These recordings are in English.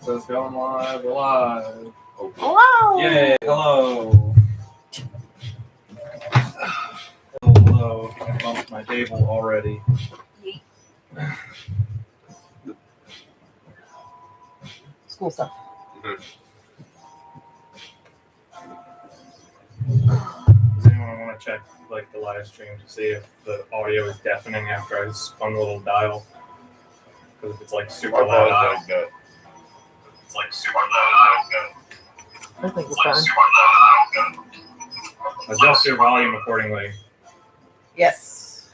Says going live. We're live. Hello. Yay! Hello. Hello. I bumped my table already. School stuff. Does anyone want to check like the live stream to see if the audio is deafening after I spun the little dial? Because if it's like super loud, it's like super loud. I think it's fine. Adjust your volume accordingly. Yes.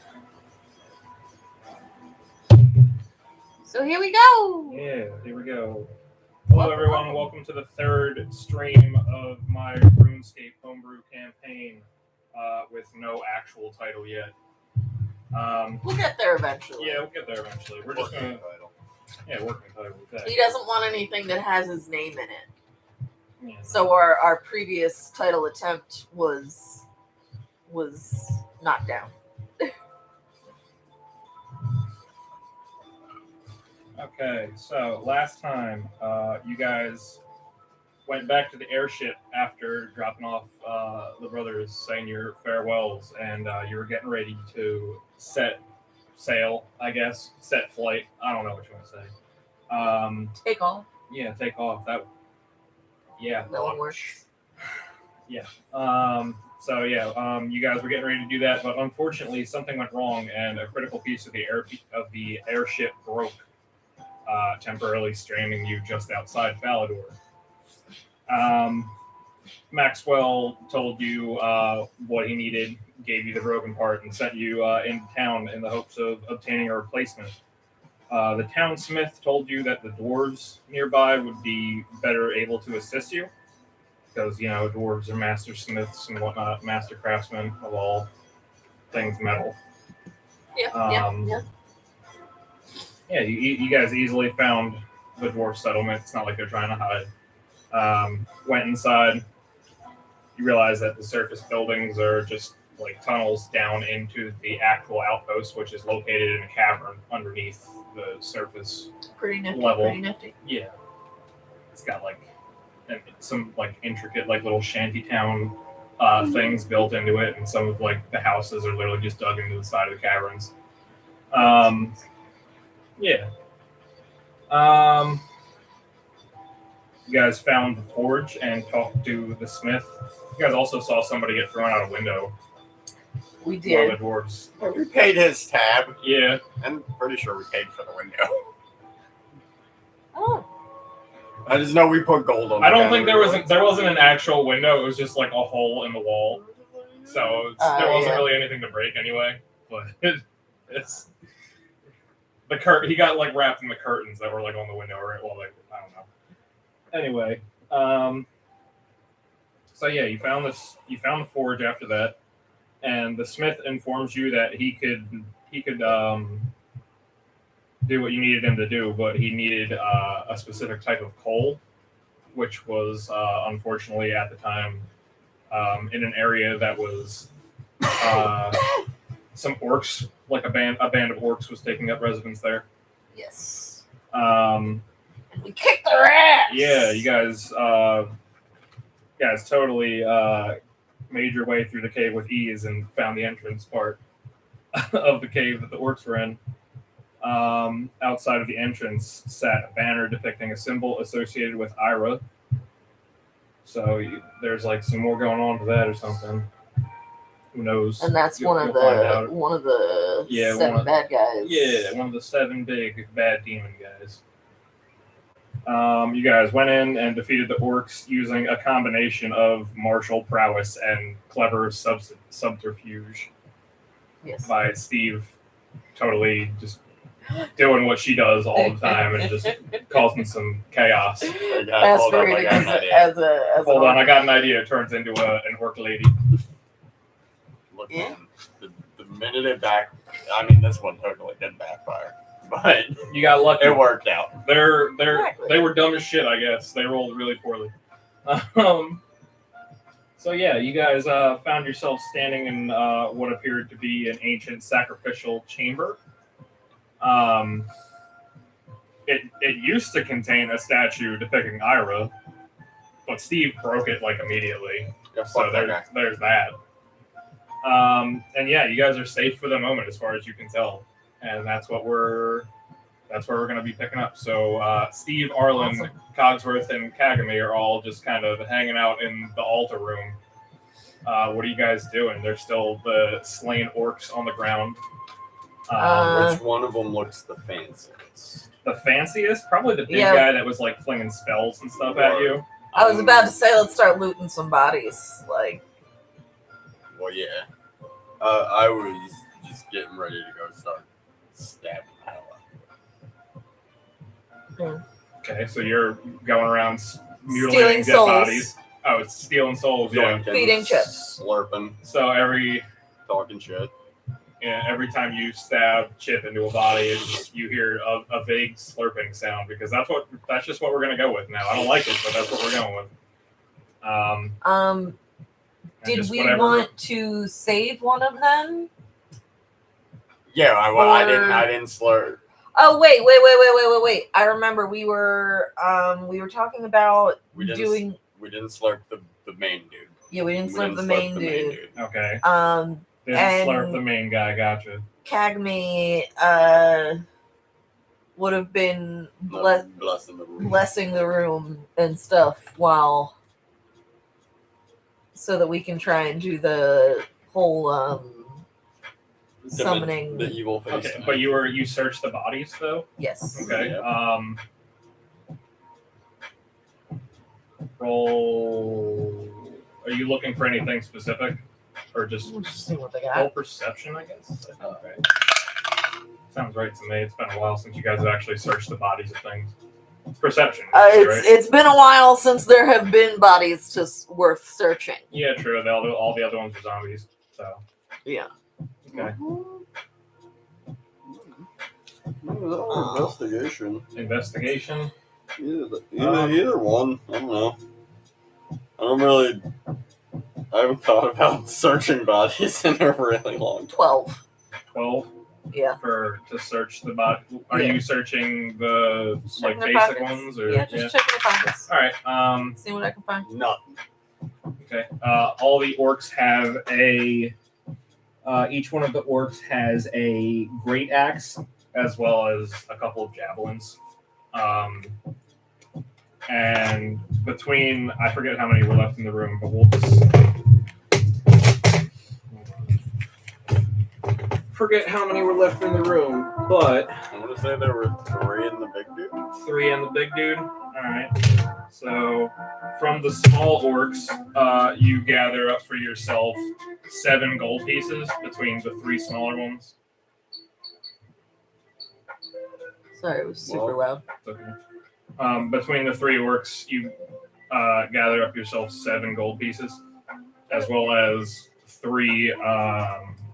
So here we go. Yeah, here we go. Hello everyone, welcome to the third stream of my Runescape Homebrew campaign with no actual title yet. We'll get there eventually. Yeah, we'll get there eventually. We're just gonna... working title. Exactly. He doesn't want anything that has his name in it. Yeah. So our previous title attempt was knocked down. Okay, so last time you guys went back to the airship after dropping off the brothers, saying your farewells, and you were getting ready to set sail, I guess, set flight. I don't know what you want to say. Take off. Yeah, take off. That one works. Yeah. You guys were getting ready to do that, but unfortunately something went wrong, and a critical piece of the airship broke, temporarily stranding you just outside Falador. Maxwell told you what he needed, gave you the broken part, and sent you into town in the hopes of obtaining a replacement. The townsmith told you that the dwarves nearby would be better able to assist you, because, you know, dwarves are master smiths and whatnot, master craftsmen of all things metal. Yeah. Yeah, you guys easily found the dwarf settlement. It's not like they're trying to hide. Went inside. You realize that the surface buildings are just like tunnels down into the actual outpost, which is located in a cavern underneath the surface Pretty nifty. level. Pretty nifty. Yeah. It's got like some like intricate like little shantytown things built into it, and some of like the houses are literally just dug into the side of the caverns. You guys found the forge and talked to the smith. You guys also saw somebody get thrown out a window. We One did. of the dwarves. We paid his tab. Yeah. I'm pretty sure we paid for the window. Oh. I just know we put gold on. I don't think there wasn't an actual window. It was just like a hole in the wall. So there wasn't really anything to break anyway. But it's the curtain. He got like wrapped in the curtains that were like on the window, or well, like I don't know. Anyway, so yeah, you found the forge after that, and the smith informs you that he could do what you needed him to do, but he needed a specific type of coal, which was unfortunately at the time in an area that was some orcs, like a band of orcs was taking up residence there. Yes. And we kicked their ass. Yeah, you guys totally made your way through the cave with ease and found the entrance part of the cave that the orcs were in. Outside of the entrance sat a banner depicting a symbol associated with Ira. So there's like some more going on to that or something. Who knows? And that's one of the seven bad guys. Yeah, one of the 7 big bad demon guys. You guys went in and defeated the orcs using a combination of martial prowess and clever subterfuge. Yes. By Steve totally just doing what she does all the time and just causing some chaos. Hold on, I got an idea. It turns into an orc lady. Look, man, the minute it I mean, this one totally did backfire. But you got lucky. It worked out. They were dumb as shit, I guess. They rolled really poorly. So yeah, you guys found yourself standing in what appeared to be an ancient sacrificial chamber. It used to contain a statue depicting Ira, but Steve broke it like immediately. Yeah, So there's that. And yeah, you guys are safe for the moment as far as you can tell, and that's where we're going to be picking up. So Steve, Arlen, Awesome. Cogsworth, and Kagami are all just kind of hanging out in the altar room. What are you guys doing? There's still the slain orcs on the ground. Which one of them looks the fanciest? The fanciest? Probably the big guy that was like flinging spells and stuff at you. I was about to say, let's start looting some bodies. Like, well, yeah. I was just getting ready to go start stabbing the hell out. Okay, so you're going around Stealing mutilating dead souls. Bodies. Oh, it's stealing souls. Yeah. Feeding chips. Slurping. So Talking shit. every time you stab Chip into a body, you hear a vague slurping sound because that's just what we're gonna go with now. I don't like it, but that's what we're going with. Did we want to save one of them? Yeah, I didn't slurp. Oh wait! I remember we were talking about We didn't slurp the main dude. Yeah, we didn't slurp the main dude. Okay. And slurp the main guy. Gotcha. Kagami would have been blessing the room and stuff so that we can try and do the whole summoning the evil face. Okay, but you searched the bodies though? Yes. Okay. Yep. Roll. Are you looking for anything specific, or just We'll just see what they roll got. perception? I guess. Okay. Sounds right to me. It's been a while since you guys have actually searched the bodies of things. It's perception. Right? It's been a while since there have been bodies worth searching. Yeah, true. All the other ones are zombies. So. Yeah. Okay. Investigation. Investigation. Either one. I don't know. I haven't thought about searching bodies in a really long time. 12. 12. Yeah. To search the body. Are you searching the Checking the basic pockets. ones or Yeah, just checking the pockets. All right. See what I can find. Nothing. Okay. All the orcs have each one of the orcs has a great axe as well as a couple of javelins. And between, I forget how many were left in the room, but we'll just forget how many were left in the room. But I want to say there were 3 in the big dude. 3 in the big dude. All right. So from the small orcs, you gather up for yourself 7 gold pieces between the 3 smaller ones. Sorry, it was super loud. Okay. Between the 3 orcs, you gather up yourself 7 gold pieces, as well as 3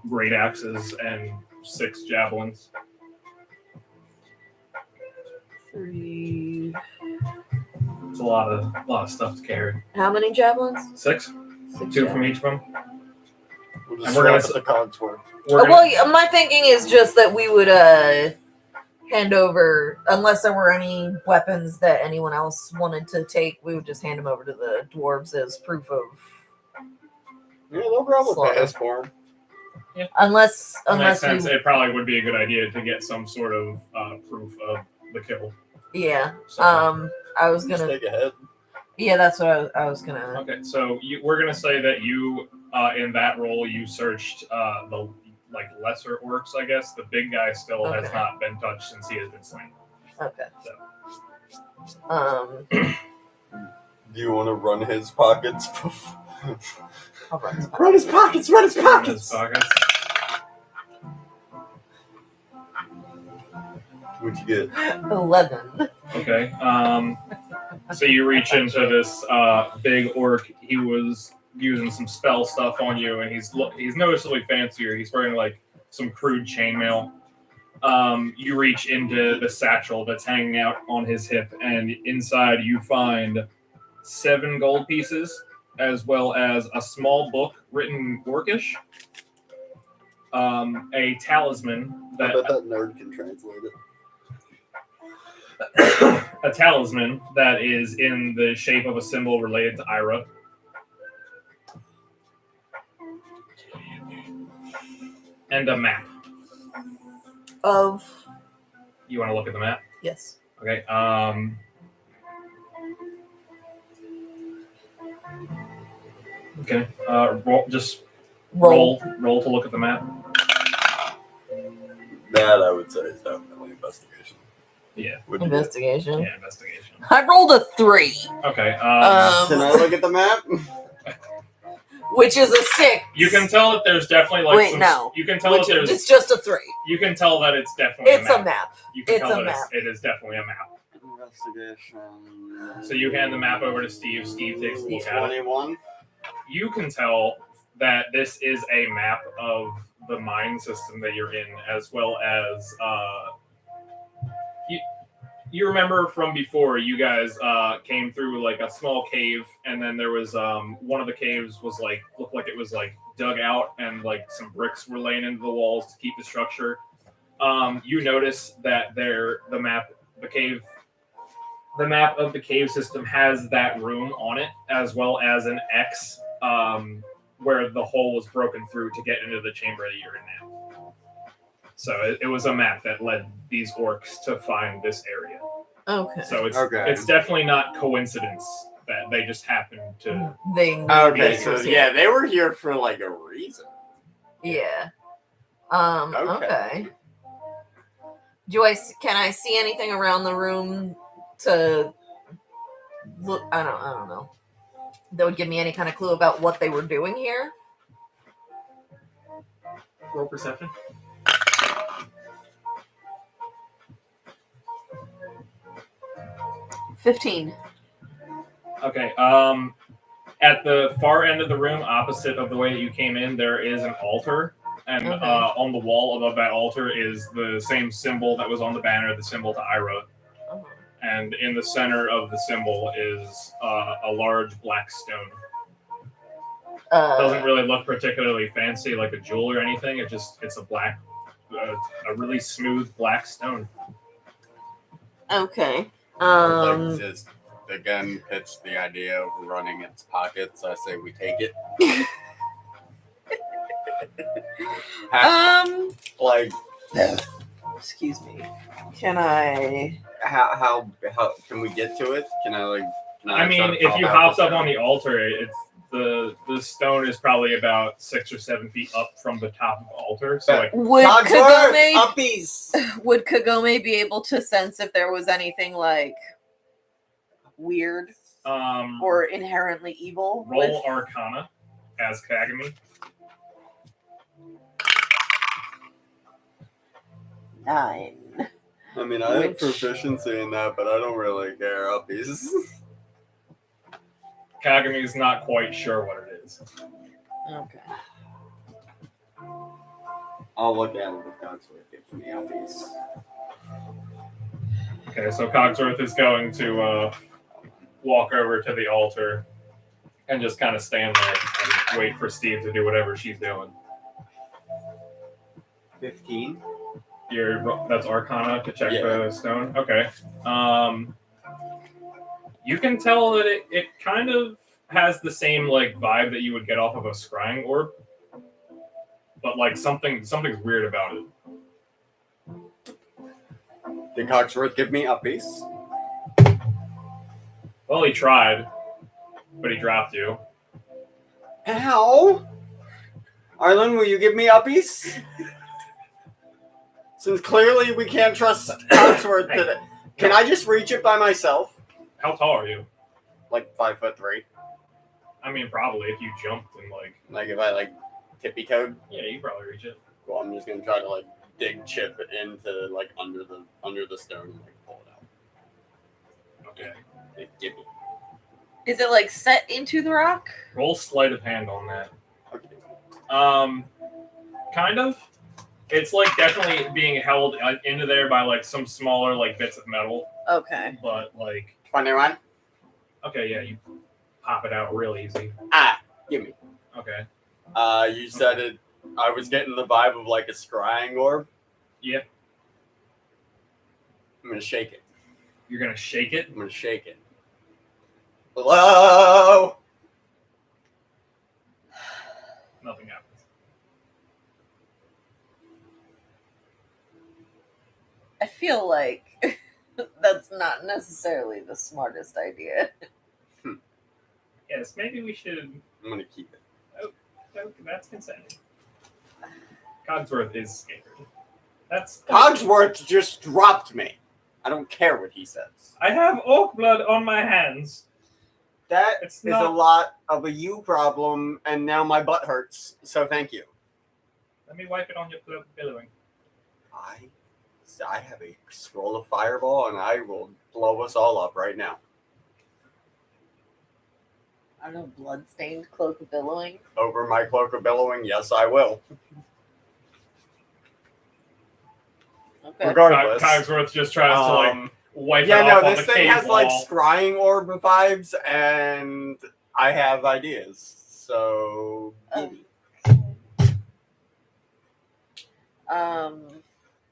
great axes and 6 javelins. 3. It's a lot of stuff to carry. How many javelins? 6, 2 from each of them. We'll And just we're gonna swap at the Cogsworth. My thinking is just that we would hand over, unless there were any weapons that anyone else wanted to take, we would just hand them over to the dwarves as proof of. Yeah, they'll probably Slaughter. pay us for them. Yeah. Unless makes sense. It probably would be a good idea to get some sort of proof of the kill. Yeah. So, I was Just gonna. take a hit. Yeah, that's what I was gonna. Okay, so we're gonna say that you, in that role, you searched the lesser orcs, I guess. The big guy still has not been touched since he has been slain. Okay. So. Do you want to run his pockets? I'll run his pockets. Run his pockets! Run his pockets! What'd you get? 11. Okay. So you reach into this big orc. He was using some spell stuff on you, and he's noticeably fancier. He's wearing like some crude chainmail. You reach into the satchel that's hanging out on his hip, and inside you find 7 gold pieces, as well as a small book written Orcish, a talisman I bet that nerd can translate it. a talisman that is in the shape of a symbol related to Ira. And a map. Of You want to look at the map? yes. Okay. Okay. Just roll to look at the map. That I would say is definitely investigation. Yeah. Investigation. Yeah, investigation. I rolled a 3. Okay. Can I look at the map? Which is a 6. You can tell that there's definitely like Wait, some. no. You can tell that there's. It's just a 3. You can tell that it's definitely. It's a map. You can It's tell a that map. it is definitely a map. Investigation. So you hand the map over to Steve. Steve takes a look at it. 21. You can tell that this is a map of the mine system that you're in, as well as you remember from before. You guys came through like a small cave, and then there was one of the caves was like looked like it was like dug out, and like some bricks were laying into the walls to keep the structure. You notice that the map of the cave system has that room on it, as well as an X where the hole was broken through to get into the chamber that you're in now. So it was a map that led these orcs to find this area. Okay. So it's definitely not coincidence that they just happened to. They knew Okay, this so was yeah, here. they were here for like a reason. Yeah. Okay. Okay. Can I see anything around the room to look? I don't know. That would give me any kind of clue about what they were doing here. Roll perception. $15. Okay. At the far end of the room, opposite of the way that you came in, there is an altar, and Okay. On the wall above that altar is the same symbol that was on the banner, the symbol to Ira. Uh-huh. And in the center of the symbol is a large black stone. Doesn't really look particularly fancy, like a jewel or anything. It's a black, a really smooth black stone. Okay. I'd like to just again pitch the idea of running its pockets. I say we take it. Like, Excuse me. Can I? how can we get to it? Can I like? Can I mean, try to if pop you out hopped the up on stone? the altar, it's the stone is probably about 6 or 7 feet up from the top of the altar. So like, Would Cogsworth, Kagome uppies. would Kagome be able to sense if there was anything like weird or inherently evil? roll Arcana as Kagami. 9. I mean, I have Which- proficiency in that, but I don't really care. Uppies. Kagami's not quite sure what it is. Okay. I'll look at it if Cogsworth gives me uppies. Okay, so Cogsworth is going to walk over to the altar and just kind of stand there and wait for Steve to do whatever she's doing. 15. That's Arcana to check Yeah. the stone. Okay. You can tell that it kind of has the same like vibe that you would get off of a scrying orb, but like something's weird about it. Did Cogsworth give me uppies? Well, he tried, but he dropped you. Ow! Arlen, will you give me uppies? Since clearly we can't trust Cogsworth today. Can I just reach it by myself? How tall are you? Like 5'3". I mean, probably if you jumped and like. Like if I like tippy toed. Yeah, you probably reach it. Well, I'm just gonna try to like dig chip into like under the stone and like pull it out. Okay. Like, give me. Is it like set into the rock? Roll sleight of hand on that. Okay. Kind of. It's like definitely being held into there by like some smaller like bits of metal, Okay. but like 21. okay, yeah, you pop it out real easy. Give me. Okay. You said it. I was getting the vibe of like a scrying orb. Yeah. I'm gonna shake it. You're gonna shake it? I'm gonna shake it. Hello? Nothing happens. I feel like that's not necessarily the smartest idea. Yes, maybe we should. I'm gonna keep it. Oh, that's consenting. Cogsworth is scared. That's Cogsworth just dropped me. I don't care what he says. I have orc blood on my hands. That It's is not- a lot of a you problem, and now my butt hurts. So thank you. Let me wipe it on your cloak billowing. I have a scroll of fireball, and I will blow us all up right now. I don't know, blood-stained cloak of billowing. Over my cloak of billowing, yes, I will. Okay. Regardless. Cogsworth just tries to like wipe Yeah, it no, off on this the thing cave has wall. like scrying orb vibes, and I have ideas. So,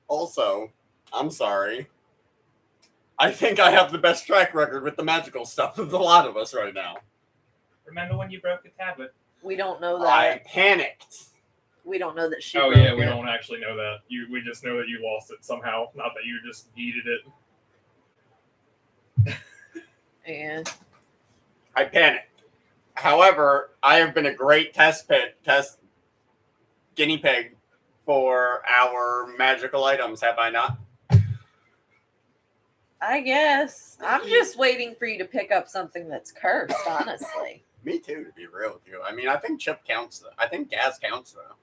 also, I'm sorry. I think I have the best track record with the magical stuff of the lot of us right now. Remember when you broke the tablet? We don't know that. I panicked. We don't know that she. Oh broke yeah, we it. don't actually know that. We just know that you lost it somehow. Not that you just needed it. And I panicked. However, I have been a great test guinea pig for our magical items, have I not? I guess Thank I'm you. just waiting for you to pick up something that's cursed. Honestly, Me too, to be real with you. I mean, I think chip counts, though. I think gas counts, though.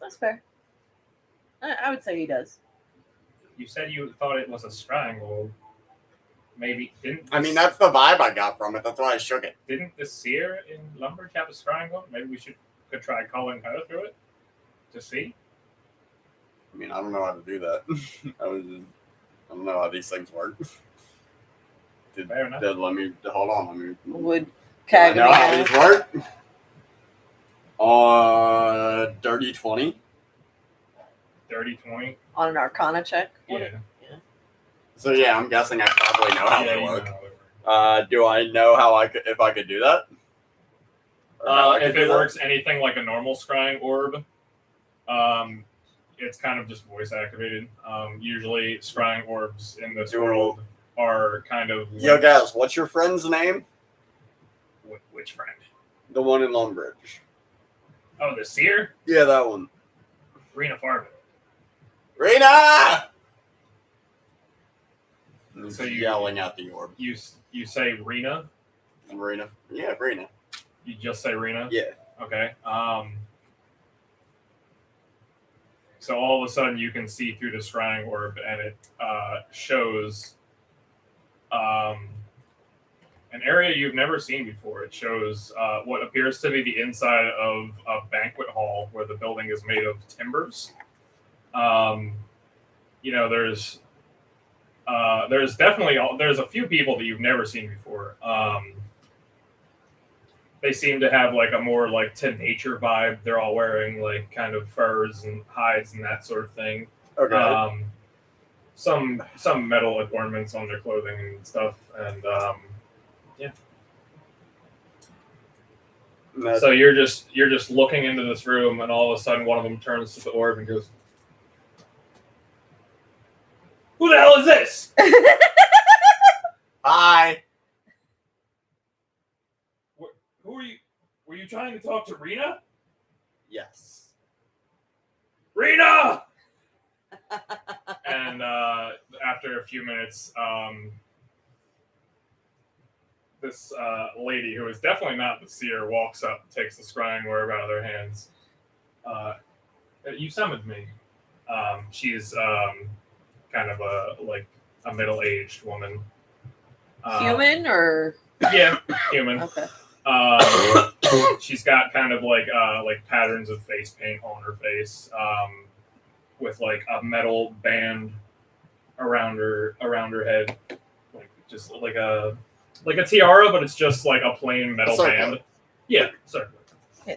that's fair. I would say he does. You said you thought it was a strangle. Maybe didn't. I mean, that's the vibe I got from it. That's why I shook it. Didn't the seer in Lumbridge have a strangle? Maybe we could try calling her through it to see. I mean, I don't know how to do that. I don't know how these things work. Fair enough. Let me hold on. Let me. Would Do I know how Kagami these work? Dirty 20. Dirty 20. on an Arcana check? Yeah. So yeah, I'm guessing I probably know how Yeah, they you work. know how they work. Do I know how if I could do that? Or how I could If do it that? works anything like a normal scrying orb, it's kind of just voice activated. Usually, scrying orbs in this world are kind of. Yo, guys, what's your friend's name? Which friend? The one in Longbridge. Oh, the seer? Yeah, that one. Rena Farben. Rena! So you- yelling at the orb. You say Rena? Rena. Yeah, Rena. You just say Rena? Yeah. Okay. So all of a sudden you can see through the scrying orb, and it shows an area you've never seen before. It shows what appears to be the inside of a banquet hall where the building is made of timbers. There's definitely there's a few people that you've never seen before. They seem to have like a more like to nature vibe. They're all wearing like kind of furs and hides and that sort of thing. Okay. Some metal adornments on their clothing and stuff, and yeah. So you're just looking into this room, and all of a sudden one of them turns to the orb and goes, "Who the hell is this?" Hi. Who are you? Were you trying to talk to Rena? Yes. Rena! And after a few minutes, this lady, who is definitely not the seer, walks up, takes the scrying orb out of their hands. You summoned me. She's kind of a middle-aged woman. Human or Yeah, human. okay. She's got kind of like patterns of face paint on her face, with like a metal band around her head, like just like a tiara, but it's just like a plain metal band. Yeah, sorry. Yeah.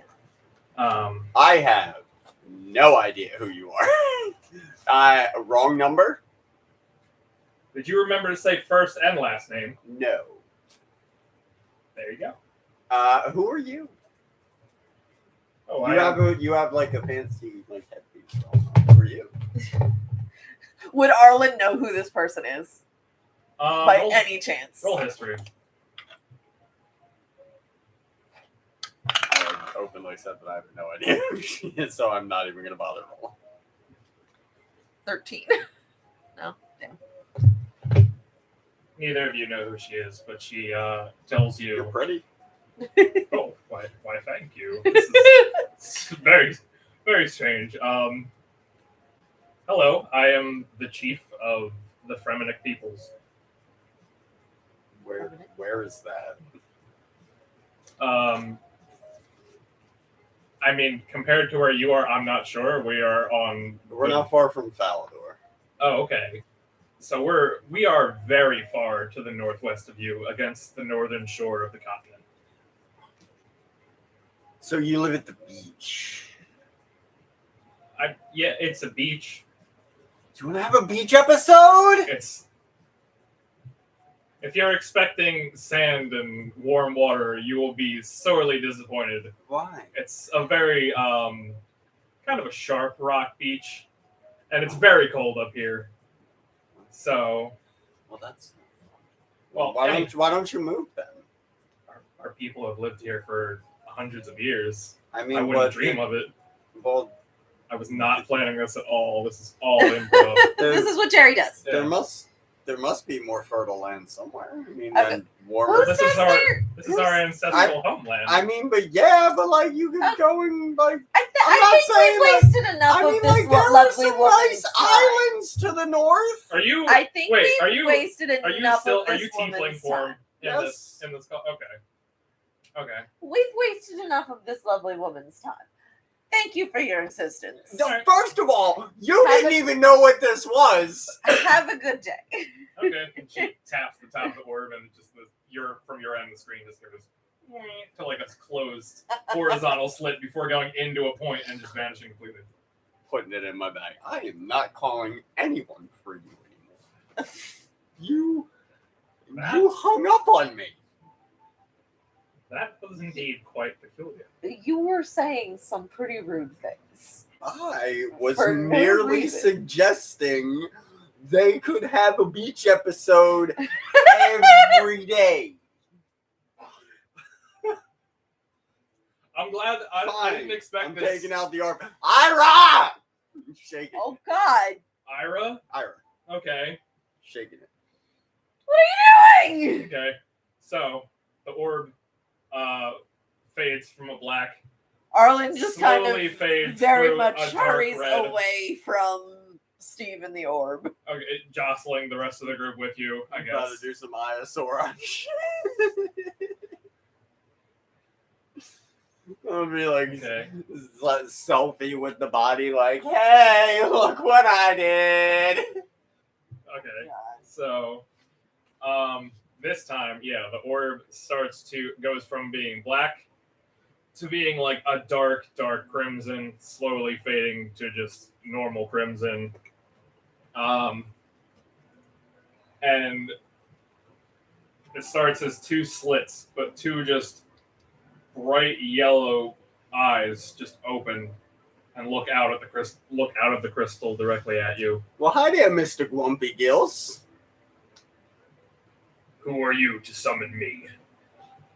I have no idea who you are. Wrong number. Did you remember to say first and last name? No. There you go. Who are you? Oh, You have like a fancy like headpiece going on. Who are you? Would Arlen know who this person is by roll, any chance? roll history. I openly said that I have no idea who she is, so I'm not even gonna bother rolling. 13. No, damn. Neither of you know who she is, but she tells You're you. pretty. Oh, why? Thank you. This is very, very strange. Hello, I am the chief of the Fremennik peoples. Where is that? I mean, compared to where you are, I'm not sure. We are on. We're not far from Falador. Oh, okay. So we are very far to the northwest of you, against the northern shore of the continent. So you live at the beach. Yeah, it's a beach. Do you want to have a beach episode? If you're expecting sand and warm water, you will be sorely disappointed. Why? It's a very kind of a sharp rock beach, and it's very cold up here. So, why don't you move then? Our people have lived here for hundreds of years. I mean, I wouldn't dream of it. Well, I was not planning this at all. This is all improv. This is what Jerry does. there must be more fertile land somewhere. I mean, Okay. and warmer. This is our ancestral homeland. I mean, but like you could go and like. I not think saying we've wasted enough I mean, of this like there are lovely some woman's nice time. islands to the north. Are you? I think wait, we've are you? wasted Are you enough still? of Are this you tiefling woman's form time. in Yes. this? Okay. We've wasted enough of this lovely woman's time. Thank you for your assistance. No, Alright. first of all, you didn't even know what this was. Have a good day. Okay. And she taps the top of the orb, and just from your end of the screen just goes to like a closed horizontal slit before going into a point and just vanishing completely. Putting it in my bag. I am not calling anyone for you anymore. You hung up on me. That was indeed quite peculiar. You were saying some pretty rude things. I was For no merely reason. suggesting they could have a beach episode every day. I'm glad. I didn't expect I'm this. taking out the arm. Ira! Shaking Oh God! Ira. Okay. Shaking it. What are you doing? Okay. So the orb fades from a black. Arlen just kind slowly of fades very through much a dark hurries red. away from Steve and the orb. Okay, jostling the rest of the group with you, I I'm about guess. to do some Iosaur on I'll be like, Okay. selfie with the body, like, hey, look what I did. Okay. So, this time, yeah, the orb goes from being black to being like a dark crimson, slowly fading to just normal crimson. And it starts as two slits, but two just bright yellow eyes just open and look out of the crystal directly at you. Well, hi there, Mr. Grumpy Gills. Who are you to summon me?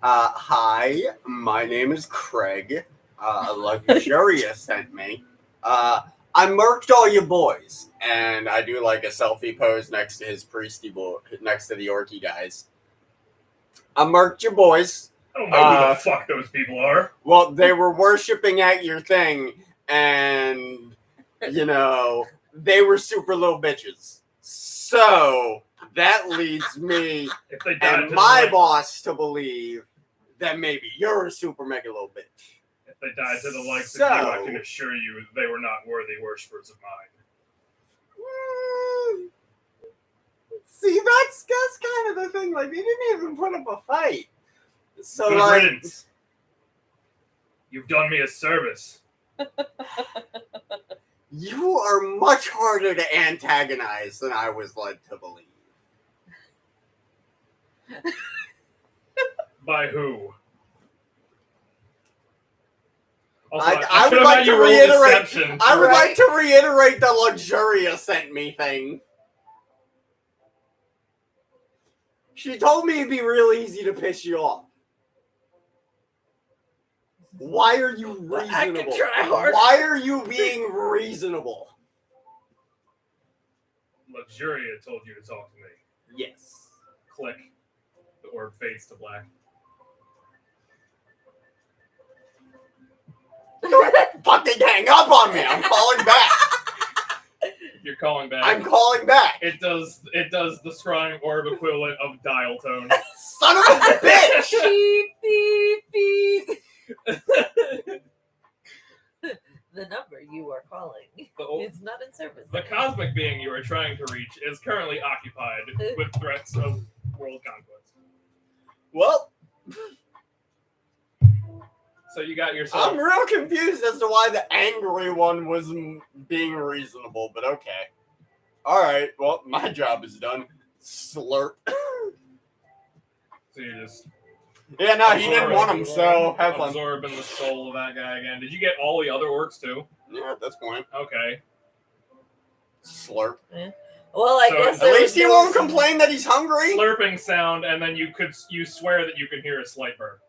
Hi, my name is Craig. Luxurious sent me. I murked all your boys, and I do like a selfie pose next to his priesty boy, next to the orky guys. I murked your boys. I don't know who the fuck those people are. Well, they were worshiping at your thing, and, you know, they were super little bitches. So, that leads me If they died and to my the light, boss to believe that maybe you're a super mega little bitch. if they died to the likes of you, I can assure you they were not worthy worshippers of mine. See, that's kind of the thing. Like, they didn't even put up a fight. So, Good like, riddance. You've done me a service. you are much harder to antagonize than I was led to believe. By who? Also, I would like to roll reiterate. deception I would for- like to reiterate the Luxuria sent me thing. She told me it'd be real easy to piss you off. Why are you reasonable? I can try hard. Why are you being reasonable? Luxuria told you to talk to me. Yes. Click. The orb fades to black. Don't fucking hang up on me. I'm calling back. You're calling back. I'm calling back. It does the scrying orb equivalent of dial tone. Son of a bitch. Beep, beep, beep. The number you are calling is not in service. The cosmic being you are trying to reach is currently occupied with threats of world conquest. Well, So you got yourself. I'm real confused as to why the angry one was being reasonable, but okay. Alright, well, my job is done. Slurp. So you just Yeah, no, he didn't want him, so have fun. absorbing the soul of that guy again. Did you get all the other orcs too? Yeah, at this point. Okay. Slurp. Well, I So guess At least he won't complain that he's hungry. Slurping sound, and then you swear that you can hear a slight burp.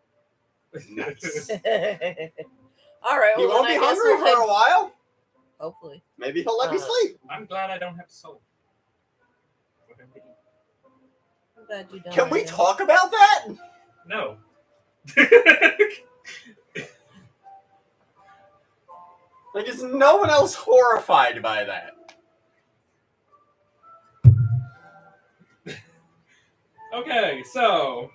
Nice. All right. He Well, won't then be I guess hungry we'll for a while. Hopefully. Maybe he'll let me sleep. I'm glad I don't have soul. I'm glad you don't. Can we talk about that? No. Like, is no one else horrified by that? Okay, so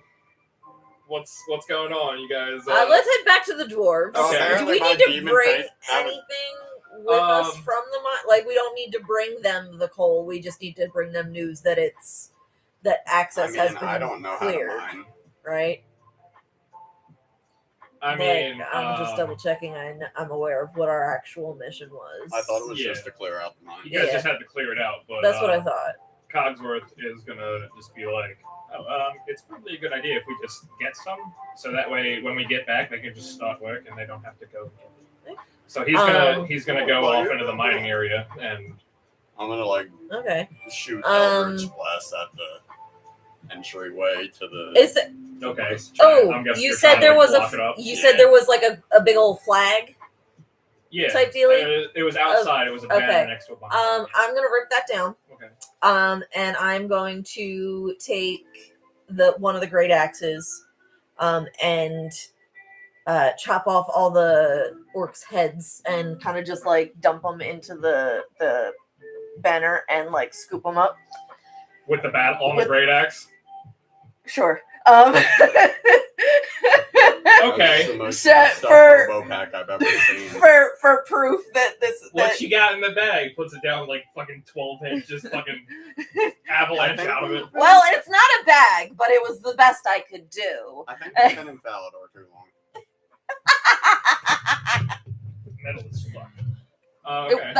what's going on, you guys? Let's head back to the dwarves. Okay. Do we My need to demon bring face haven't- anything with us from the mine? Like, we don't need to bring them the coal. We just need to bring them news that access has been I don't know cleared, how to mine. right? I mean, I'm just double checking. I'm aware of what our actual mission was. I thought it was Yeah. just to clear out the mine. you guys yeah. just had to clear it out, but That's what I thought. Cogsworth is gonna just be like, it's probably a good idea if we just get some, so that way when we get back, they can just start work and they don't have to go get it. So he's gonna go off into the mining area, and I'm gonna Okay. shoot Eldritch Blast at the entryway to the. Is it? okay. Oh, I'm guessing you you're said trying to, there was block it up. You said there was like a big old flag Yeah, type dealie. it was outside. It was a banner okay. next to a bomb. I'm gonna rip that down. Okay. And I'm going to take one of the great axes, and chop off all the orcs' heads and kind of just like dump them into the banner and like scoop them up. With the bat on the great axe. Sure. Okay. That's the most Set stuff for- Bow pack I've ever seen. for proof that this. What that, she got in the bag puts it down like fucking 12 heads, just fucking avalanche out of it. well, it's not a bag, but it was the best I could do. I think we've been in Falador too long. Metal as fuck. It- Okay.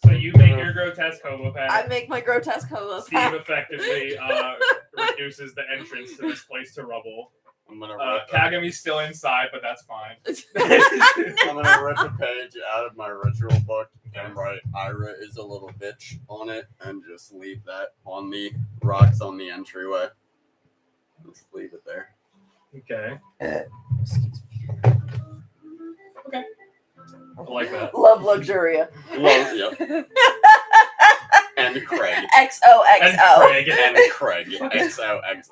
So you make your grotesque hobo I pad. make my grotesque hobo Steve pack. effectively reduces the entrance to this place to rubble. I'm gonna rip. Kagami's still inside, but that's fine. I'm gonna rip a page out of my ritual book and write "Ira is a little bitch" on it, and just leave that on the rocks on the entryway. Just leave it there. Okay. Excuse me. Okay. I like that. Love Luxuria. Yep. And Craig. XOXO. Craig. And Craig. XOXO.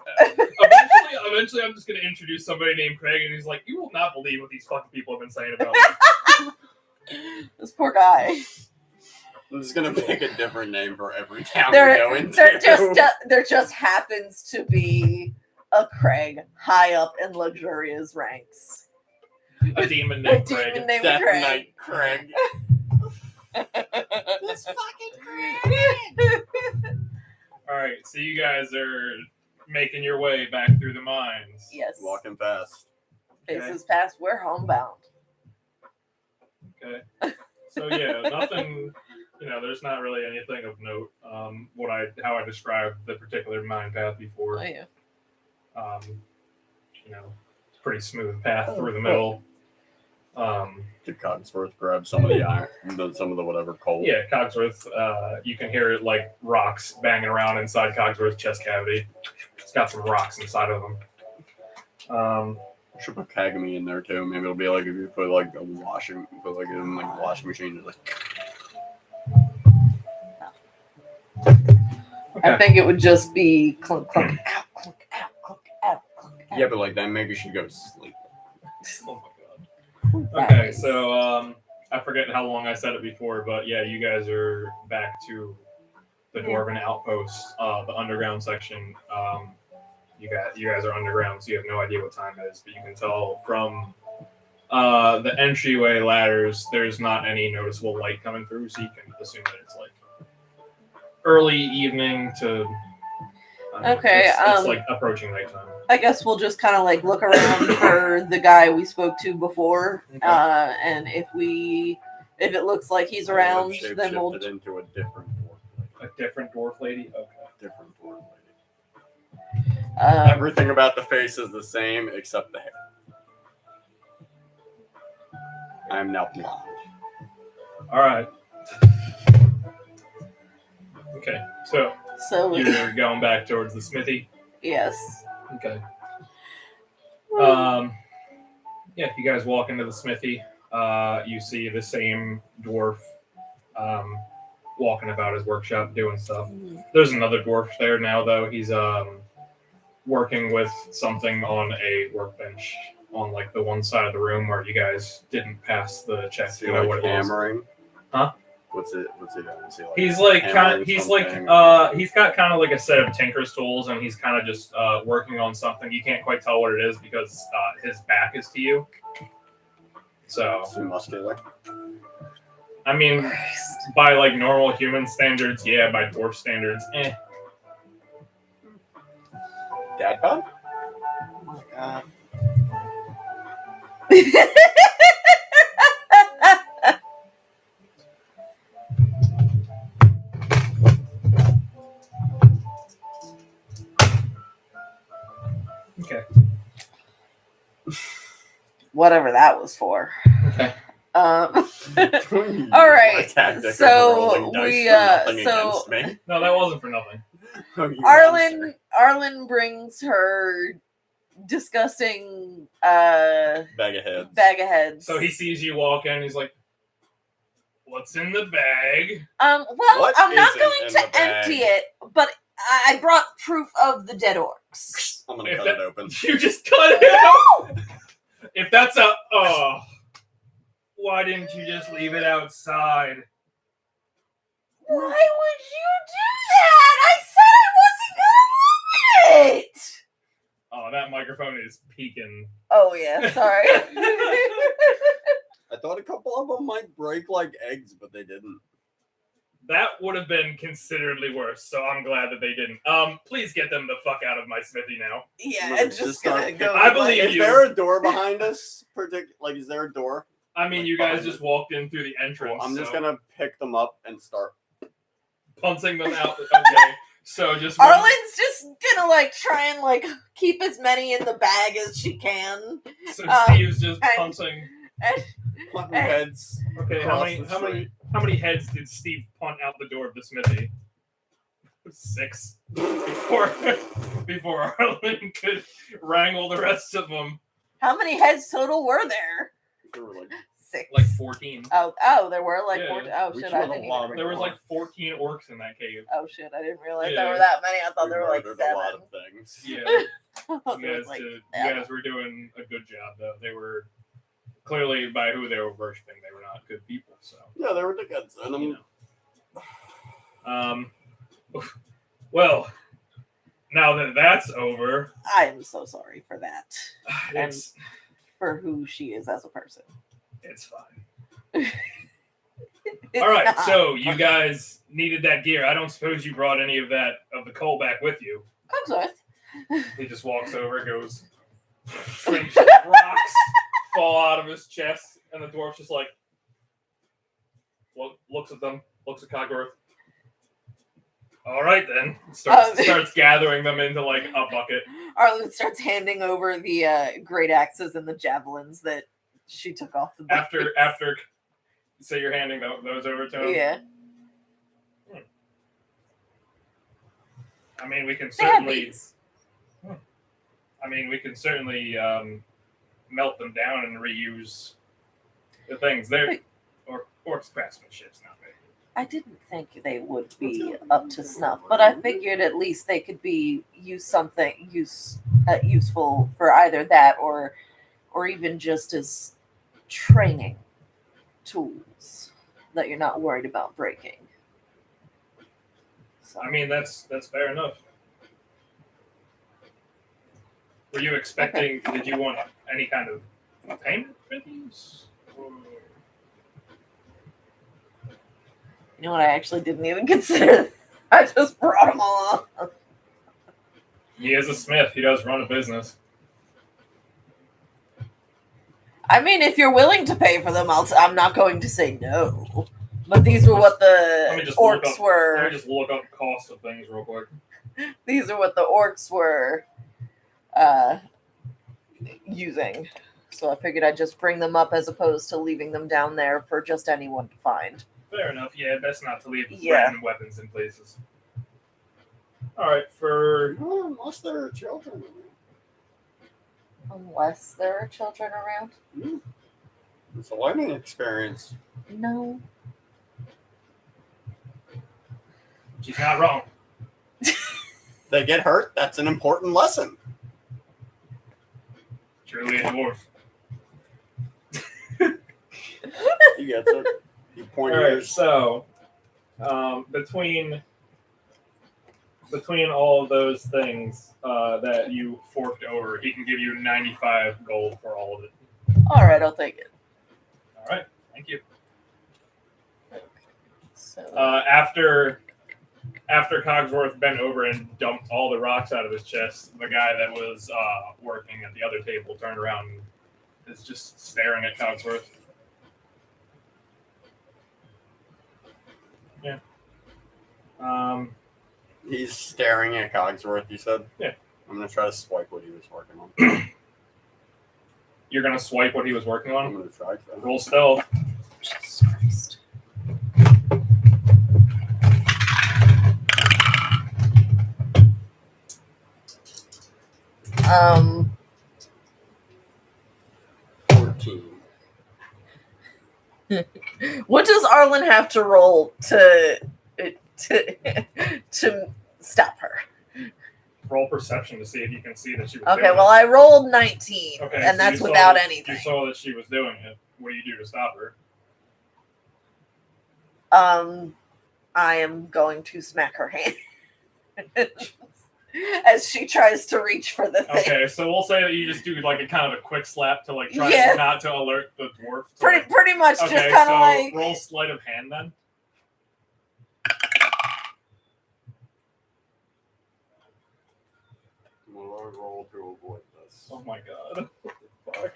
Eventually, I'm just going to introduce somebody named Craig, and he's like, you will not believe what these fucking people have been saying about me. This poor guy. I'm just gonna pick a different name for every town we There, go into. there just happens to be a Craig high up in Luxuria's ranks. A demon A named Craig. demon named Death Craig. Knight Craig. This fucking Craig. All right, so you guys are making your way back through the mines. Yes. Walking fast. Faces past. We're homebound. Okay. So yeah, nothing. there's not really anything of note. How I described the particular mine path before. Oh yeah. It's a pretty smooth path through the middle. Did Cogsworth grab some of the iron, some of the whatever coal? Yeah, Cogsworth. You can hear like rocks banging around inside Cogsworth's chest cavity. It's got some rocks inside of them. Should put Kagami in there too. Maybe it'll be like if you put like a washing, put like in like a washing machine. Just like. Okay. I think it would just be clunk, clunk, out, clunk, out, clunk, out, clunk, out. Yeah, but like then maybe she goes to sleep. Oh my god. Okay, so I forget how long I said it before, but yeah, you guys are back to the Dwarven outpost, the underground section. You guys are underground, so you have no idea what time it is, but you can tell from the entryway ladders, there's not any noticeable light coming through, so you can assume that it's like early evening to. Okay, it's like approaching nighttime. I guess we'll just kind of like look around for the guy we spoke to before, Okay. and if it looks like he's around, then we'll. Shapeshifted into a different dwarf lady. A different dwarf lady. Okay. Different dwarf lady. Um, Everything about the face is the same except the hair. I am now blonde. All right. Okay, so so you're going back towards the smithy. yes. Okay. Yeah, you guys walk into the smithy. You see the same dwarf walking about his workshop doing stuff. There's another dwarf there now, though. He's working with something on a workbench on like the one side of the room where you guys didn't pass the check Is to he know like what it was. hammering? Huh? What's he doing? Is he like He's like hammering he's something? he's got kind of like a set of tinker's tools, and he's kind of just working on something. You can't quite tell what it is because his back is to you. So Is he muscular? I mean, by like normal human standards, yeah. By dwarf standards, eh. Dad bod? Oh my god. Okay. Whatever that was for. Okay. All All right, so against me. No, that wasn't for nothing. Oh, you monster. Arlen brings her disgusting Bag of heads. bag of heads. So he sees you walk in. He's like, "What's in the bag?" Well, What I'm not isn't going in to the bag? empty it, but I brought proof of the dead orcs. I'm gonna If cut that- it open. You just cut it out. If that's a why didn't you just leave it outside? Why would you do that? I said I wasn't gonna move it. Oh, that microphone is peaking. Oh yeah, sorry. I thought a couple of them might break like eggs, but they didn't. That would have been considerably worse, so I'm glad that they didn't. Please get them the fuck out of my smithy now. Yeah, Let's it's just just gonna start go. I believe Is you. there a door behind us? Like, is there a door? I mean, Like, you guys behind just it. walked in through the entrance. I'm just so gonna pick them up and start. punching them out. Okay, so just Arlen's just gonna like try and like keep as many in the bag as she can. so Steve's just and- punching. Punting heads. Okay, across the how many heads did Steve punt out the door of the smithy? 6 before Arlen could wrangle the rest of them. How many heads total were there? There were like 6. Like 14. Oh, there were like Yeah. 14. Oh We shit, killed I a didn't lot even. of There was like 14 orcs in that cave. Oh shit, I didn't realize Yeah. there were that many. I thought we there were like murdered 7. a lot of things. Yeah, I you thought there guys, was, like, you 7. guys were doing a good job, though. They were clearly, by who they were worshiping, they were not good people. So, Yeah, they were the guns. And you know. Well, now that that's over, I am so sorry for that. it's For who she is as a person. it's fine. It's All right, not. so you guys needed that gear. I don't suppose you brought any of the coal back with you. Cogsworth. He just walks over, goes, shrinks, rocks fall out of his chest, and the dwarf's just like looks at them. looks at Cogsworth. All right, then. Starts gathering them into like a bucket. Arlen starts handing over the great axes and the javelins that she took off the bike. After, so you're handing those over to him. Yeah. I mean, we can They have certainly. these. I mean, we can certainly melt them down and reuse the things. They're orcs craftsmanship's not big. I didn't think they would be up to snuff, but I figured at least they could be useful for either that or even just as training tools that you're not worried about breaking. So. I mean, that's fair enough. Were you expecting? Okay. Did you want any kind of payment for these? Or... You know what? I actually didn't even consider. I just brought them all up. He is a smith. He does run a business. I mean, if you're willing to pay for them, I'm not going to say no. But these were what the orcs were. Let me just look up the cost of things real quick. These are what the orcs were using. So I figured I'd just bring them up as opposed to leaving them down there for just anyone to find. Fair enough. Yeah, best not to leave random weapons in places. All right, unless there are children around. Unless there are children around? It's a learning experience. No. She's not wrong. They get hurt. That's an important lesson. Truly a dwarf. You get it. You point all right, yours. so between all of those things that you forked over, he can give you 95 gold for all of it. All right, I'll take it. All right, thank you. So after Cogsworth bent over and dumped all the rocks out of his chest, the guy that was working at the other table turned around and is just staring at Cogsworth. Yeah. He's staring at Cogsworth, you said? Yeah. I'm going to try to swipe what he was working on. You're going to swipe what he was working I'm on? going to try to. Roll stealth. Jesus Christ. Um, 14. What does Arlen have to roll to stop her? Roll perception to see if you can see that she was Okay, doing well, I rolled 19, Okay, and so that's you without saw, anything. You saw that she was doing it. What do you do to stop her? I am going to smack her hand as she tries to reach for the thing. Okay, so we'll say that you just do like a kind of a quick slap to like try not to alert the dwarf. Pretty much, okay, just kind of like roll sleight of hand then. Will I roll to avoid this? Oh my god! What the fuck?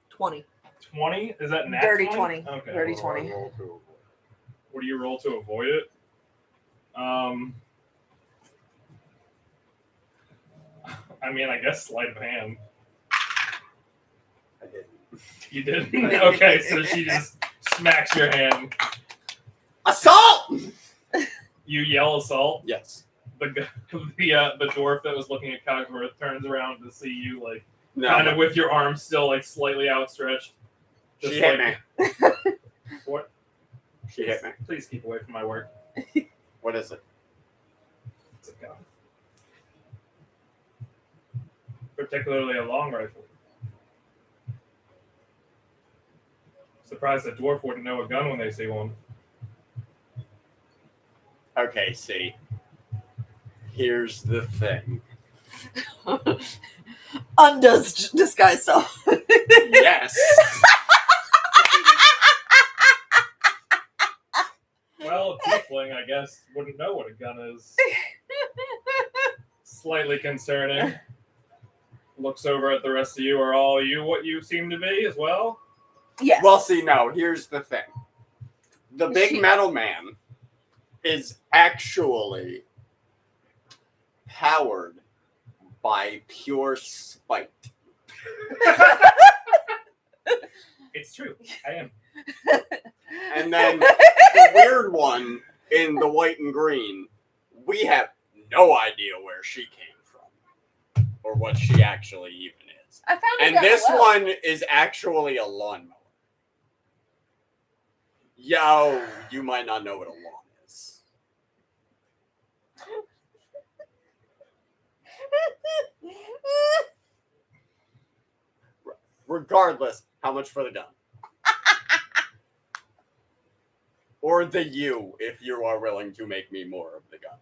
20. 20? Is that nat Dirty 20? 20. Okay. Dirty What do I 20. roll to avoid? What do you roll to avoid it? I mean, I guess sleight of hand. I didn't. You did. Okay, so she just smacks your hand. Assault! You yell assault. Yes. The dwarf that was looking at Cogsworth turns around to see you, like No. kind of with your arms still like slightly outstretched. Just She hit me. What? She hit me. Please keep away from my work. What is it? It's a gun. Particularly a long rifle. Surprised the dwarf wouldn't know a gun when they see one. Okay, see. Here's the thing. Undoes disguise self. Yes. Well, a tiefling, I guess, wouldn't know what a gun is. Slightly concerning. Looks over at the rest of you. Are all you what you seem to be as well? Yes. Well, see, no, here's the thing. The big metal man is actually powered by pure spite. It's true. I am. And then the weird one in the white and green, we have no idea where she came from or what she actually even is. I found it And down this the well. one is actually a lawnmower. Yo, you might not know what a lawn is. Regardless, how much for the gun? Or the you, if you are willing to make me more of the gun.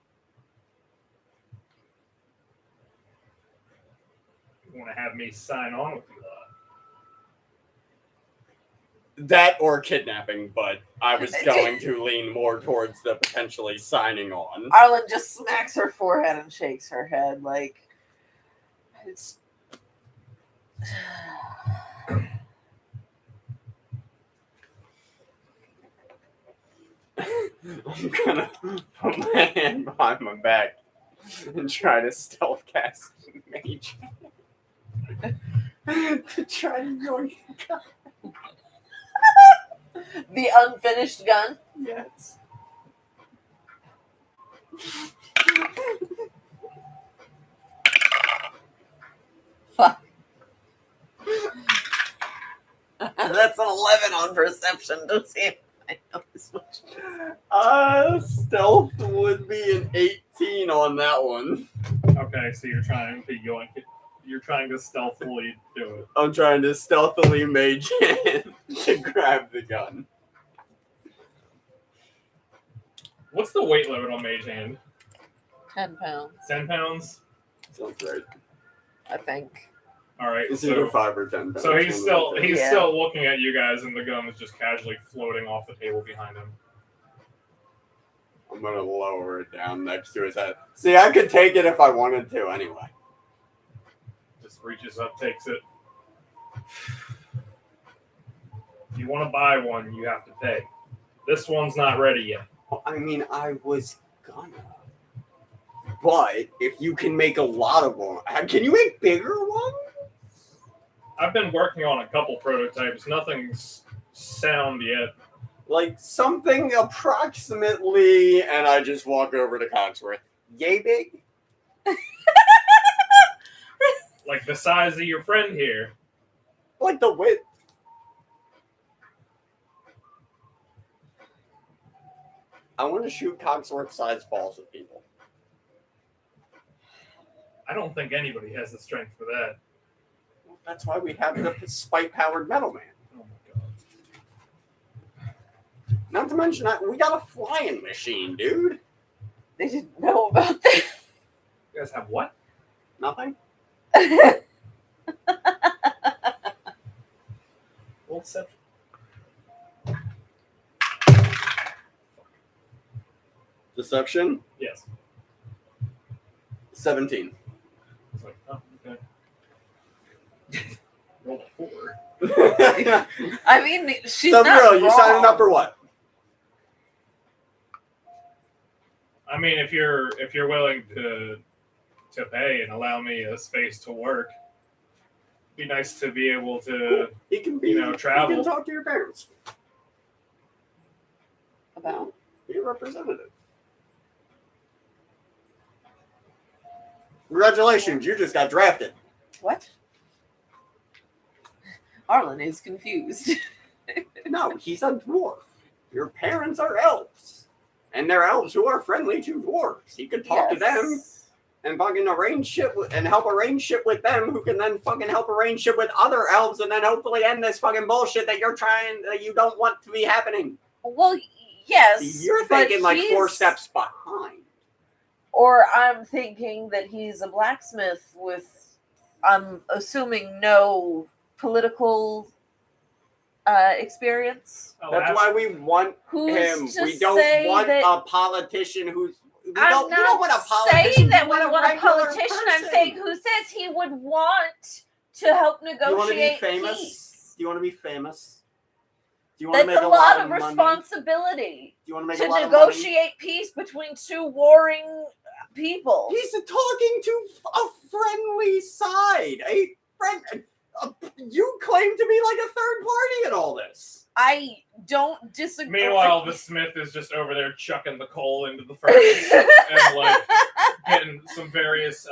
You want to have me sign on with you? That or kidnapping, but I was going to lean more towards the potentially signing on. Arlen just smacks her forehead and shakes her head like it's. I'm gonna put my hand behind my back and try to stealth cast Mage to try to yoink the gun. The unfinished gun. Yes. Fuck. That's an 11 on perception to see if I know this much. Stealth would be an 18 on that one. Okay, so you're trying to yoink it. You're trying to stealthily do it. I'm trying to stealthily mage hand to grab the gun. What's the weight limit on Mage Hand? 10 pounds, 10 pounds? Sounds right. I think. All right. It's either 5 or 10 pounds. So he's still Yeah. still looking at you guys, and the gun is just casually floating off the table behind him. I'm gonna lower it down next to his head. See, I could take it if I wanted to anyway. Just reaches up, takes it. If you want to buy one, you have to pay. This one's not ready yet. I mean, I was gonna. But if you can make a lot of them, can you make bigger ones? I've been working on a couple prototypes. Nothing's sound yet. Like something approximately, and I just walk over to Cogsworth. Yay big? Like the size of your friend here. Like the width. I want to shoot Cogsworth-sized balls at people. I don't think anybody has the strength for that. That's why we have the spite-powered metal man. Oh my god. Not to mention that we got a flying machine, dude. They didn't know about that. You guys have what? Nothing? Well, except Deception? yes. 17. It's like, oh, okay. Roll a 4. I mean, she's So, not girl, you wrong. signing up or what? I mean, if you're willing to pay and allow me a space to work, it'd be nice to be able to, He can be, travel. You can talk to your parents. About? Be a representative. Congratulations, you just got drafted. What? Arlen is confused. No, he's a dwarf. Your parents are elves. And they're elves who are friendly to dwarves. He could talk to them and fucking arrange shit and help arrange shit with them, who can then fucking help arrange shit with other elves, and then hopefully end this fucking bullshit that you don't want to be happening. Well, yes. See, you're but thinking like 4 he's- steps behind. Or I'm thinking that he's a blacksmith with, I'm assuming, no political experience. oh, That's why we want Who's him. to We don't say want that? a politician who's. We I'm don't not want a politician. saying that we want want a regular politician. I'm person. saying who says he would want to help Do you want to be negotiate famous? peace. Do you want to be famous? Do you want to That's make a lot of money? responsibility Do you want to make to a lot of money? negotiate peace between two warring people. He's talking to a friendly side. A friend. You claim to be like a third party in all this. I don't disagree. Meanwhile, the smith is just over there chucking the coal into the furnace and like getting some various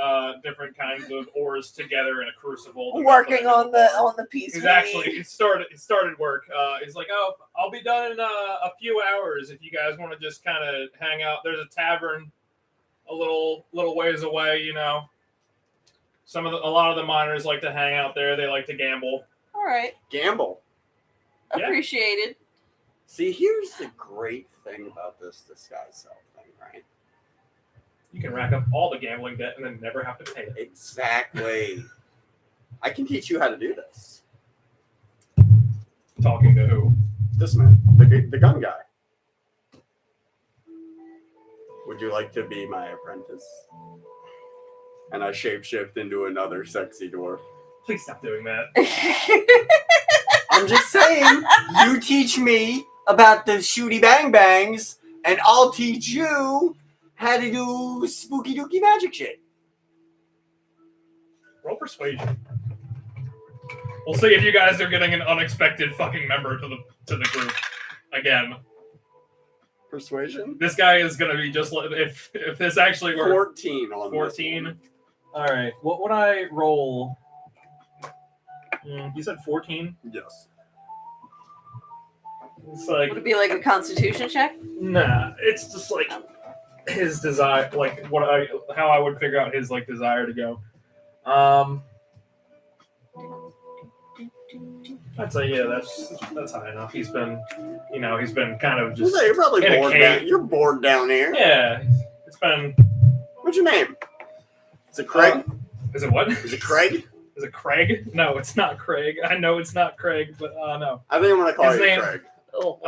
different kinds of ores together in a crucible. to working melt on it the into ore. on the piece. He's actually it started work. He's like, oh, I'll be done in a few hours if you guys want to just kind of hang out. There's a tavern a little ways away, you know. A lot of the miners like to hang out there. They like to gamble. All right, Gamble. Yeah. appreciated. See, here's the great thing about this disguise self thing, right? You can rack up all the gambling debt and then never have to pay it. Exactly. I can teach you how to do this. Talking to who? This man, the gun guy. Would you like to be my apprentice? And I shapeshift into another sexy dwarf. Please stop doing that. I'm just saying, you teach me about the shooty bang bangs, and I'll teach you how to do spooky dooky magic shit. Roll persuasion. We'll see if you guys are getting an unexpected fucking member to the group again. Persuasion? This guy is gonna be just like if this actually were 14 on 14. All right. What would I roll? You said 14. Yes. It's like Would it be like a Constitution check? nah. It's just like his desire, like how I would figure out his like desire to go. I'd say yeah, that's high enough. He's been kind of just You're probably in a bored cave. down. You're bored down here. Yeah. It's been. What's your name? Is it Craig? Is it what? Is it Craig? Is it Craig? No, it's not Craig. I know it's not Craig, but no. I think I'm gonna call His you name- Craig. Oh,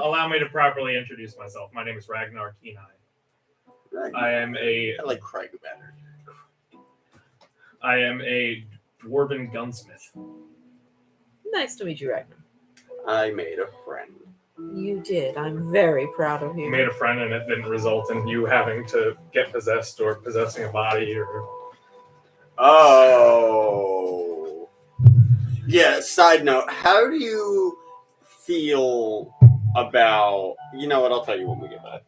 Allow me to properly introduce myself. My name is Ragnar Kenai. Craig. I like Craig better. am a dwarven gunsmith. Nice to meet you, Ragnar. I made a friend. You did. I'm very proud of You you. made a friend, and it didn't result in you having to get possessed or possessing a body or. Oh. Yeah, side note, how do you feel about... You know what, I'll tell you when we get back.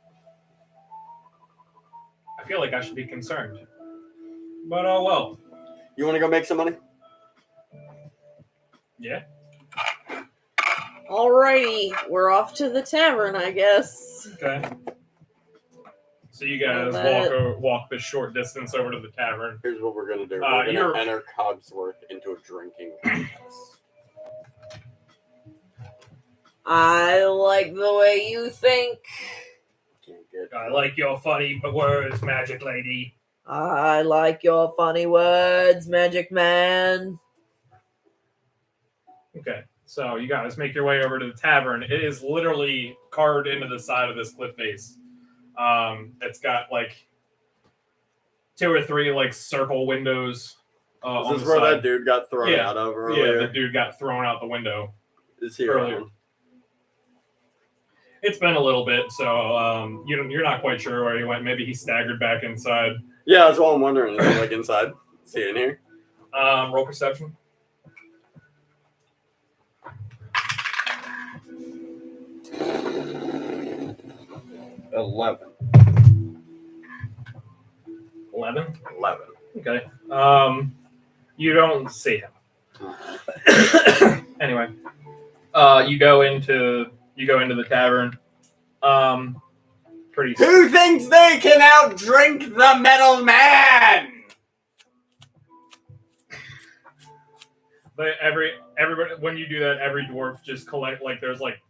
I feel like I should be concerned, but oh well. You want to go make some money? Yeah. Alrighty, we're off to the tavern, I guess. Okay. So you guys walk this short distance over to the tavern. Here's what we're going to do. Uh, We're going you're- to enter Cogsworth into a drinking contest. I like the way you think. Can't get... I like your funny words, magic lady. I like your funny words, Magic Man. Okay, so you guys make your way over to the tavern. It is literally carved into the side of this cliff face. It's got like 2 or 3 like circle windows. On Is this the where side. that dude got thrown out of Yeah, earlier? the dude got thrown out the window. Is he earlier. around? It's been a little bit, so you're not quite sure where he went. Maybe he staggered back inside. Yeah, that's what I'm wondering. Is he like inside? Is he in here? Roll perception. $11. 11. $11. Okay. You don't see him. Anyway, you go into the tavern. Pretty. Who thinks they can outdrink the metal man? But everybody when you do that, every dwarf just collect like there's like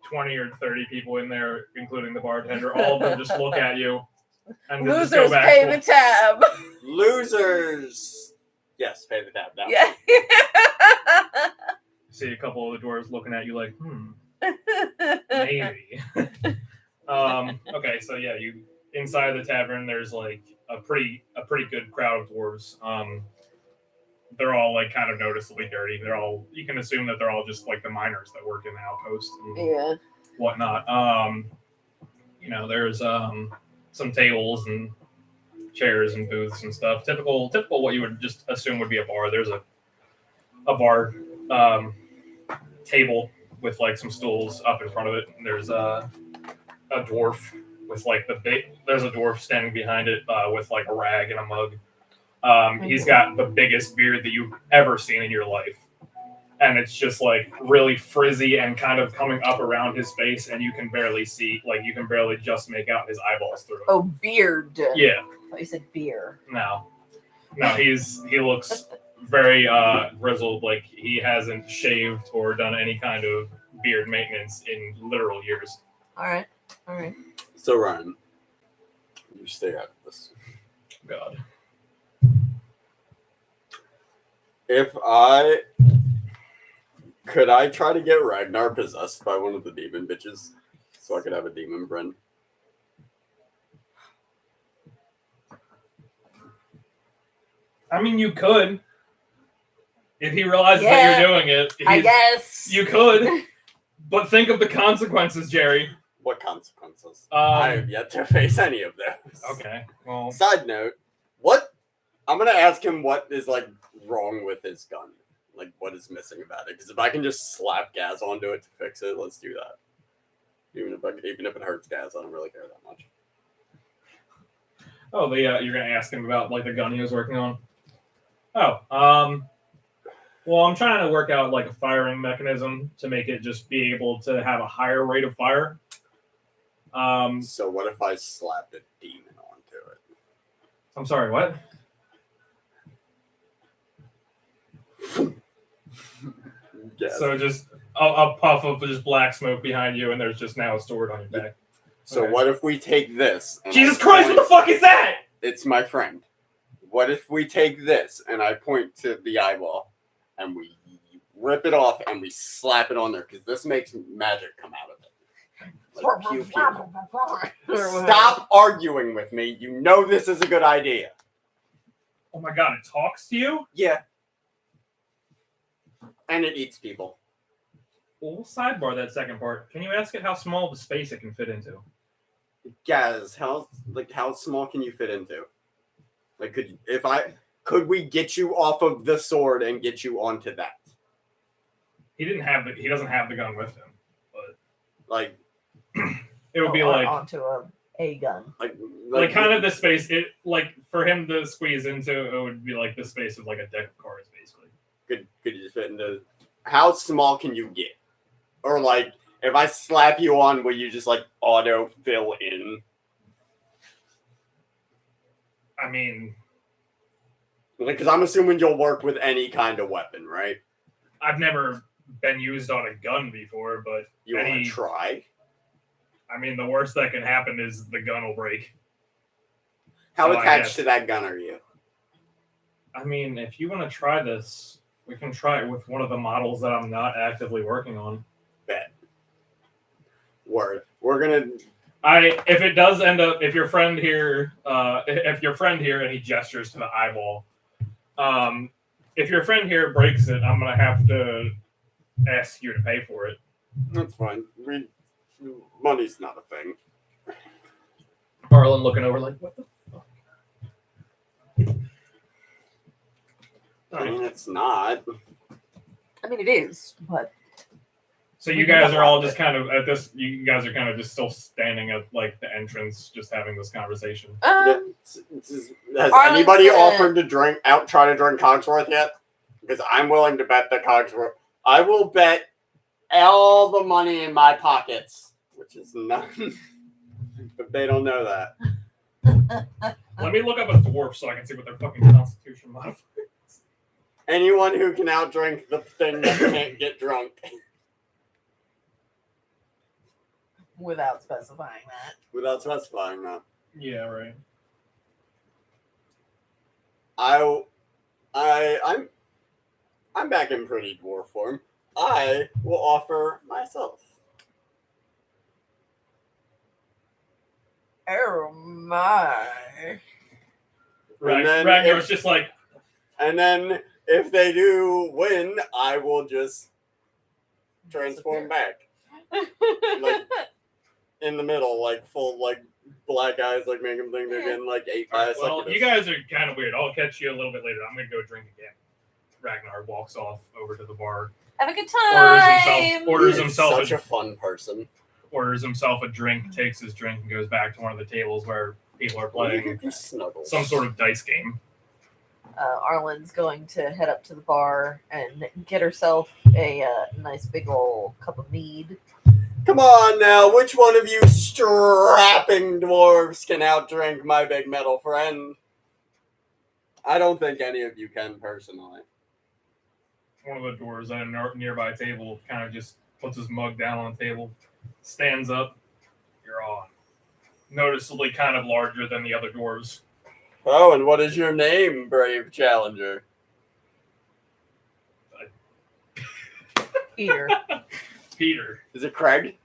20 or 30 people in there, including the bartender. All of them just look at you and then just go losers back. pay the tab. Losers. Yes, pay the tab now. Yeah. See a couple of the dwarves looking at you like, maybe. Okay, so yeah, you inside the tavern. There's like a pretty good crowd of dwarves. they're all like kind of noticeably dirty. You can assume that they're all just like the miners that work in the outpost and Yeah. whatnot. There's some tables and chairs and booths and stuff. Typical what you would just assume would be a bar. There's a bar table with like some stools up in front of it. There's a dwarf with like there's a dwarf standing behind it with like a rag and a mug. He's got the biggest beard that you've ever seen in your life. And it's just like really frizzy and kind of coming up around his face, and you can barely just make out his eyeballs through it. Oh, beard. Yeah. Oh, you said beer. No, he looks very grizzled, like he hasn't shaved or done any kind of beard maintenance in literal years. All right. So Ryan, you stay out of this. God. Could I try to get Ragnar possessed by one of the demon bitches so I could have a demon friend? I mean, you could. If he realizes that you're doing it, I guess. You could. But think of the consequences, Jerry. What consequences? I have yet to face any of those. Okay, well... Side note, I'm going to ask him what is, like, wrong with his gun. Like, what is missing about it? Because if I can just slap gas onto it to fix it, let's do that. Even if it hurts gas, I don't really care that much. Oh, you're going to ask him about, like, the gun he was working on? Oh, well, I'm trying to work out, like, a firing mechanism to make it just be able to have a higher rate of fire. So what if I slapped a demon onto it? I'm sorry, what? Yes. So just a puff of just black smoke behind you, and there's just now a sword on your back. So Okay. what if we take this? Jesus Christ, what the fuck is that? It's my friend. What if we take this and I point to the eyeball and we rip it off and we slap it on there because this makes magic come out of it. Like, pew, pew. Stop arguing with me. You know this is a good idea. Oh my god, it talks to you? Yeah. And it eats people. Well, we'll sidebar that second part. Can you ask it how small of a space it can fit into? Guys, how small can you fit into? Like, could we get you off of the sword and get you onto that? He doesn't have the gun with him, but Like, it would be like onto a gun. like kind of the space. It like for him to squeeze into, it would be like the space of like a deck of cards, basically. Could you just fit into? How small can you get? Or like, if I slap you on, will you just like auto fill in? I mean, Like, because I'm assuming you'll work with any kind of weapon, right? I've never been used on a gun before, but You want to try? I mean, the worst that can happen is the gun will break. How So I attached guess- to that gun are you? I mean, if you want to try this, we can try it with one of the models that I'm not actively working on. Bet. Word. We're gonna. If it does end up, if your friend here and he gestures to the eyeball, if your friend here breaks it, I'm gonna have to ask you to pay for it. That's fine. Money's not a thing. Harlan looking over like, what the fuck? I mean, it's not. I mean, it is, but So you guys are all just kind of at this. You guys are kind of just still standing at like the entrance, just having this conversation. Has Arlen's anybody gonna- offered to try to drink Cogsworth yet? Because I'm willing to bet that Cogsworth. I will bet all the money in my pockets, which is none. But they don't know that. Let me look up a dwarf so I can see what their fucking constitution modifier is. Anyone who can outdrink the thing that can't get drunk. without specifying that. Without specifying that. Yeah, right. I'm back in pretty dwarf form. I will offer myself. Oh my. And then Ragnar's just like, And then If they do win, I will just transform back. Like, in the middle, like, full, like, black eyes, like, make them think they're getting, like, 8 by a Well, succubus. you guys are kind of weird. I'll catch you a little bit later. I'm going to go drink again. Ragnar walks off over to the bar. Have a good time. Orders He is himself such a fun person. orders himself a drink, takes his drink, and goes back to one of the tables where people are playing some sort of dice game. Arlen's going to head up to the bar and get herself a nice big old cup of mead. Come on now, which one of you strapping dwarves can outdrink my big metal friend? I don't think any of you can, personally. One of the dwarves at a nearby table kind of just puts his mug down on the table, stands up. You're on. Noticeably kind of larger than the other dwarves. Oh, and what is your name, brave challenger? Peter. Peter. Is it Craig?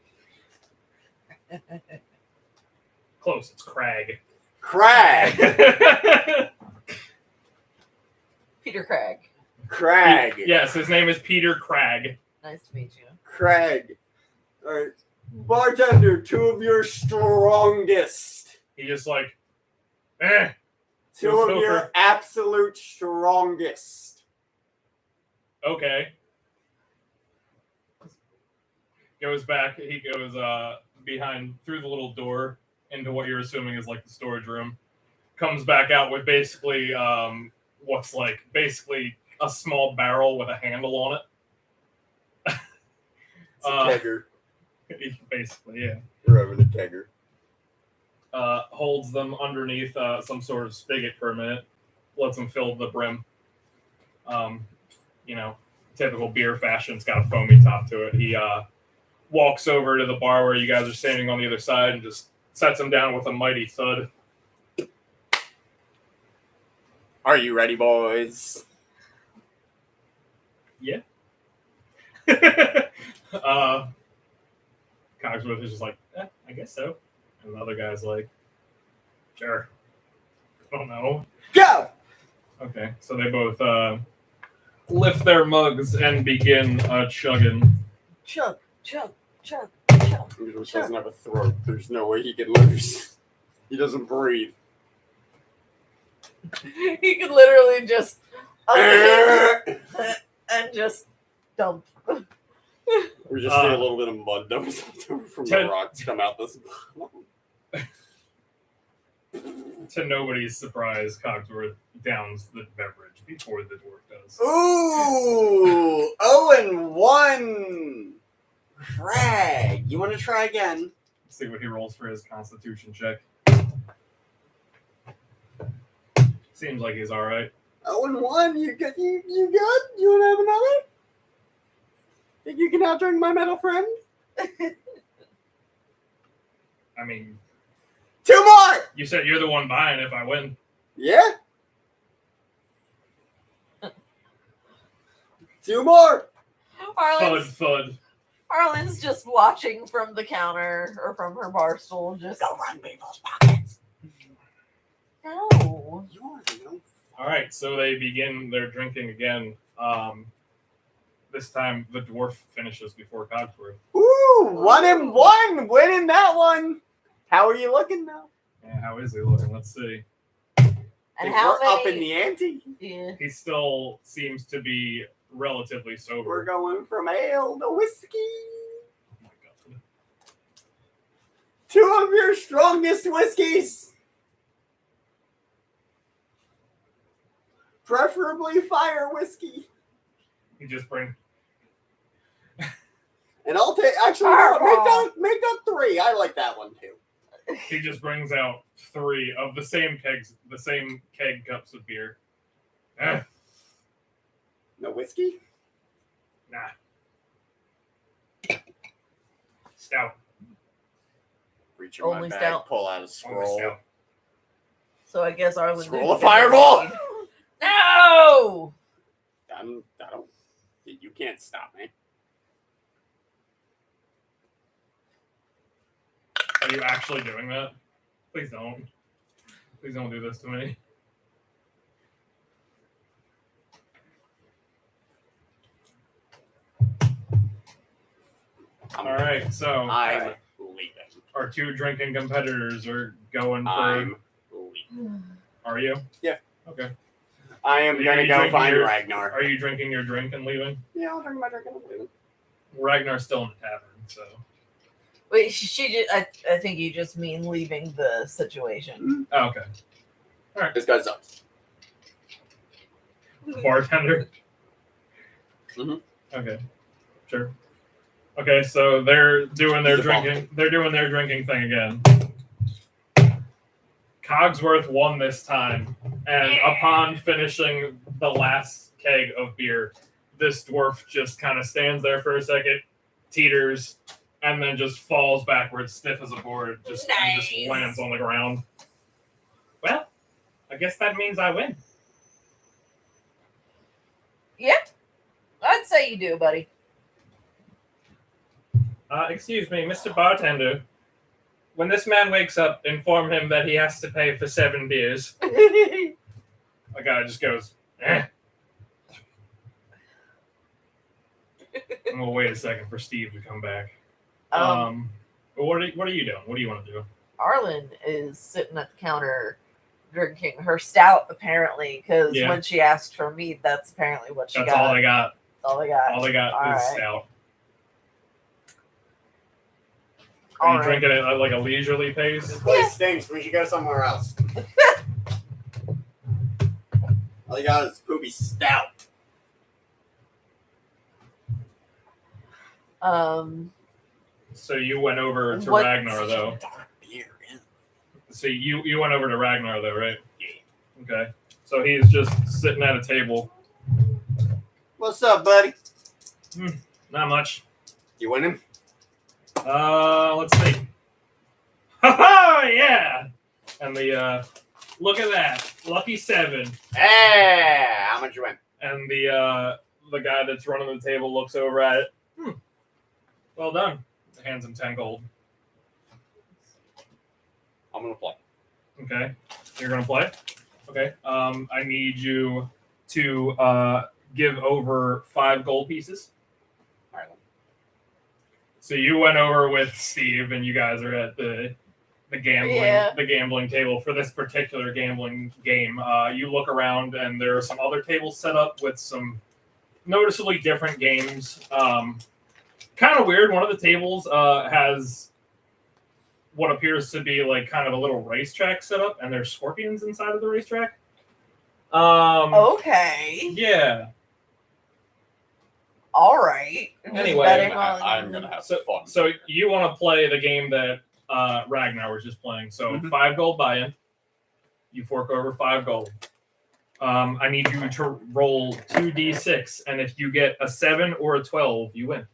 Close, it's Crag. Crag! Peter Craig. Crag! Yes, his name is Peter Crag. Nice to meet you. Crag. Alright. Bartender, 2 of your strongest. He just like, 2 of your absolute strongest. okay. Goes back. He goes behind through the little door into what you're assuming is like the storage room. Comes back out with basically what's like basically a small barrel with a handle on it. It's a kegger. Basically, yeah. We're having a kegger. Holds them underneath some sort of spigot for a minute. Lets them fill the brim. Typical beer fashion. It's got a foamy top to it. He walks over to the bar where you guys are standing on the other side and just sets them down with a mighty thud. Are you ready, boys? Yeah. Cogsworth is just like, I guess so. And the other guy's like, sure. I don't know. Go! Okay, so they both lift their mugs and begin chugging. Chug, chug, chug, chug. He doesn't have a throat. There's no way he can lose. He doesn't breathe. He could literally just and just dump. We just see a little bit of mud that was left over from the rocks come out this bottom. To nobody's surprise, Cogsworth downs the beverage before the dwarf does. Ooh! 0-1! Craig, you want to try again? Let's see what he rolls for his constitution check. Seems like he's alright. 0-1, you good? You good? You want to have another? Think you can outdrink my metal friend? I mean, 2 more! you said you're the one buying if I win. Yeah? 2 more! Thud. Arlen's just watching from the counter or from her bar stool. Just Go run people's pockets. no. You want to know? Alright, so they begin their drinking again. This time the dwarf finishes before Cogsworth. Ooh, 1-1! Winning that one! How are you looking now? Yeah, how is he looking? Let's see. And how we're up in many? the ante. Yeah. He still seems to be relatively sober. We're going from ale to whiskey. Oh my God. 2 of your strongest whiskeys. Preferably fire whiskey. He just brings. And I'll take. Actually, make that 3. I like that one too. He just brings out 3 of the same kegs, the same keg cups of beer. No whiskey? Nah. Stout. Reach in my Only bag, stout. pull out a Only scroll. stout. So I guess Arlen. Scroll of fireball! No. I don't. You can't stop me. Are you actually doing that? Please don't. Please don't do this to me. All right, so I'm leaving. our two drinking competitors are going for. I'm leaving. Are you? Yeah. Okay. I am Are gonna you go drinking find your- Ragnar. Are you drinking your drink and leaving? Yeah, I'll drink my drink and I'm leaving. Ragnar's still in the tavern, so. Wait, I think you just mean leaving the situation. Oh, okay. This guy sucks. Bartender. Mhm. Okay. Sure. Okay, so they're doing their He's a bum. drinking. They're doing their drinking thing again. Cogsworth won this time, and upon finishing the last keg of beer, this dwarf just kind of stands there for a second, teeters, and then just falls backwards, stiff as a board, and just Nice. lands on the ground. Well, I guess that means I win. I'd say you do, buddy. Excuse me, Mr. Bartender. When this man wakes up, inform him that he has to pay for 7 beers. The guy just goes, eh. And we'll wait a second for Steve to come back. But what are you doing? What do you want to do? Arlen is sitting at the counter drinking her stout, apparently, because Yeah. when she asked for meat, that's apparently what she That's got. all they got. That's all they got. All they got All is right. stout. All Are you right. drinking it at like a leisurely pace? This place stinks. We should go somewhere else. All you got is poopy stout. So you went over to What- Ragnar, though. Dark beer. So you went over to Ragnar, though, right? Yeah. Okay. So he's just sitting at a table. What's up, buddy? Not much. You winning? Let's see. Ha ha! Yeah. And the look at that, lucky 7. Hey, how much you win? And the guy that's running the table looks over at it. Well done. Hands him 10 gold. I'm gonna play. Okay. You're gonna play. Okay. I need you to give over 5 gold pieces. All right. So you went over with Steve, and you guys are at the gambling table for this particular gambling game. You look around, and there are some other tables set up with some noticeably different games. Kind of weird. One of the tables has what appears to be like kind of a little racetrack set up, and there's scorpions inside of the racetrack. Okay. Yeah. All right. Just Anyway, betting on- I'm gonna have fun. So you want to play the game that Ragnar was just playing. So 5 gold buy-in. You fork over 5 gold. I need you to roll 2d6, and if you get a 7 or a 12, you win.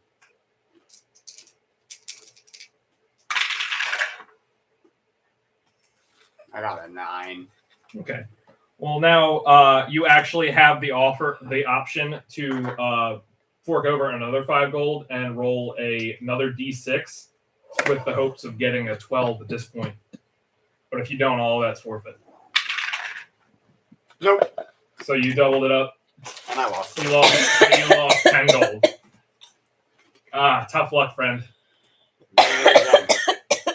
I got a 9. Okay. Well, now you actually have the option to fork over another 5 gold and roll another d6 with the hopes of getting a 12 at this point. But if you don't, all that's forfeit. Nope. So you doubled it up. And I lost. You lost 10 gold. Tough luck, friend.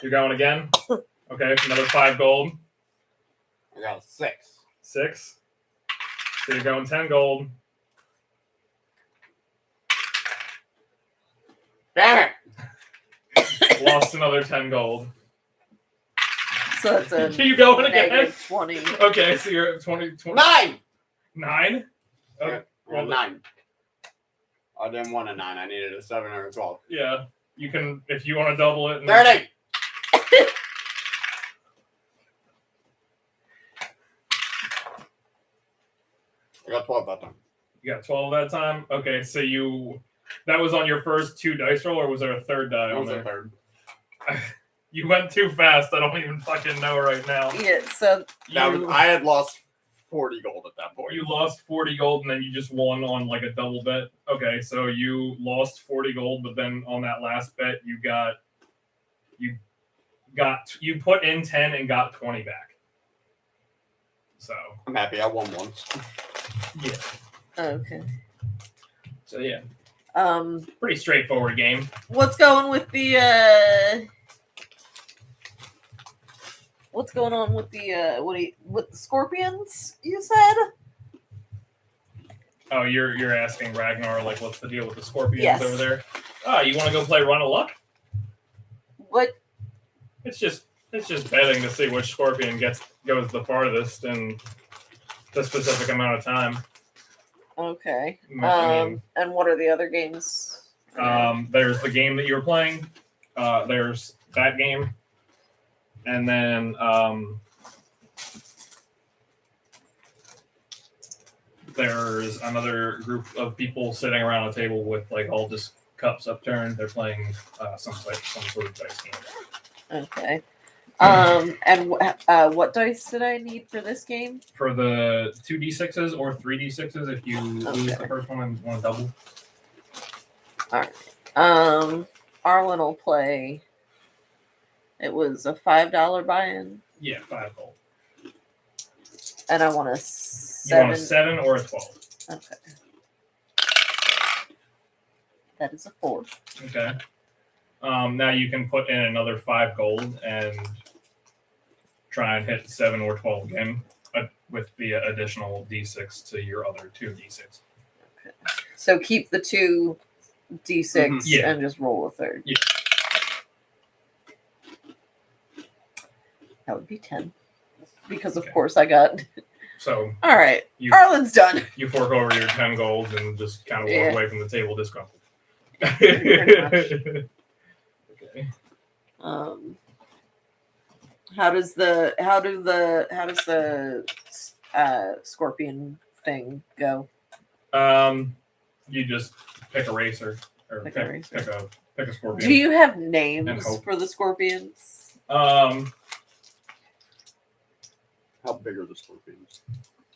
You're going again? Okay, another 5 gold. I got a 6. 6. So you're going 10 gold. Damn it! Lost another 10 gold. So it's a Keep going again. negative 20. Okay, so you're at 20. 9! 9? Yeah, Okay. well, 9. I didn't want a 9. I needed a 7 or a 12. Yeah. You can, if you want to double it. 30! I got 12 that time. You got 12 that time? Okay, so that was on your first 2 dice roll, or was there a third die That on was a there? third. You went too fast. I don't even fucking know right now. Yeah, so I had lost 40 gold at that point. You lost 40 gold and then you just won on like a double bet. Okay, so you lost 40 gold, but then on that last bet you put in 10 and got 20 back. So I'm happy I won once. yeah. okay. So yeah. Pretty straightforward game. What's going with the what's going on with the with the scorpions? You said. Oh, you're asking Ragnar, like, what's the deal with the scorpions Yes. over there? Oh, you want to go play Run of Luck? What? It's just betting to see which scorpion goes the farthest in the specific amount of time. Okay. I mean, And what are the other games? there's the game that you were playing. There's that game, and then there's another group of people sitting around a table with like all just cups upturned. They're playing some sort of dice game. Okay. And what dice did I need for this game? For the 2d6s or 3d6s if you lose the Okay. first one and want to double. Arlen will play. It was a $5 buy-in, Yeah, 5 gold. and I want a You 7. want a 7 or a 12? Okay. That is a 4. Okay. Now you can put in another 5 gold and try and hit 7 or 12 again with the additional d6 to your other 2 d6. Okay. So keep the 2 d6 Mhm. Yeah. and just roll a third. Yeah. That would be 10. Because of Okay. course I got. So All right. you Arlen's done. you fork over your 10 gold and just kind of walk Yeah. away from the table disgruntled. Pretty Okay. How does the scorpion thing go? You just pick a racer or Pick pick a racer. a scorpion. Do you have And names hope. for the scorpions? How big are the scorpions?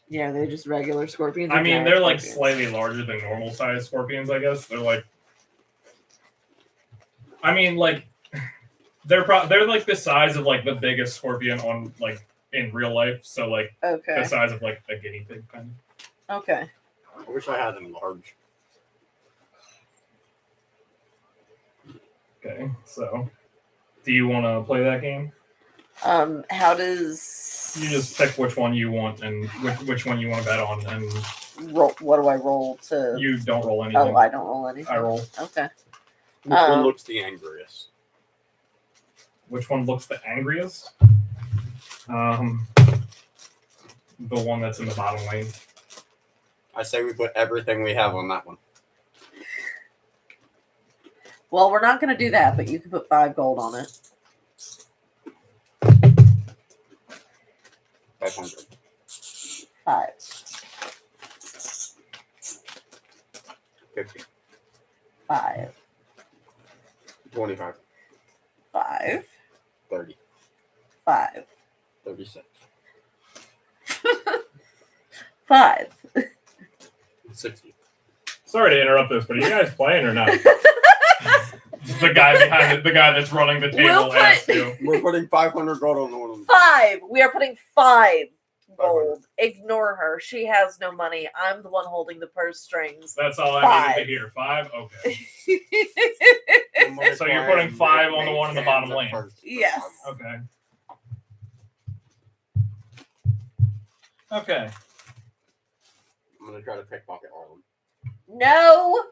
Yeah, they're just regular scorpions. I or mean, giant they're like scorpions? slightly larger than normal sized scorpions, I guess. They're like, I mean, like they're like the size of like the biggest scorpion on like in real life. So like the Okay. size of like a guinea pig kind Okay. I wish I had them large. of. Okay, so do you want to play that game? How does You just pick which one you want and which one you want to bet on, and roll? What do I roll to? you don't roll anything. Oh, I don't roll anything. I roll. Okay. Which one Um, looks the angriest? Which one looks the angriest? The one that's in the bottom lane. I say we put everything we have on that one. Well, we're not going to do that, but you can put 5 gold on it. 500. 5. 50. 5. 25. 5. 30. 5. 36. 5. 60. Sorry to interrupt this, but are you guys playing or not? The guy behind the guy that's running the table We'll put- asked you. We're putting 500 gold on the one. 5. We are putting 5 gold. Ignore her. She has no money. I'm the one holding the purse strings. That's all I 5. needed to hear. 5? Okay. So you're putting 5 on the one in the bottom lane. Yes. Okay. Okay. I'm gonna try to pickpocket Arlen. No.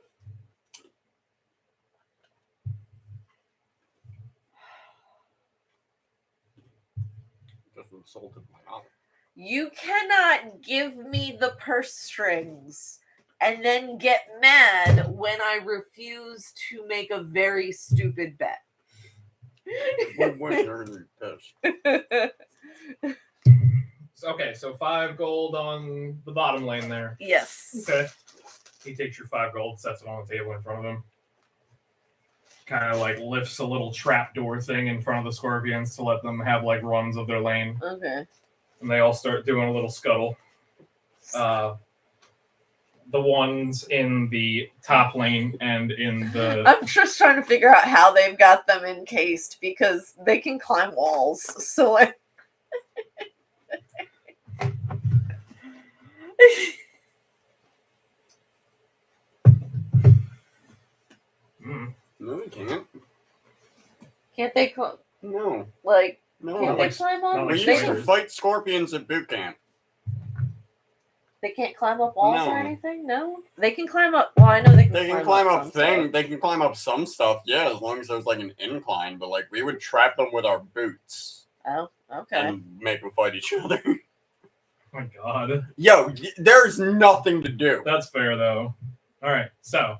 Just insulted my honor. You cannot give me the purse strings and then get mad when I refuse to make a very stupid bet. When you're pissed. Okay, so 5 gold on the bottom lane there. Yes. Okay. He takes your 5 gold, sets it on the table in front of him. Kind of like lifts a little trapdoor thing in front of the scorpions to let them have like runs of their lane. Okay. And they all start doing a little scuttle. The ones in the top lane and in the I'm just trying to figure out how they've got them encased because they can climb walls. So like Can't they No. like? No. Can't like- they climb not on? We like used to spiders. fight scorpions at boot camp. They can't climb up walls or No. anything. No, they can climb up. Well, I know they can. They can climb up some things. stuff. They can climb up some stuff, yeah, as long as there's like an incline. But like we would trap them with our boots Oh, okay. and make them fight each other. Oh my god. Yo, there's nothing to do. That's fair though. All right, so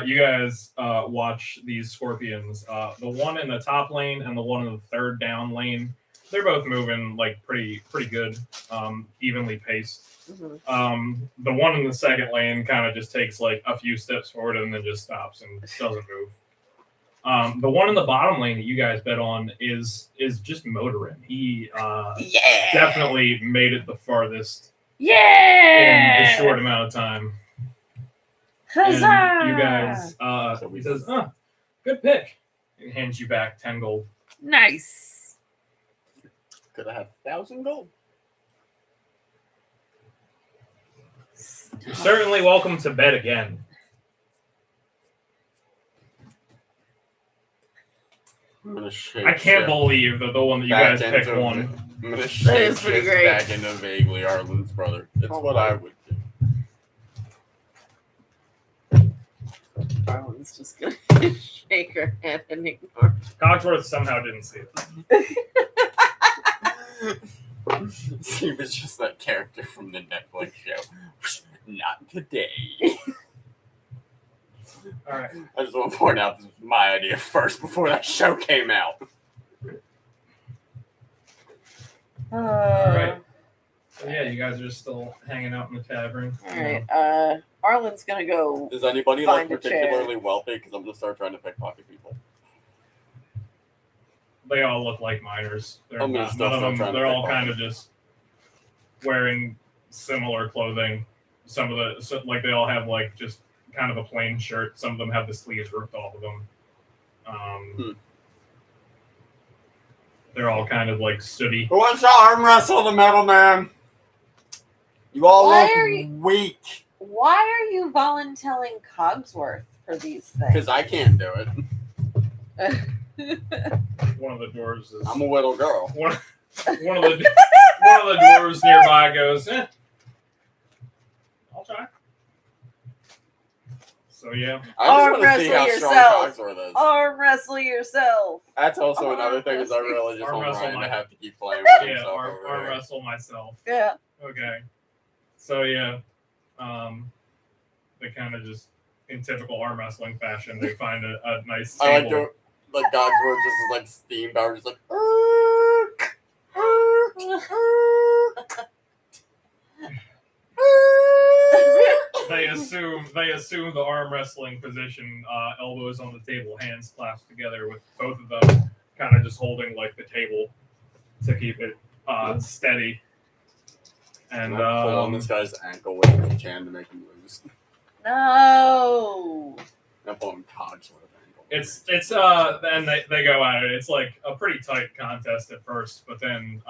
you guys watch these scorpions. The one in the top lane and the one in the third down lane. They're both moving like pretty good, evenly paced. Mhm. The one in the second lane kind of just takes like a few steps forward and then just stops and doesn't move. The one in the bottom lane that you guys bet on is just motoring. He Yeah. definitely made it the farthest Yeah. in a short amount of time. Huzzah! And you guys, So we- he says, good pick. And hands you back 10 gold. Nice. Could have had 1,000 gold. You're certainly welcome to bet again. I'm gonna shake. I can't shit believe that the one that you back guys picked into- won. I'm gonna That shake is pretty shit great. back into vaguely Arlen's brother. It's Oh what my. I would do. Arlen's just gonna shake her head and ignore. Cogsworth somehow didn't see it. He was just that character from the Netflix show. Not today. All right. I just want to point out this was my idea first before that show came out. All right. So yeah, you guys are still hanging out in the tavern. All right. Arlen's gonna go. Is anybody like Find a chair. particularly wealthy? Because I'm gonna start trying to pickpocket people. They all look like miners. They're I'm gonna not, still none of start them. trying to They're all pickpocket. kind of just wearing similar clothing. Some of like they all have like just kind of a plain shirt. Some of them have the sleeves ripped off of them. They're all kind of like sooty. Who wants to arm wrestle the metal man? You all Why look are you- weak. Why are you volunteering Cogsworth for these things? Because I can't do it. One of the dwarves is I'm a little girl. one of the dwarves nearby goes, I'll try. So yeah. I Arm just want to see how wrestle strong yourself. Cogsworth is. Arm wrestle yourself. That's also Arm another thing is I wrestle. really just Arm want wrestle Ryan to my- have to keep playing with Yeah, himself arm over there. wrestle myself. Yeah. Okay. So yeah. They kind of just in typical arm wrestling fashion, they find a nice I like table. to, like Cogsworth just is like steam power, just like "Ark, ark, ark, ark." They assume the arm wrestling position, elbows on the table, hands clasped together, with both of them kind of just holding like the table to keep it steady. And And I pull on this guy's ankle with my can to make him lose. No. I pull on Cogsworth's ankle. it's then they go at it. It's like a pretty tight contest at first, but then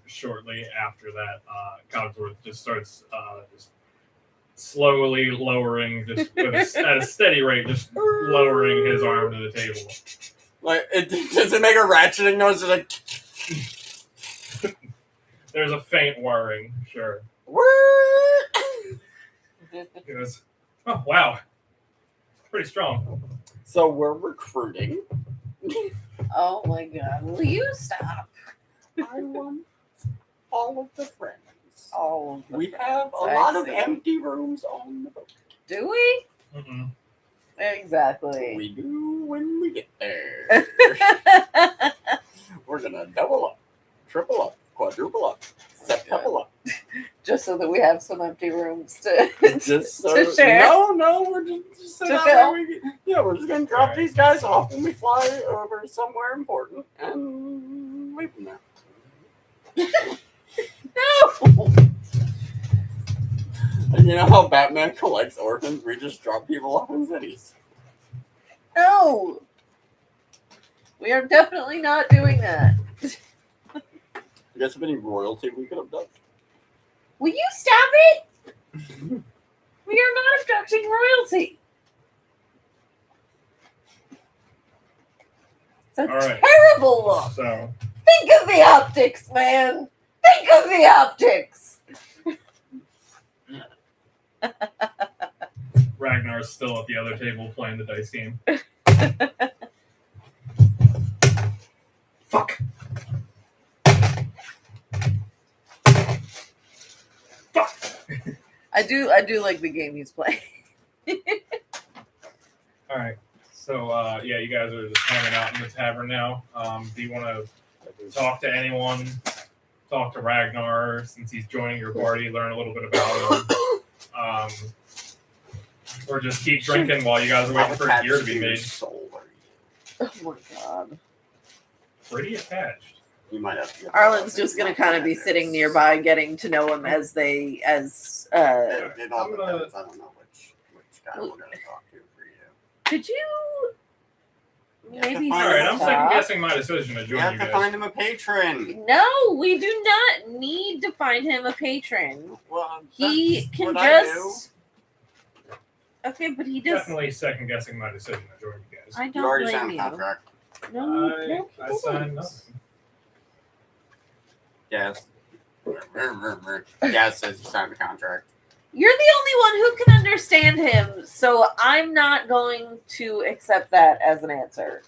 shortly after that, Cogsworth just starts just slowly lowering, just at a steady rate, just lowering his arm to the table. Like, does it make a ratcheting noise? It's like, There's a faint whirring, sure. He goes, oh wow, pretty strong. So we're recruiting. Oh my god. Will you stop? I want all of the friends. All of the We have a I lot of see. empty rooms on the boat. Do we? Mm-mm. Exactly. We do when we get there. We're gonna double up, triple up, quadruple up, septuple up. Just so that we have some empty rooms to Just so to share. No, we're just so To that fill. way we're just gonna drop Right. these guys off when we fly over somewhere important and leave them there. No. And you know how Batman collects orphans? We just drop people off in cities. No. We are definitely not doing that. You guys have any royalty we could abduct? Will you stop it? We are not abducting royalty. It's a All right. terrible look. So Think of the optics, man. Think of the optics. Ragnar's still at the other table playing the dice game. Fuck. Fuck. I do like the game he's playing. All right. So yeah, you guys are just hanging out in the tavern now. Do you want to talk to anyone? Talk to Ragnar since he's joining your party. Learn a little bit about him. Or just keep drinking while you guys are waiting for gear to be made. Oh my god. Pretty attached. You might have to. Arlen's just gonna kind of be sitting nearby, getting to know him as they It all depends. I don't know which guy we're gonna talk to for you. Could you maybe All right, I'm stop? second guessing my decision to You join have you to guys. find him a patron. No, we do not need to find him a patron. Well, He that's can what I do. just. Okay, but he does. Definitely second guessing my decision to join you guys. I You don't already blame signed a you. contract. No, I signed nothing. Yes. Yes, says you signed the contract. You're the only one who can understand him, so I'm not going to accept that as an answer.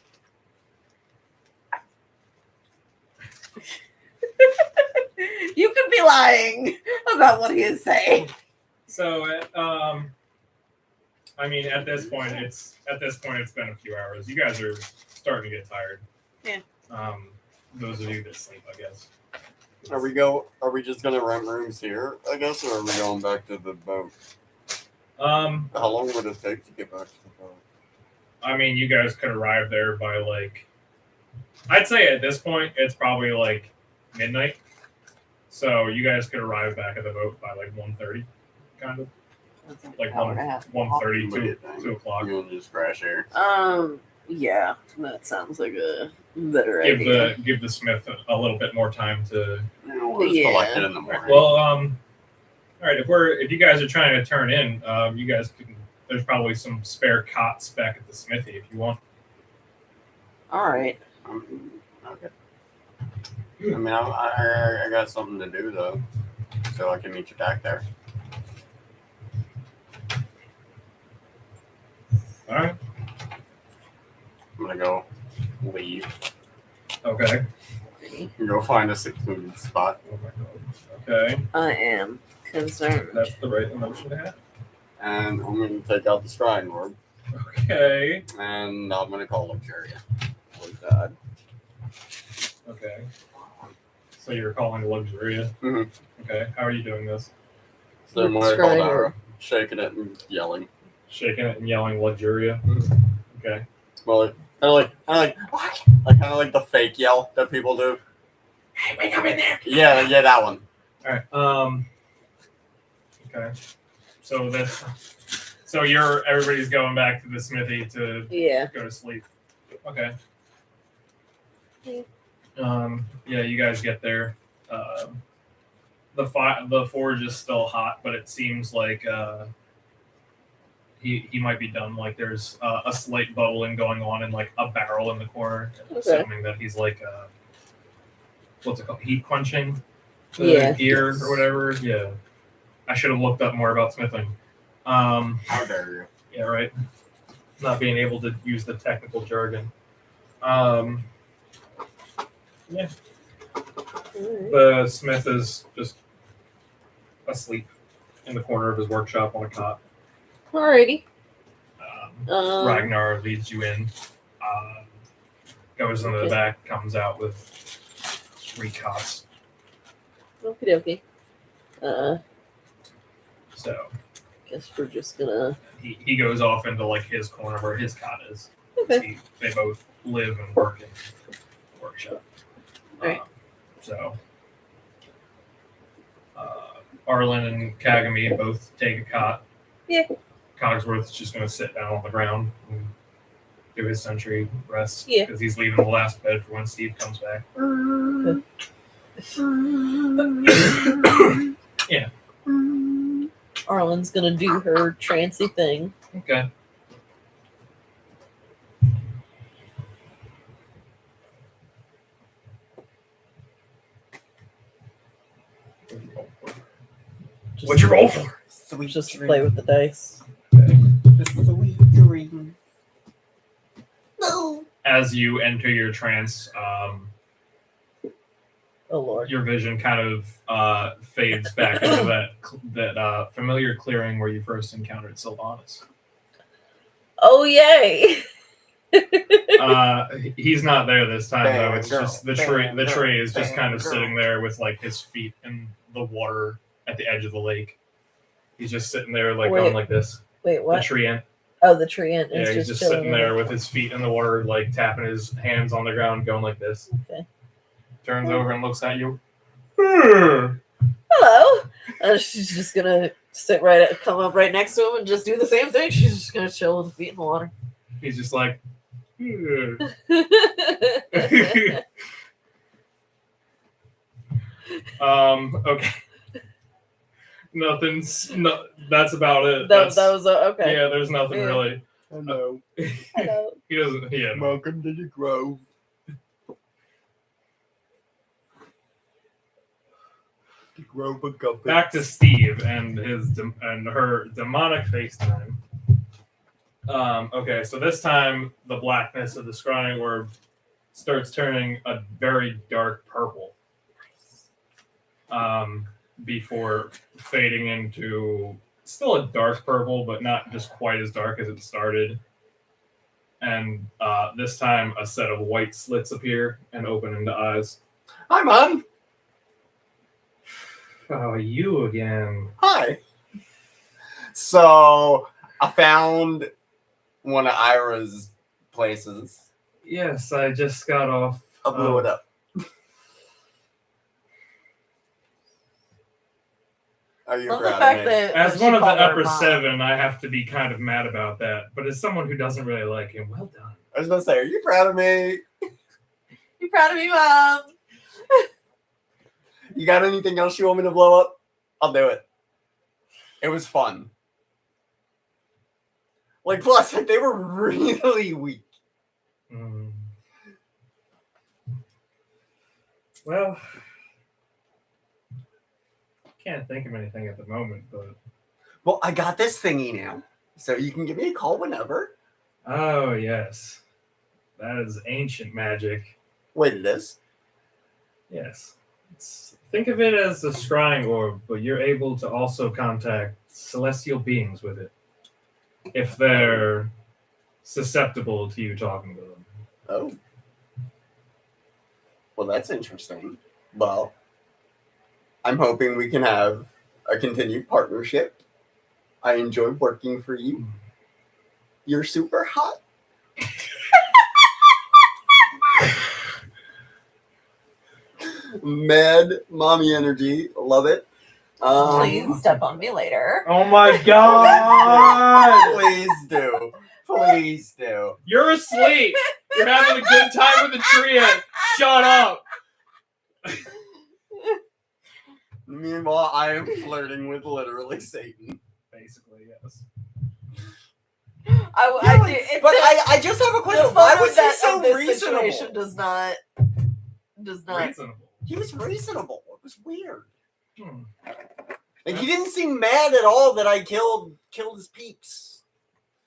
You could be lying about what he is saying. So, I mean, at this point, it's been a few hours. You guys are starting to get tired. Yeah. Those of you that sleep, I guess. Are we just gonna rent rooms here, I guess, or are we going back to the boat? How long would it take to get back to the boat? I mean, you guys could arrive there by like, I'd say at this point it's probably like midnight. So you guys could arrive back at the boat by like 1:30, kind of like Hour and a half. 1:30, What do you 2 think? 2 o'clock. You want to just crash here? Yeah, that sounds like a better idea. Give the smith a little bit more time to. We'll just Yeah. collect it in the morning. Well, all right. If you guys are trying to turn in, you guys can. There's probably some spare cots back at the smithy if you want. All right. Okay. I mean, I got something to do though, so I can meet you back there. All right. I'm gonna go leave. Okay. Go find a secluded spot. Oh my God. Okay. I am concerned. That's the right emotion to have. And I'm gonna take out the Stride Orb, Okay. and I'm gonna call Luxuria. Oh God. Okay. So you're calling Luxuria. Mhm. Okay. How are you doing this? So I'm gonna call Stride Dara, Orb. shaking it and yelling. Shaking it and yelling Luxuria. Okay. Well, kind of like the fake yell that people do. Hey, wake up in there. Yeah, that one. All right. Okay. So everybody's going back to the smithy to Yeah. go to sleep. Okay. Yeah. Yeah, you guys get there. The forge is still hot, but it seems like he might be done. Like there's a slight bubbling going on in like a barrel in the corner, assuming that he's like what's it called? Heat quenching the gear or whatever. Yeah. I should have looked up more about smithing. How dare you? Yeah, right. Not being able to use the technical jargon. Yeah. The smith is just asleep in the corner of his workshop on a cot. Alrighty. Ragnar leads you in, goes into the back, comes out with 3 cots. Okie dokie. So Guess we're just gonna. he goes off into like his corner where his cot is. Okay. They both live and work in the workshop. Right. So Arlen and Kagami both take a cot. Yeah. Cogsworth's just going to sit down on the ground and do his sentry rest. Yeah. Because he's leaving the last bed for when Steve comes back. Yeah. Arlen's gonna do her trancy thing. Okay. you roll for? Sweet Just to dream. play with the dice. The sweet dream. No. As you enter your trance, Oh lord. your vision kind of fades back into that familiar clearing where you first encountered Sylvanas. Oh yay! He's not there this time though. Bad It's girl, just the bad tree. The girl, tree is just bad kind of girl. sitting there with like his feet in the water at the edge of the lake. He's just sitting there like Wait, going like this. Wait, The what? tree ant. Oh, the tree ant Yeah, is he's just just chilling sitting there with his feet in the water, like tapping his hands on the ground, going like this. Okay. Turns over and looks at you. Hmm. Hello. She's just gonna come up right next to him and just do the same thing. She's just gonna chill with the feet in the water. He's just like. Hmm. Okay. That's about it. that was okay. Yeah, there's nothing Yeah. really. Hello. Hello. He doesn't. Yeah. Welcome to the grove. The grove of Guffins. Back to Steve and her demonic FaceTime. Okay, so this time the blackness of the scrying orb starts turning a very dark purple. Before fading into still a dark purple, but not just quite as dark as it started. And this time a set of white slits appear and open into eyes. Hi, Mom. Oh, you again. Hi. So, I found one of Ira's places. Yes, I just got off. I blew it up. Are you Love the proud fact of me? that As she one of the called her upper mom. 7, I have to be kind of mad about that. But as someone who doesn't really like him, well done. I was gonna say, are you proud of me? You proud of me, Mom? You got anything else you want me to blow up? I'll do it. It was fun. Like, plus, like, they were really weak. Mm. Well, can't think of anything at the moment, but Well, I got this thingy now, so you can give me a call whenever. oh yes, that is ancient magic. Wait, it is? Yes, think of it as a scrying orb, but you're able to also contact celestial beings with it if they're susceptible to you talking to them. Oh. Well, that's interesting. Well, I'm hoping we can have a continued partnership. I enjoy working for you. You're super hot. Mad mommy energy. Love it. Please step on me later. Oh my god! Please do. Please do. You're asleep. You're having a good time with the tree ant. Shut up. Meanwhile, I am flirting with literally Satan. Basically, yes. I just have a question. Why was he so reasonable? Situation does not. Reasonable. He was reasonable. It was weird. Hmm. Like, he didn't seem mad at all that I killed his peeps.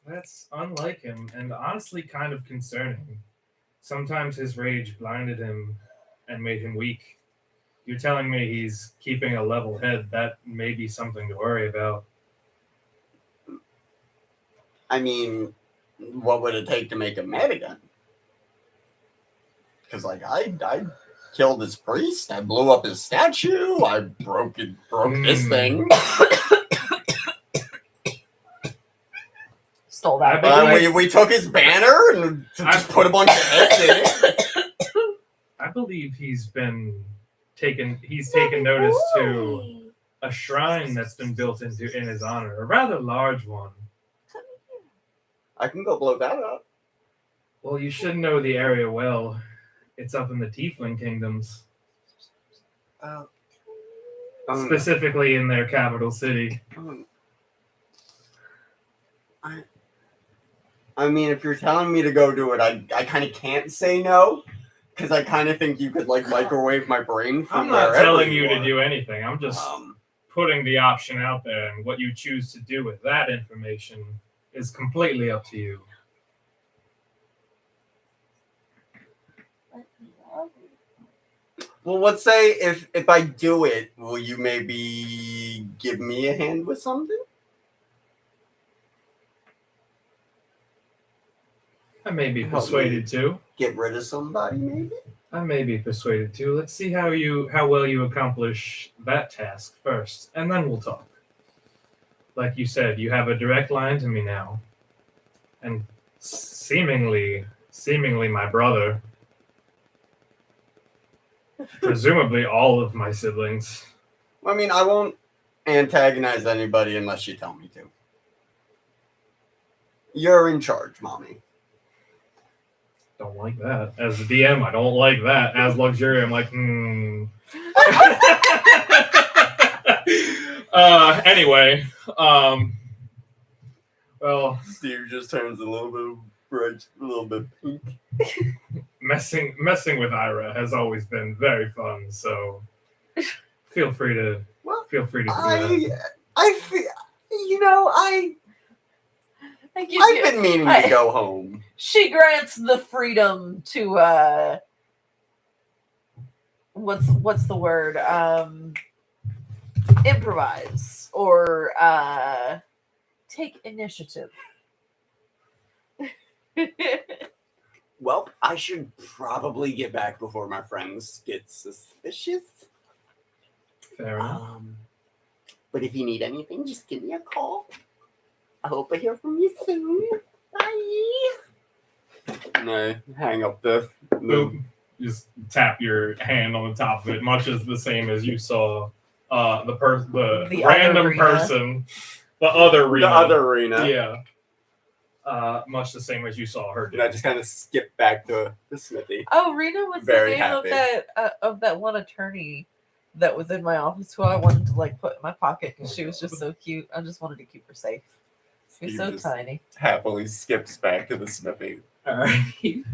That's unlike him, and honestly kind of concerning. Sometimes his rage blinded him and made him weak. You're telling me he's keeping a level head. That may be something to worry about. I mean, what would it take to make him mad again? Because, like, I killed his priest, I blew up his statue, I broke this thing. Stole that. We took his banner and just put a bunch of heads in it. I believe he's taken notice to a shrine that's been built in his honor, a rather large one. I can go blow that up. Well, you should know the area well. It's up in the Tiefling kingdoms, specifically in their capital city. I mean, if you're telling me to go do it, I kind of can't say no, because I kind of think you could, like, microwave my brain from I'm not wherever telling you to are. do anything. I'm just putting the option out there, and what you choose to do with that information is completely up to you. Well, let's say if I do it, will you maybe give me a hand with something? I may be Help persuaded to. Get rid of somebody, maybe? I may be persuaded to. Let's see how well you accomplish that task first, and then we'll talk. Like you said, you have a direct line to me now, and seemingly my brother, presumably all of my siblings. I mean, I won't antagonize anybody unless you tell me to. You're in charge, Mommy. Don't like that. As the DM, I don't like that. As Luxury, I'm like, Anyway, well, Steve just turns a little bit bright, a little bit pink. messing with Ira has always been very fun. So feel free to do that. I feel, I've been meaning to go home. She grants the freedom to what's the word? Improvise or take initiative. Well, I should probably get back before my friends get suspicious. Fair enough. But if you need anything, just give me a call. I hope I hear from you soon. Bye. And I hang up the Boop. Just tap your hand on the top of it, much as the same as you saw the random other person, the other Rena. The other arena. Yeah. Much the same as you saw her do. And I just kind of skip back to the smithy. Oh, Rena was Very the name happy. of that one attorney that was in my office who I wanted to like put in my pocket because she was just so cute. I just wanted to keep her safe. She's so just tiny. Happily skips back to the smithy. All right.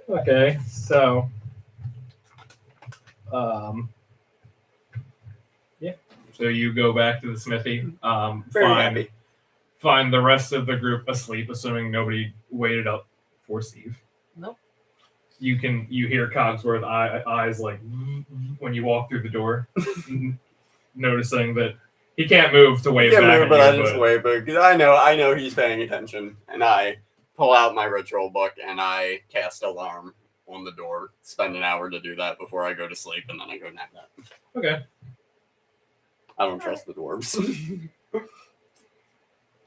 Okay, so, yeah. So you go back to the smithy. Very happy. Find the rest of the group asleep, assuming nobody waited up for Steve. Nope. You hear Cogsworth eyes like when you walk through the door, noticing that he can't move to wave back at But you, I just wave because I know he's paying attention, and I pull out my ritual book and I cast alarm on the door. Spend an hour to do that before I go to sleep, and then I go nap. Okay. I don't trust the dwarves.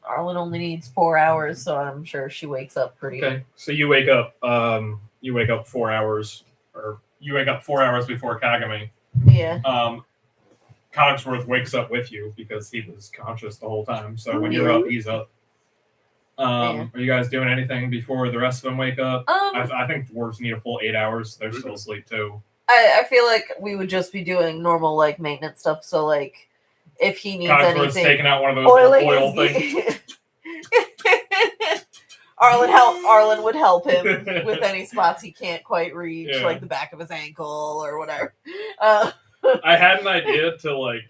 Arlen only needs 4 hours, so I'm sure she wakes up pretty. Okay. So you wake up. You wake up 4 hours, or you wake up 4 hours before Kagami. Yeah. Cogsworth wakes up with you because he was conscious the whole time. So when you're up, he's up. Are you guys doing anything before the rest of them wake up? I think dwarves need a full 8 hours. They're still asleep too. I feel like we would just be doing normal like maintenance stuff. So like, if he needs Cogsworth's anything, taking out one of those oiling oil his- things. Arlen would help him with any spots he can't quite reach, Yeah. like the back of his ankle or whatever. I had an idea to like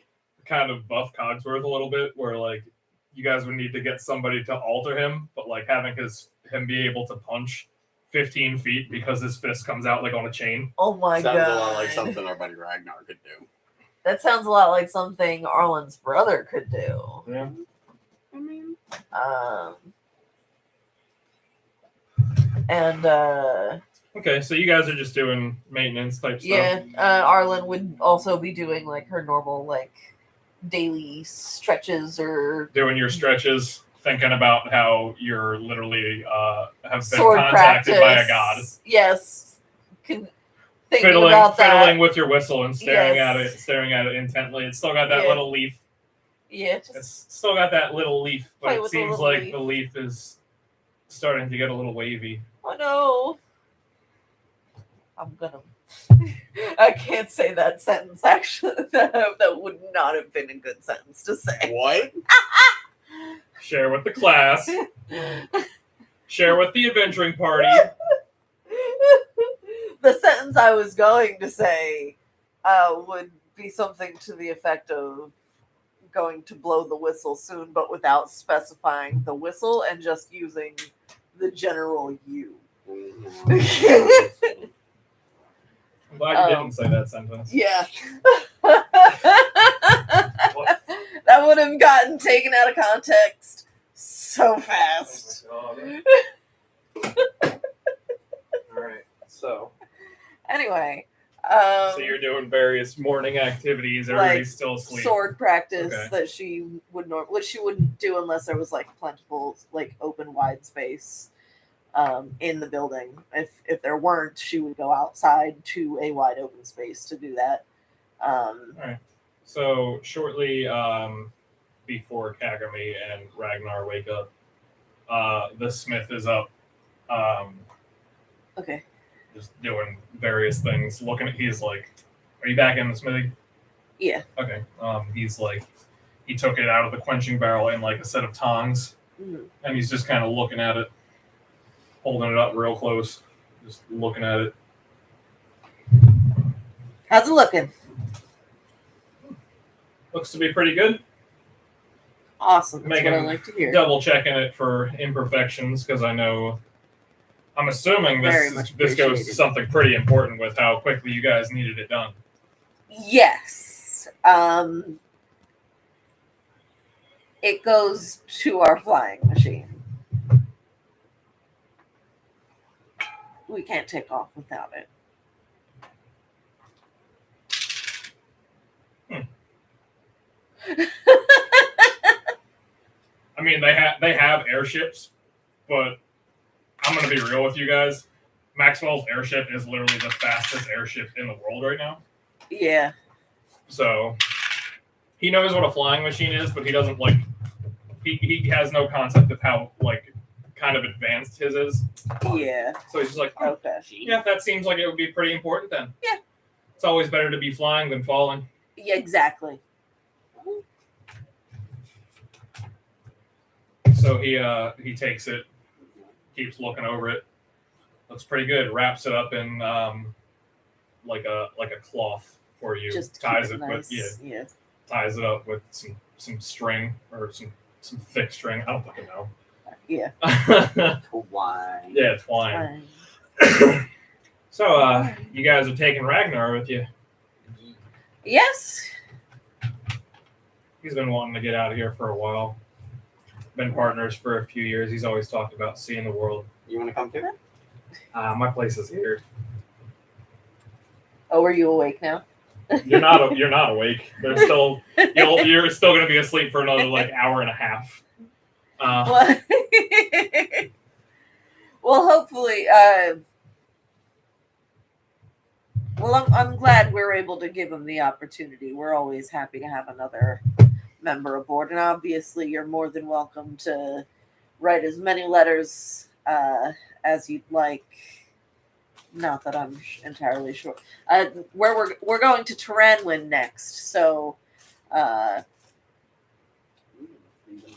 kind of buff Cogsworth a little bit, where like you guys would need to get somebody to alter him, but like having him be able to punch 15 feet because his fist comes out like on a chain. Oh my Sounds god! a lot like something our buddy Ragnar could do. That sounds a lot like something Arlen's brother could do. Yeah. I mean, Okay, so you guys are just doing maintenance type stuff. yeah, Arlen would also be doing like her normal like daily stretches or Doing your stretches, thinking about how you're literally have been sword contacted practice. by a god. Yes, thinking about that. Fiddling with your whistle and staring Yes. at it intently. It's still got that Yeah. little leaf. Yeah, It's just still got that little leaf, but Play it with the seems little like leaf. the leaf is starting to get a little wavy. oh no, I'm gonna. I can't say that sentence. Actually, that would not have been a good sentence to say. what? Share with the class. Share with the adventuring party. The sentence I was going to say would be something to the effect of going to blow the whistle soon, but without specifying the whistle and just using the general you. I'm glad you didn't say that sentence. Yeah. That would have gotten taken out of context so fast. Oh my God. All right. So Anyway, you're doing various morning activities. Everybody's still asleep. sword practice Okay. that she would which she wouldn't do unless there was like plentiful, like open, wide space in the building. If there weren't, she would go outside to a wide open space to do that. All right. So shortly before Kagami and Ragnar wake up, the smith is up, Okay. just doing various things. He's like, "Are you back in the smithy?" Yeah. Okay. He's like, he took it out of the quenching barrel in like a set of tongs, Mhm. and he's just kind of looking at it, holding it up real close, just looking at it. How's it looking? Looks to be pretty good. Awesome. That's Megan, what I like to hear. Double checking it for imperfections because I'm assuming Very this much goes to appreciated. something pretty important with how quickly you guys needed it done. Yes. It goes to our flying machine. We can't take off without it. I mean, they have airships, but I'm gonna be real with you guys. Maxwell's airship is literally the fastest airship in the world right now. Yeah. So he knows what a flying machine is, but he doesn't like. He has no concept of how like kind of advanced his is. Yeah. So he's just like, oh, Okay. yeah, that seems like it would be pretty important then. Yeah. It's always better to be flying than falling. Yeah, exactly. So he takes it, keeps looking over it. Looks pretty good. Wraps it up in like a cloth for you. Just ties keep it nice. with Yeah. ties it up with some string or some thick string. I don't fucking know. Yeah. Twine. Yeah, twine. Fine. So you guys are taking Ragnar with you. Yes. He's been wanting to get out of here for a while. Been partners for a few years. He's always talked about seeing the world. You want to come too? My place is here. Oh, are you awake now? You're not awake. There's still you're still gonna be asleep for another like hour and a half. Well, well, hopefully. Well, I'm glad we're able to give him the opportunity. We're always happy to have another member aboard, and obviously, you're more than welcome to write as many letters as you'd like. Not that I'm entirely sure. Where we're going to Taranwin next, so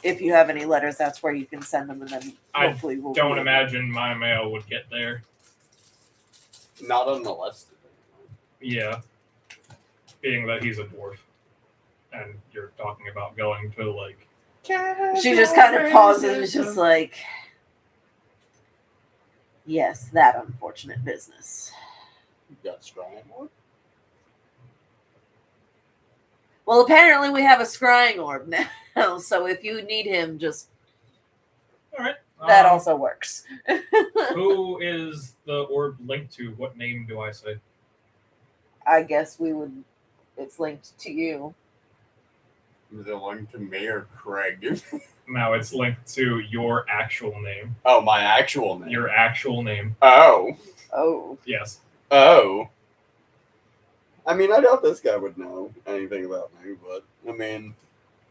if you have any letters, that's where you can send them, and then hopefully we'll. Don't imagine my mail would get there. Not unmolested. Yeah, being that he's a dwarf, and you're talking about going to like. She just kind of pauses and is just like, yes, that unfortunate business. You got strong more? Well, apparently we have a scrying orb now, so if you need him, just All right. that also works. Who is the orb linked to? What name do I say? I guess it's linked to you. Is it linked to me or Craig? No, it's linked to your actual name. Oh, my actual name. Your actual name. Oh. Oh. Yes. Oh. I mean, I doubt this guy would know anything about me, but I mean,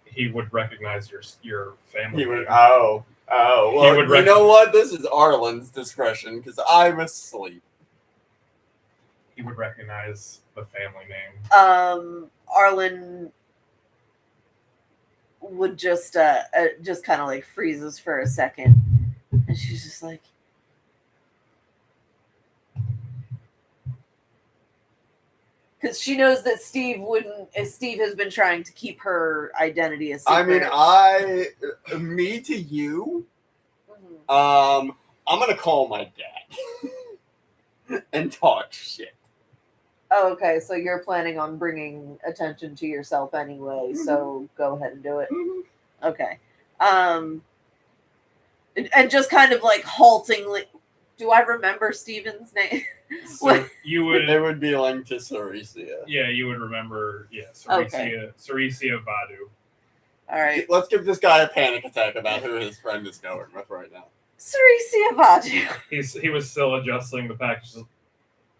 He would recognize your family. he would. name. Oh. Well, He would you know what? This is Arlen's discretion because I'm asleep. He would recognize the family name. Arlen would just kind of like freezes for a second, and she's just like, Because she knows that Steve wouldn't. Steve has been trying to keep her identity a secret. I mean, me to you. Mhm. I'm gonna call my dad and talk shit. Oh, okay, so you're planning on bringing attention to yourself anyway, so go ahead and do it. Okay. And just kind of like haltingly, do I remember Steven's name? So you would. It would be linked to Ceresia. Yeah, you would remember. Yeah, Okay. Ceresia Vadu. All right. Let's give this guy a panic attack about who his friend is going with right now. Ceresia Vadu. He was still adjusting the package.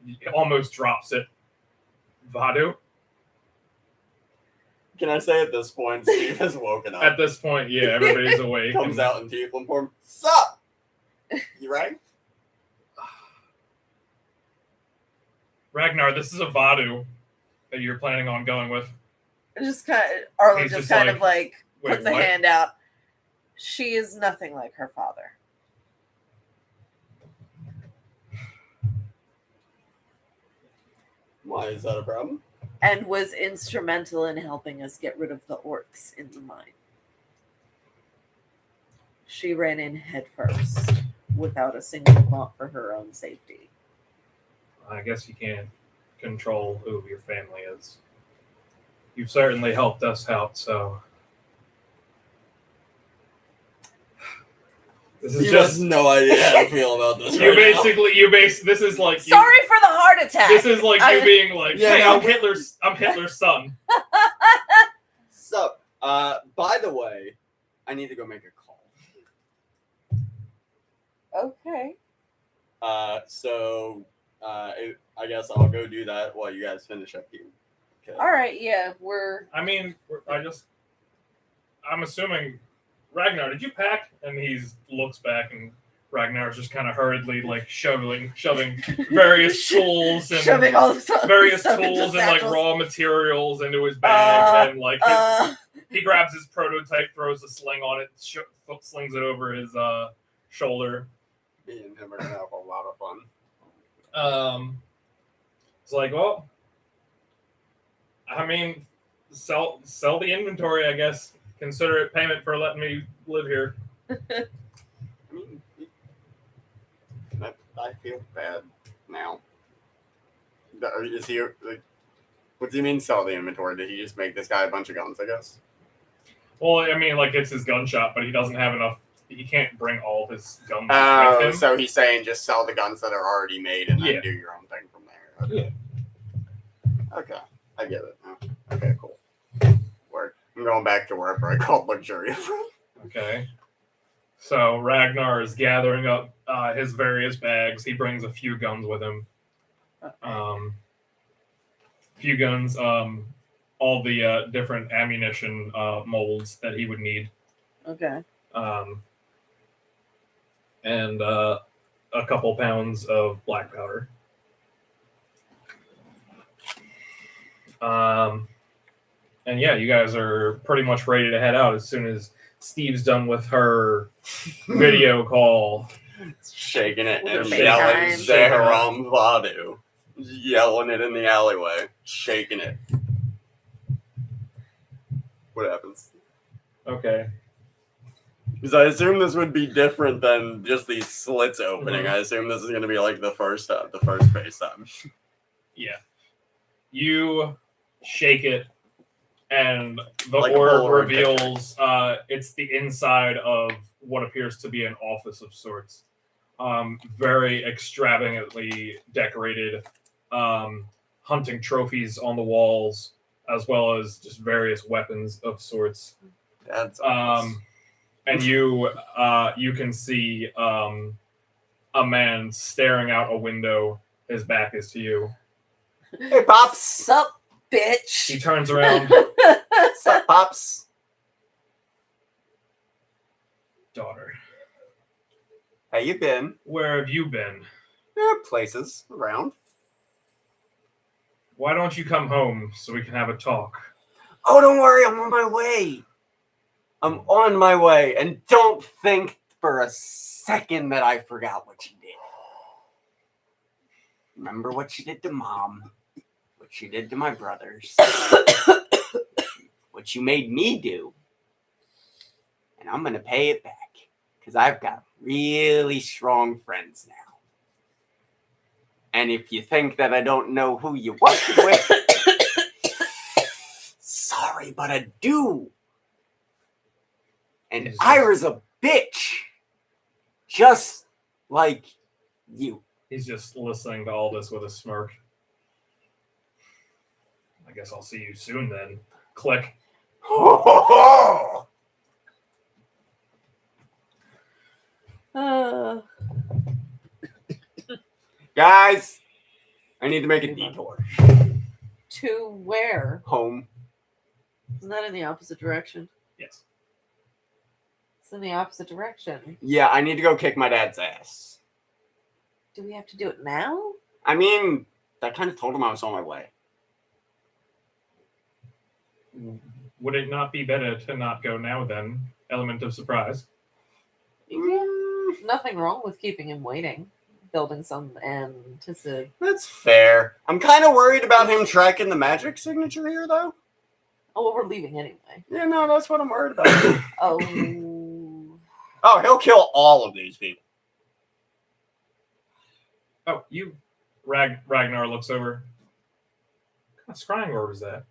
He almost drops it. Vadu. Can I say at this point, Steve has woken up. At this point, yeah, everybody's awake. Comes out in tiefling form. Sup? You right? Ragnar, this is a Vadu that you're planning on going with. Just kind of, Arlen He's just just kind like, of like wait, puts a what? hand out. She is nothing like her father. Why is that a problem? And was instrumental in helping us get rid of the orcs in the mine. She ran in headfirst without a single thought for her own safety. I guess you can't control who your family is. You've certainly helped us out, so. This is He just. has no idea how to feel about this. This is like. Sorry for the heart attack. This is like you being like, Yeah, hey, no. I'm Hitler's son. Sup? By the way, I need to go make a call. Okay. I guess I'll go do that while you guys finish up here. Okay. All right. Yeah, I mean, I'm assuming, Ragnar, did you pack? And he looks back, and Ragnar's just kind of hurriedly like shoving various tools and shoving all the various stuff into tools and like satchels. raw materials into his bag, and like Uh, he grabs his prototype, throws a sling on it, slings it over his shoulder. Me and him are gonna have a lot of fun. It's like, well, I mean, sell the inventory, I guess. Consider it payment for letting me live here. I mean, I feel bad now. Is he like? What do you mean sell the inventory? Did he just make this guy a bunch of guns? I guess. Well, I mean, like it's his gun shop, but he doesn't have enough. He can't bring all of his guns with Oh, him. so he's saying just sell the guns that are already made and then do your own thing from there. Okay. Okay, I get it now. Okay, cool. Work. I'm going back to wherever I called Luxuria from. Okay. So Ragnar is gathering up his various bags. He brings a few guns with him. Few guns, all the different ammunition molds that he would need. okay. And a couple pounds of black powder. And yeah, you guys are pretty much ready to head out as soon as Steve's done with her video call. Shaking it and FaceTime. yelling Zeharam Vadu. Yelling it in the alleyway. Shaking it. What happens? Okay. Because I assume this would be different than just these slits opening. Mhm. I assume this is going to be like the first FaceTime. Yeah. You shake it, and the Like a orb Polaroid reveals it's the inside of what appears to be an office of sorts. Very extravagantly decorated, hunting trophies on the walls, as well as just various weapons of sorts. That's awesome. And you can see a man staring out a window. His back is to you. Hey, Pops. Sup, He bitch. turns around. Sup, Pops. Daughter, How you been? where have you been? Places around. Why don't you come home so we can have a talk? Oh, don't worry. I'm on my way. I'm on my way. And don't think for a second that I forgot what you did. Remember what you did to Mom. What you did to my brothers, what you made me do, and I'm gonna pay it back because I've got really strong friends now. And if you think that I don't know who you work with, sorry, but I do. And Ira's a bitch, just like you. He's just listening to all this with a smirk. I guess I'll see you soon then. Click. Guys, I need to make a detour. To where? Home. Isn't that in the opposite direction? Yes. It's in the opposite direction. Yeah, I need to go kick my dad's ass. Do we have to do it now? I mean, I kind of told him I was on my way. Would it not be better to not go now then? Element of surprise. Nothing wrong with keeping him waiting. Building some anticipation. That's fair. I'm kind of worried about him tracking the magic signature here, though. Oh, well, we're leaving anyway. Yeah, no, that's what I'm worried about. Oh. Oh, he'll kill all of these people. Oh, you. Ragnar looks over. What kind of scrying orb is that?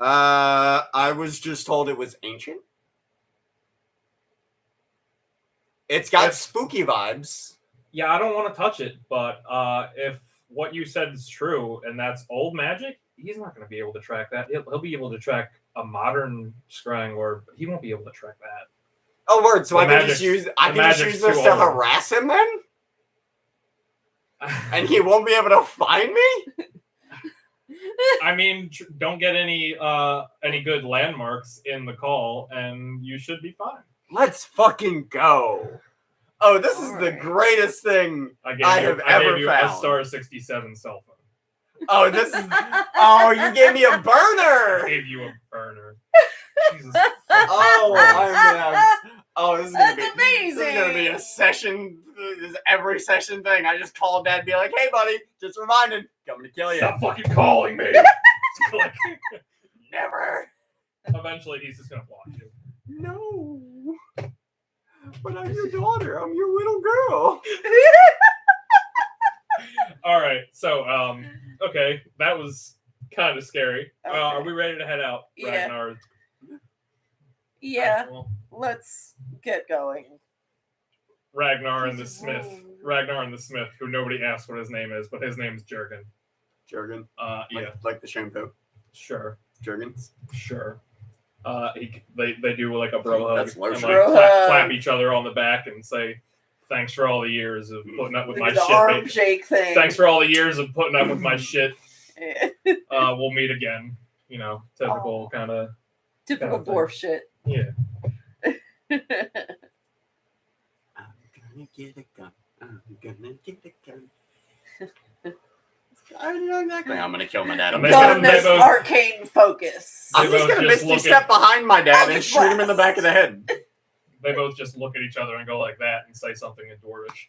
I was just told it was ancient. It's got spooky vibes. Yeah, I don't want to touch it, but if what you said is true and that's old magic, he's not going to be able to track that. He'll be able to track a modern scrying orb, but he won't be able to track that. Oh, word! So The I can magic's- just use the this magic's to too old. harass him then, and he won't be able to find me. I mean, don't get any good landmarks in the call, and you should be fine. Let's fucking go! Oh, this is the Alright. greatest thing I I gave have you ever a found. star 67 cell phone. Oh, this is. Oh, you gave me a I burner. gave you a burner. Jesus. Oh, I'm gonna have. Oh, this is gonna That's be. This is gonna be a amazing. session. This is every session thing. I just call Dad, and be like, "Hey, buddy, just reminded, coming to kill you." Stop fucking calling me. Click. Never. Eventually, he's just gonna block you. No. But I'm your daughter. I'm your little girl. All right, so okay, that was kind of scary. Okay. Are we ready to head out, Yeah. Ragnar? Yeah, Well, let's get going. Ragnar and the Smith, who nobody asked what his name is, but his name is Jurgen. Jurgen. Yeah, Like the shampoo. sure. Jurgens. They do like a bro hug That's and lotion. like Bro clap hug. each other on the back and say, "Thanks for all the years of putting up with my the shit, arm baby. shake thing. Thanks for all the years of putting up with my shit. Yeah. We'll meet again." You know, typical kind of Typical thing. dwarf shit. yeah. I'm gonna get a gun. I'm gonna get a gun. I already know exactly. I'm gonna kill my dad. I'm They just both- gonna, Darkness, they both- arcane focus. They I'm just both gonna just misty look step at- behind my dad and Eldritch shoot him in the back of the head. They both just look at each other and go like that and say something in Dwarvish.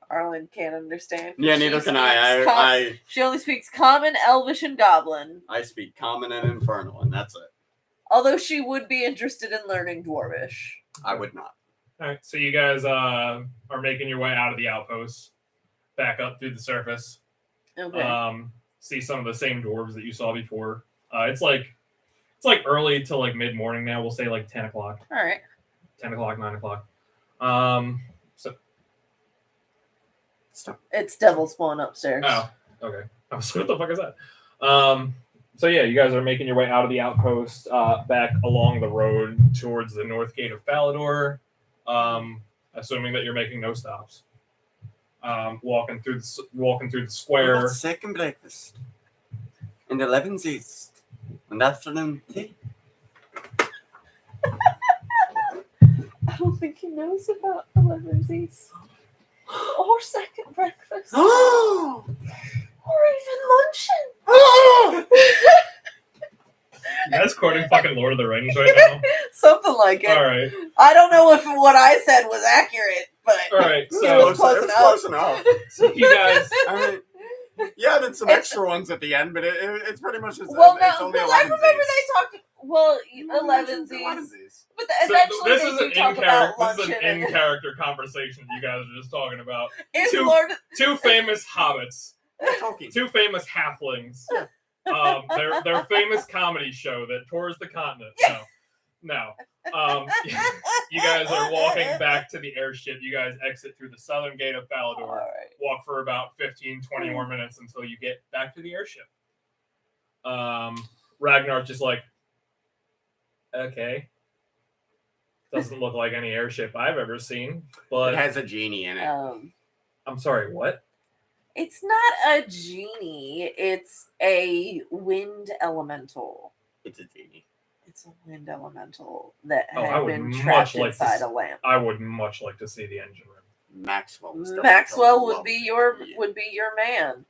Arlen can't understand. Yeah, neither can I. I She only speaks Common, Elvish, and Goblin. I speak Common and Infernal, and that's it. Although she would be interested in learning Dwarvish. I would not. All right, so you guys are making your way out of the outpost, back up through the surface. Okay. See some of the same dwarves that you saw before. It's like early to like mid morning now. We'll say like 10 o'clock, All right. 10 o'clock, 9 o'clock. So Stop. It's Devil Spawn upstairs. oh, okay. I was what the fuck is that? So yeah, you guys are making your way out of the outpost, back along the road towards the north gate of Falador. Assuming that you're making no stops. Walking through the square. Second breakfast. And 11's east. And afternoon tea. I don't think he knows about 11's East. Or second breakfast. or Oh! even luncheon. You guys quoting fucking Lord of the Rings right now? Something like it. All right. I don't know if what I said was accurate, but All right, it so was close it was enough. close enough. so you guys. I mean, you added some extra ones at the end, but it's pretty much just. Well, no, it's only because I 11 remember they talked. Well, 11 Z's. but So eventually this they is do an talk about lunch this is an and in-character conversation you guys are just talking about. Is two- Lord Two famous hobbits, Talking. two famous halflings. Their famous comedy show that tours the continent. No. You guys are walking back to the airship. You guys exit through the southern gate of Falador. All right. Walk for about 15, 20 more minutes until you get back to the airship. Ragnar's just like, okay. Doesn't look like any airship I've ever seen, but It has a genie in it. I'm sorry, what? It's not a genie. It's a wind elemental. It's a genie. It's a wind elemental that Oh, I had would been much trapped like to inside s- a lamp. I would much like to see the engine room. Maxwell would be your man.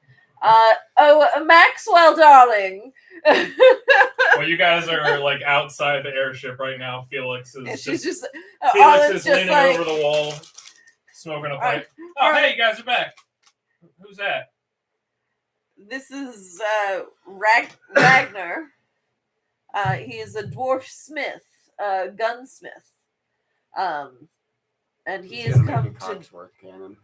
Maxwell, darling. Well, you guys are like outside the airship right now. Felix And is she's just, just Felix it's is leaning like, over the wall, smoking a pipe. all Hey, you guys are back. Who's that? this is Ragnar. He is a dwarf smith, gunsmith. And he has come to. Cannon.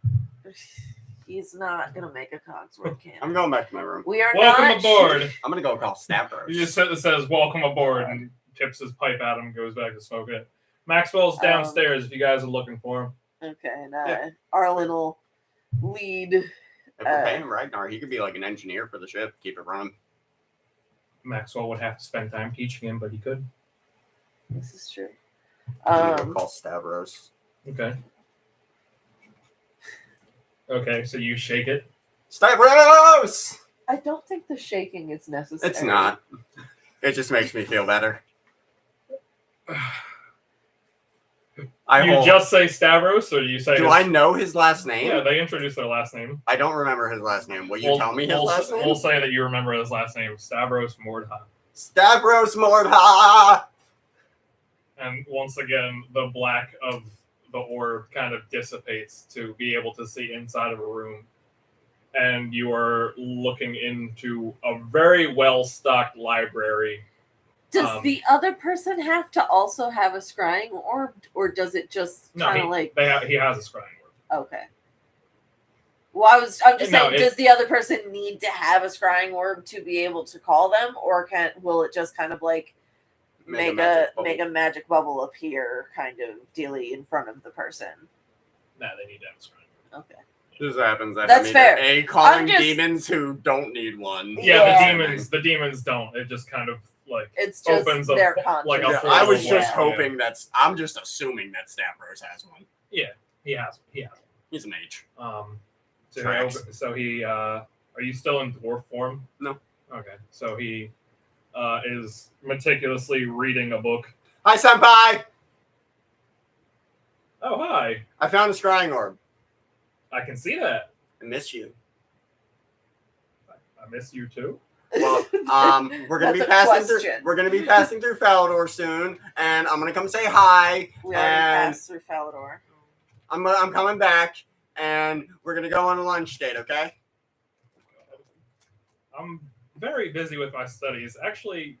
He's not gonna make a Cogsworth cannon. I'm going back to my room. We are Welcome not aboard. I'm gonna go call Stavros. He just says "Welcome aboard" and tips his pipe at him, and goes back to smoke it. Maxwell's downstairs if you guys are looking for him. Okay, and Arlen will lead. If we're paying Ragnar, he could be like an engineer for the ship. Keep it running. Maxwell would have to spend time teaching him, but he could. This is true. I'm gonna go call Stavros. Okay. Okay, so you shake it. Stavros! I don't think the shaking is necessary. It's not. It just makes me feel better. You just say Stavros, or do you say? Do I know his last name? Yeah, they introduced their last name. I don't remember his last name. Will you tell me his last name? We'll say that you remember his last name, Stavros Mordha. Stavros Mordha! And once again, the black of the orb kind of dissipates to be able to see inside of a room. And you are looking into a very well-stocked library. Does the other person have to also have a scrying orb, or does it just kind of like? He has a scrying orb. Okay. Well, I'm just saying, does the other person need to have a scrying orb to be able to call them, or will it just kind of like make a magic bubble appear, kind of dealy in front of the person? No, they need to have a scrying orb. Okay. This happens. That's fair. Calling demons who don't need one. Yeah, the demons don't. It just kind of like it's just opens their up like conscience. a I was portal. just hoping I'm just assuming that Stavros has one. Yeah, he has. He's an H. So he are you still in dwarf form? No. Okay. So he is meticulously reading a book. Hi, senpai! Oh, hi. I found a scrying orb. I can see that. I miss you. I miss you too. Well, we're gonna be passing through. We're gonna be passing through Falador soon, and I'm gonna come say hi. We already passed through Falador. I'm coming back, and we're gonna go on a lunch date. Okay? I'm very busy with my studies. Actually,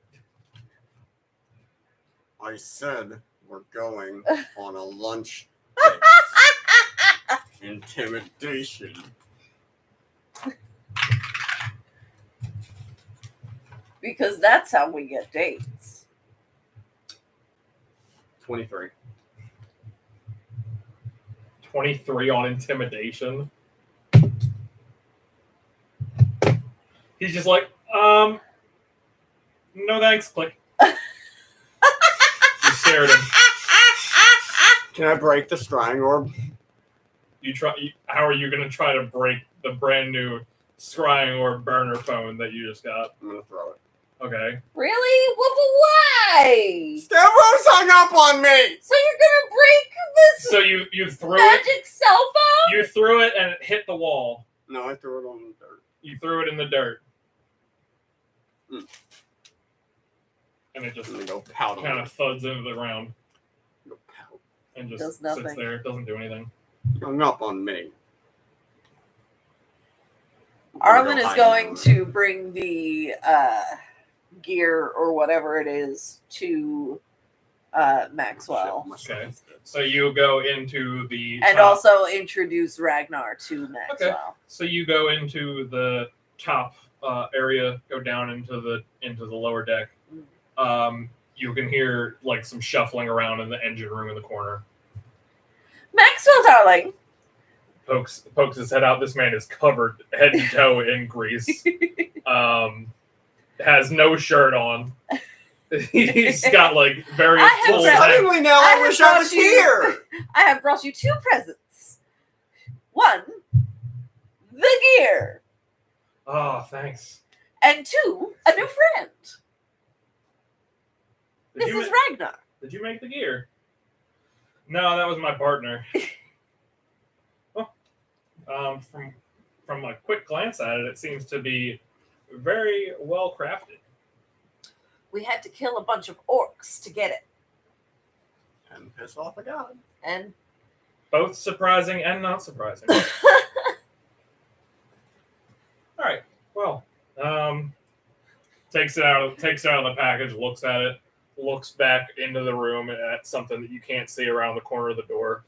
I said we're going on a lunch date. Intimidation. Because that's how we get dates. 23. 23 on intimidation. He's just like, no thanks, click. You stare at him. Can I break the scrying orb? How are you going to try to break the brand new scrying or burner phone that you just got? I'm gonna throw it. Okay. Really? Well, but why? Stavros hung up on me! So you're gonna break this So you threw magic cell phone? You threw it and it hit the wall. No, I threw it on the dirt. You threw it in the dirt. And it just I'm gonna go pout on kind it. of thuds into the ground Go pout. and just Does sits nothing. there. It doesn't do anything. hung up on me. Arlen is going to bring the gear or whatever it is to Maxwell. Okay. So you go into the And top. also introduce Ragnar to Maxwell. Okay. So you go into the top area, go down into the lower deck. You can hear like some shuffling around in the engine room in the corner. Maxwell, darling. Pokes his head out. This man is covered head to toe in grease. Has no shirt on. He's got like very full. Suddenly now I wish I was here. I have brought you 2 presents. One, the gear, Oh, thanks. and 2, a new friend. Did This you is Ragnar. Did you make the gear? No, that was my partner. Well, from a quick glance at it, it seems to be very well crafted. We had to kill a bunch of orcs to get it. And piss off a god. And Both surprising and not surprising. All right. Well, takes it out of the package, looks at it, looks back into the room at something that you can't see around the corner of the door.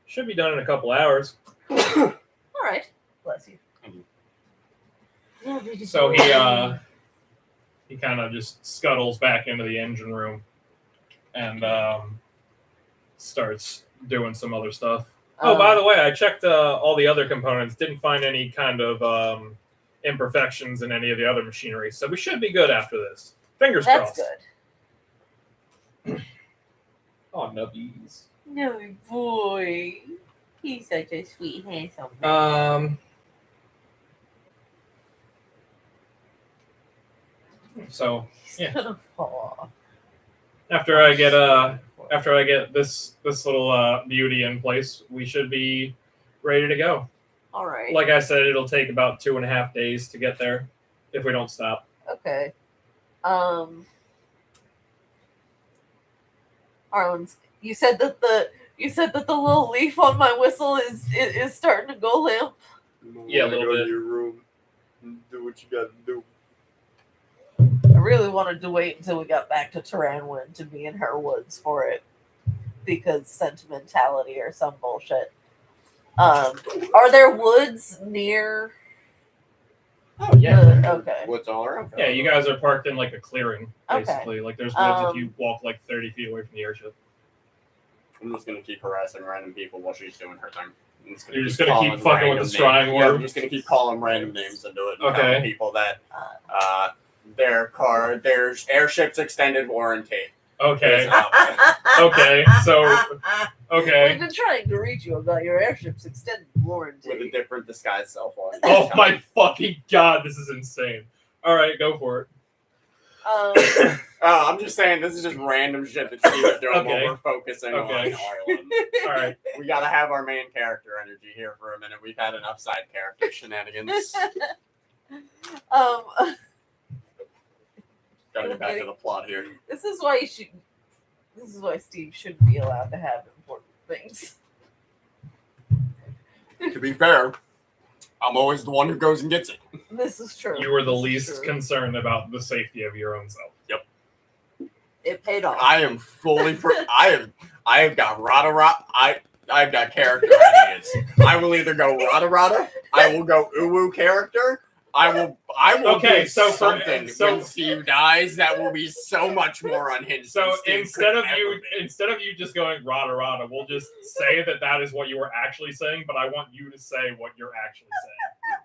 Should be done in a couple hours. all right. Bless you. So he kind of just scuttles back into the engine room and starts doing some other stuff. Oh, by the way, I checked all the other components. Didn't find any kind of imperfections in any of the other machinery. So we should be good after this. Fingers that's crossed. good. Oh, nubbies. No boy. He's such a sweet, handsome man. So He's gonna fall off. after I get this little beauty in place, we should be ready to go. All right. Like I said, it'll take about 2.5 days to get there if we don't stop. Okay. Arlen's. You said that the little leaf on my whistle is starting to go limp. Yeah, a little go bit. to your room and do what you gotta do. I really wanted to wait until we got back to Taranwin to be in her woods for it, because sentimentality or some bullshit. Are there woods near? Oh yeah. Okay. What's all around? Yeah, you guys are parked in like a clearing, Okay. basically. Like there's woods if you walk like 30 feet away from the airship. I'm just gonna keep harassing random people while she's doing her thing. You're just gonna keep fucking with the scrying Yeah, I'm worm? just gonna keep calling random names and do it. And Okay. telling people that their airship's extended warranty. Okay. is out. Okay. So okay. We've been trying to reach you about your airship's extended warranty. With a different disguise self. Oh my fucking god, this is insane. All right, go for it. I'm just saying, this is just random shit that Steve's doing Okay. while we're focusing on Okay. Ireland. All right. We gotta have our main character energy here for a minute. We've had enough side character shenanigans. Gotta get back to the plot here. This is why Steve shouldn't be allowed to have important things. To be fair, I'm always the one who goes and gets it. This is true. You were the This is least true. concerned about the safety of your own self. Yep. It paid off. I am fully. I have got rata. I've got character ideas. I will either go rata. I will go uwu character. I will Okay, do so for- something so- when Steve dies that will be so much more unhinged. So than Steve instead could of ever be. you just going rata, we'll just say that is what you were actually saying, but I want you to say what you're actually saying.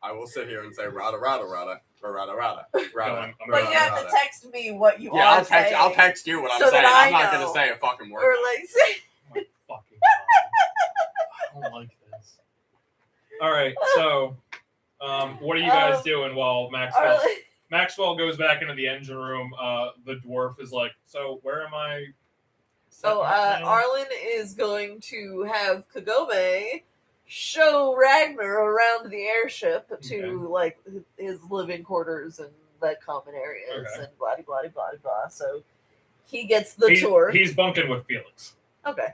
I will sit here and say rata. Rata. But you have to text me what you Yeah, are saying. I'll text you what I'm so saying. that I I'm not know. gonna say a fucking word. Or like say, Oh my fucking god. I don't like this. All right, so what are you guys doing while Maxwell goes back into the engine room? The dwarf is like, so where am I? So Arlen is going to have Kagome show Ragnar around the airship to like his living quarters and the common areas and blah blah blah blah blah. So he gets the tour. He's bunking with Felix. Okay.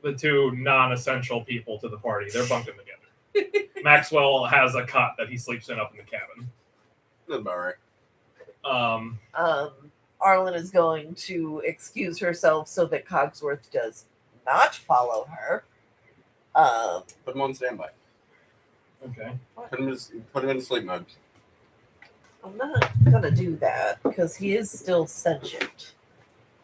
The two non-essential people to the party. They're bunking together. Maxwell has a cot that he sleeps in up in the cabin. That's about right. Arlen is going to excuse herself so that Cogsworth does not follow her. Put him on standby. Okay. Put him in sleep mode. I'm not gonna do that because he is still sentient.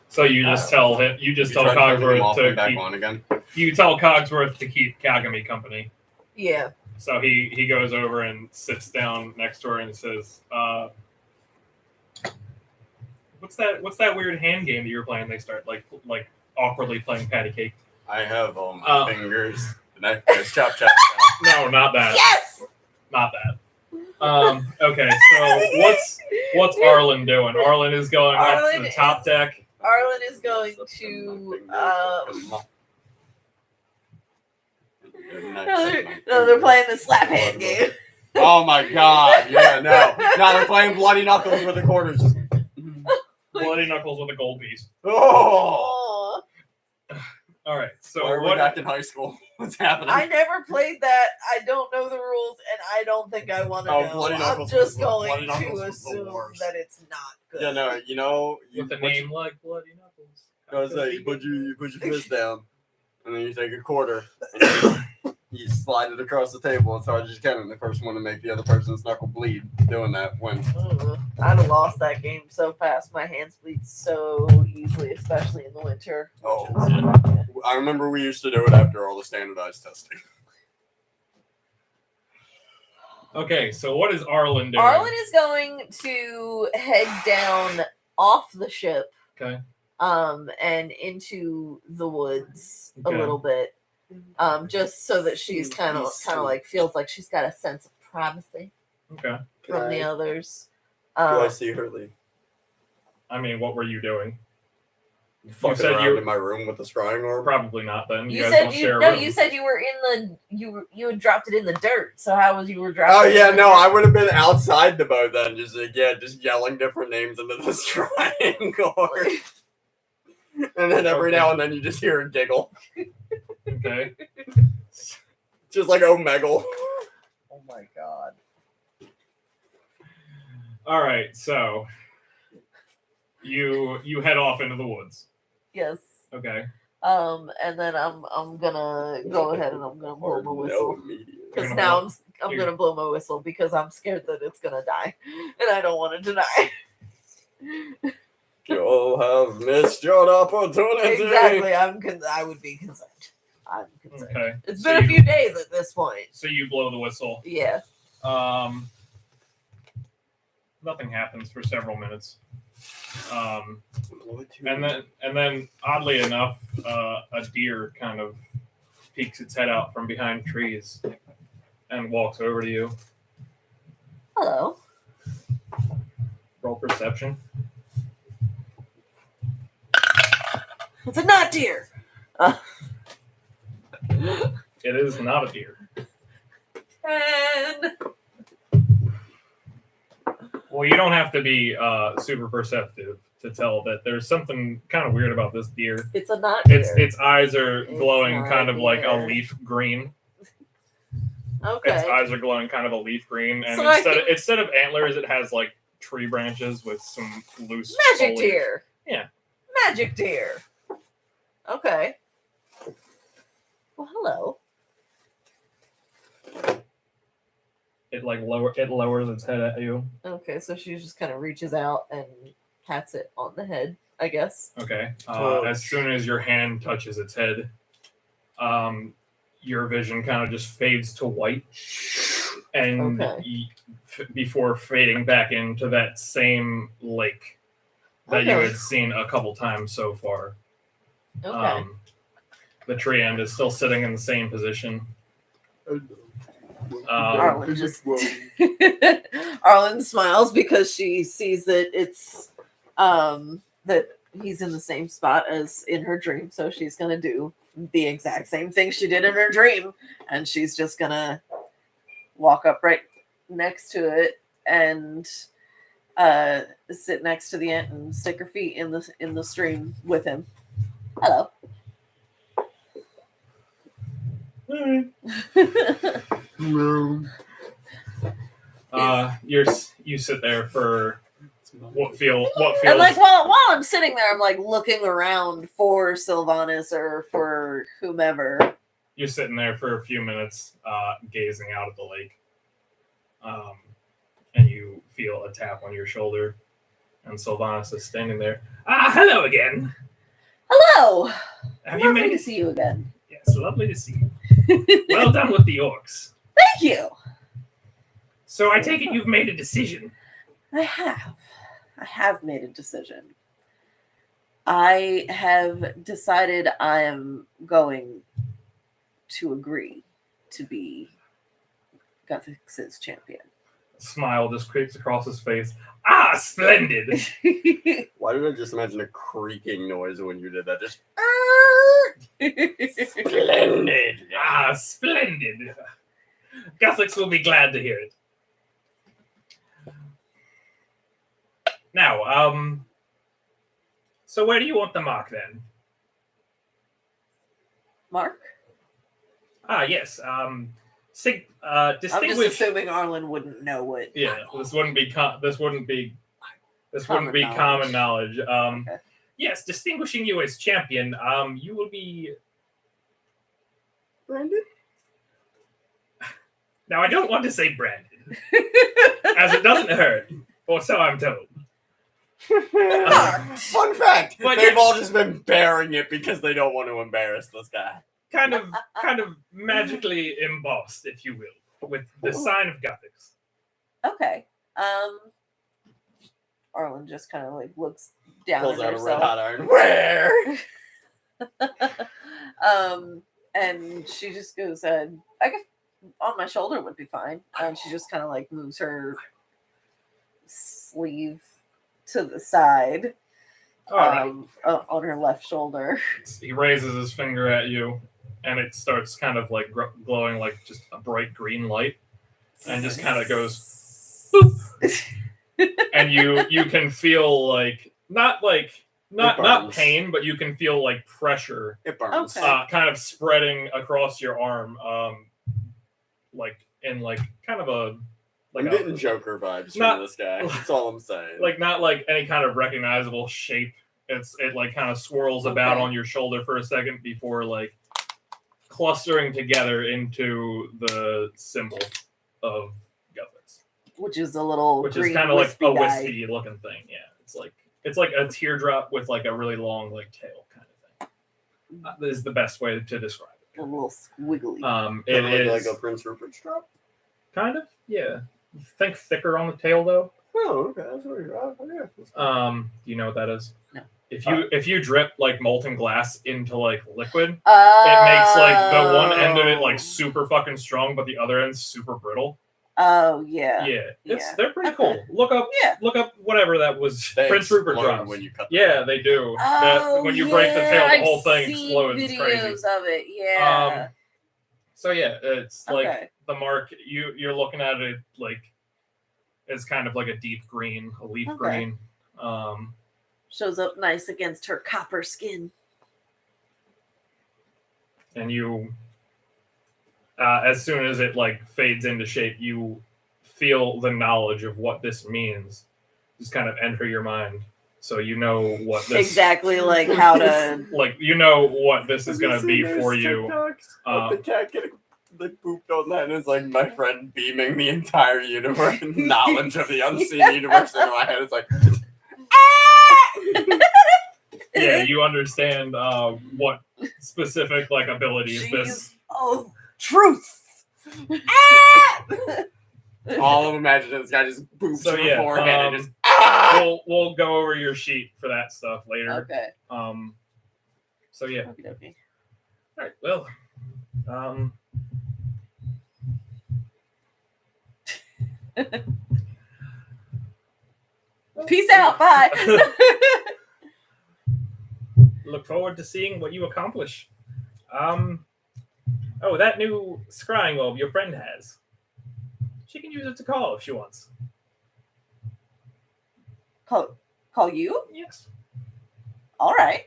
So you just tell him. You just tell try to turn him Cogsworth off to and back keep. on again. You tell Cogsworth to keep Kagami company. Yeah. So he goes over and sits down next to her and says, "What's that weird hand game that you were playing?" They start like awkwardly playing patty cake. I have all my fingers. The knife goes chop chop chop. No, not that. Yes. Not that. Okay, so what's Arlen doing? Arlen is going up to the top deck. Arlen is going to. No, they're playing the slap hand game. Oh my god! Yeah, no, they're playing bloody knuckles with the quarters. Bloody knuckles with a gold piece. Oh! All right. So why are we back in high school? What's happening? I never played that. I don't know the rules, and I don't think I want to know. Bloody I'm knuckles just Bloody going Knuckles to was the assume worst. that it's not good. Yeah, no, with a name like Bloody Knuckles. I was like, you put your fist down, and then you take a quarter, and you slide it across the table as hard as you can, and the first one to make the other person's knuckle bleed doing that wins. I'd have lost that game so fast. My hands bleed so easily, especially in the winter. Oh, yeah. I remember we used to do it after all the standardized testing. Okay, so what is Arlen doing? Arlen is going to head down off the ship. Okay. And into the woods a Okay. little bit. Just so that she's kind of like feels like she's got a sense of privacy Okay. from the others. Do I see her leave? I mean, what were you doing? Fucking said around you- in my room with the scrying orb? Probably not. Then you You guys said don't you share a no. room. You said you were in the you had dropped it in the dirt. So how was you were dropping? Oh it yeah, in the no, dirt? I would have been outside the boat then, just yelling different names into the scrying orb. And then every now and then you just hear a giggle. Okay. Just like Omegle. Oh my god. All right. So you head off into the woods. Yes. Okay. And then I'm gonna go ahead and I'm gonna blow my whistle. Because You're now gonna I'm you're- gonna blow my whistle because I'm scared that it's gonna die, and I don't want it to die. You'll have missed your opportunity. Exactly. I would be concerned. I'm concerned. Okay. It's So been a few days at this point. So you blow the whistle. Yeah. Nothing happens for several minutes. And then oddly enough, a deer kind of peeks its head out from behind trees and walks over to you. Hello. Roll perception. It's a not deer. It is not a deer. And Well, you don't have to be super perceptive to tell that there's something kind of weird about this deer. it's a not deer. Its eyes are It's glowing not kind of like a deer. leaf green. Okay. Its eyes are glowing kind of a leaf green, and So I instead of antlers, it has like tree branches with some loose Magic foliage. deer. Yeah. Magic deer. Okay. Well, hello. It lowers its head at you. Okay, so she just kind of reaches out and pats it on the head, I guess. Okay. Oh. As soon as your hand touches its head, your vision kind of just fades to white, and Okay. before fading back into that same lake that you Okay. had seen a couple times so far. Okay. The tree end is still sitting in the same position. Arlen just Arlen smiles because she sees that it's that he's in the same spot as in her dream, so she's gonna do the exact same thing she did in her dream, and she's just gonna walk up right next to it and sit next to the ant and stick her feet in the stream with him. Hello. You sit there for what feels And like while I'm sitting there, I'm like looking around for Sylvanas or for whomever. you're sitting there for a few minutes, gazing out at the lake, and you feel a tap on your shoulder, and Sylvanas is standing there. Hello again. Hello. Have you Lovely made to it? see you again. Yes, lovely to see you. Well done with the orcs. Thank you. So I take it you've made a decision. I have made a decision. I have decided I am going to agree to be Guthix's champion. A smile just creeps across his face. Splendid. Why did I just imagine a creaking noise when you did that? Just Splendid. Splendid. Guthix will be glad to hear it. Now, so where do you want the mark then? Mark? Yes. I'm just Distinguish. assuming Arlen wouldn't know what. Yeah, this wouldn't be Common common knowledge. Okay. Yes, distinguishing you as champion, you will be. Brandon? Now, I don't want to say branded, as it doesn't hurt, or so I'm told. Fun fact: But they've yes. all just been bearing it because they don't want to embarrass this guy. Kind of magically embossed, if you will, with the sign of Guthix. Okay. Arlen just kind of like looks down Pulls at out a red herself. hot iron. Where? And she just goes, I guess on my shoulder would be fine. And she just kind of like moves her sleeve to the side All right. on her left shoulder. He raises his finger at you, and it starts kind of like glowing like just a bright green light, and just kind of goes, boop. And you can feel like not pain, but you can feel like pressure, It burns. Okay. kind of spreading across your arm, like in like kind of a like I'm getting Joker vibes not- from this guy. That's all I'm saying. like not like any kind of recognizable shape. It like kind of swirls about Okay. on your shoulder for a second before like clustering together into the symbol of Guthix, Which is a little which green is kind of like wispy a guy. wispy looking thing. Yeah, it's like a teardrop with like a really long like tail kind of thing. This is the best way to describe it. A little squiggly. It Kinda is like a Prince Rupert's drop. kind of, yeah. Think thicker on the tail though. Oh, okay. That's what you're. Yeah. Do you know what that is? No. If you drip like molten glass into like liquid, it makes like the one end of it like super fucking strong, but the other end's super brittle. Oh yeah. Yeah, Yeah. they're pretty Okay. cool. Look up whatever that was. They Prince Rupert explode drops. when you cut. Yeah, they do. When you break the tail, the whole thing explodes. It's crazy. Videos of it, yeah. So yeah, it's like Okay. the mark. You're looking at it like it's kind of like a deep green, a leaf Okay. green. Shows up nice against her copper skin. And you, as soon as it like fades into shape, you feel the knowledge of what this means just kind of enter your mind. So you know what this Exactly like how to. like. You know what this is Have going to be you seen for those you. TikToks of the cat getting like pooped on that, and it's like my friend beaming the entire universe, knowledge of the unseen universe into my head. It's like, Yeah, you understand what specific like abilities this. of truth. all of imagine this guy just poops So, her yeah, forehead and just. We'll go over your sheet for that stuff later. Okay. So yeah. Okay. All right. Well. Peace out. Bye. Look forward to seeing what you accomplish. Oh, that new scrying orb your friend has. She can use it to call if she wants. Call you? Yes. All right.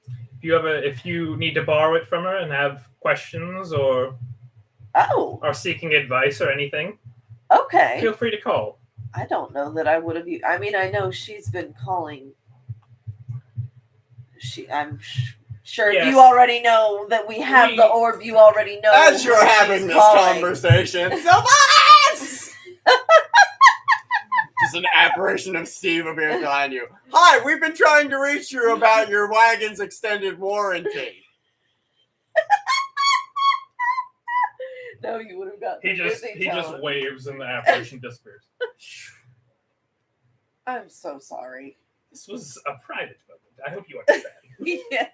If if you need to borrow it from her and have questions or Oh, are seeking advice or anything, okay. feel free to call. I don't know that I would have. I mean, I know she's been calling. I'm sure if Yes. you already know that we have the orb, you already know. As you're who having she's this calling. conversation, Sylvanas! Just an apparition of Steve appears behind you. Hi, we've been trying to reach you about your wagon's extended warranty. No, you would have got. He just waves and the apparition disappears. I'm so sorry. This was a private moment. I hope you understand. Yeah.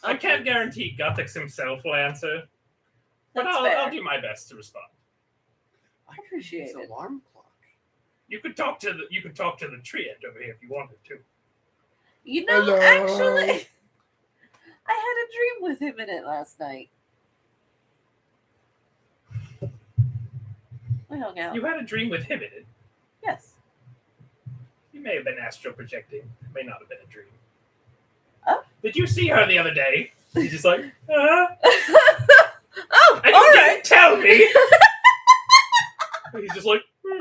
I can't guarantee Guthix himself will answer, but That's I'll fair. do my best to respond. I appreciate It's it. alarm clock. You could talk to the tree end over here if you wanted to. You know, Hello. actually, I had a dream with him in it last night. We hung out. You had a dream with him in it. Yes. You may have been astral projecting. It may not have been a dream. Oh. Did you see her the other day? He's just like, Oh, and you all didn't right. tell me. He's just like, you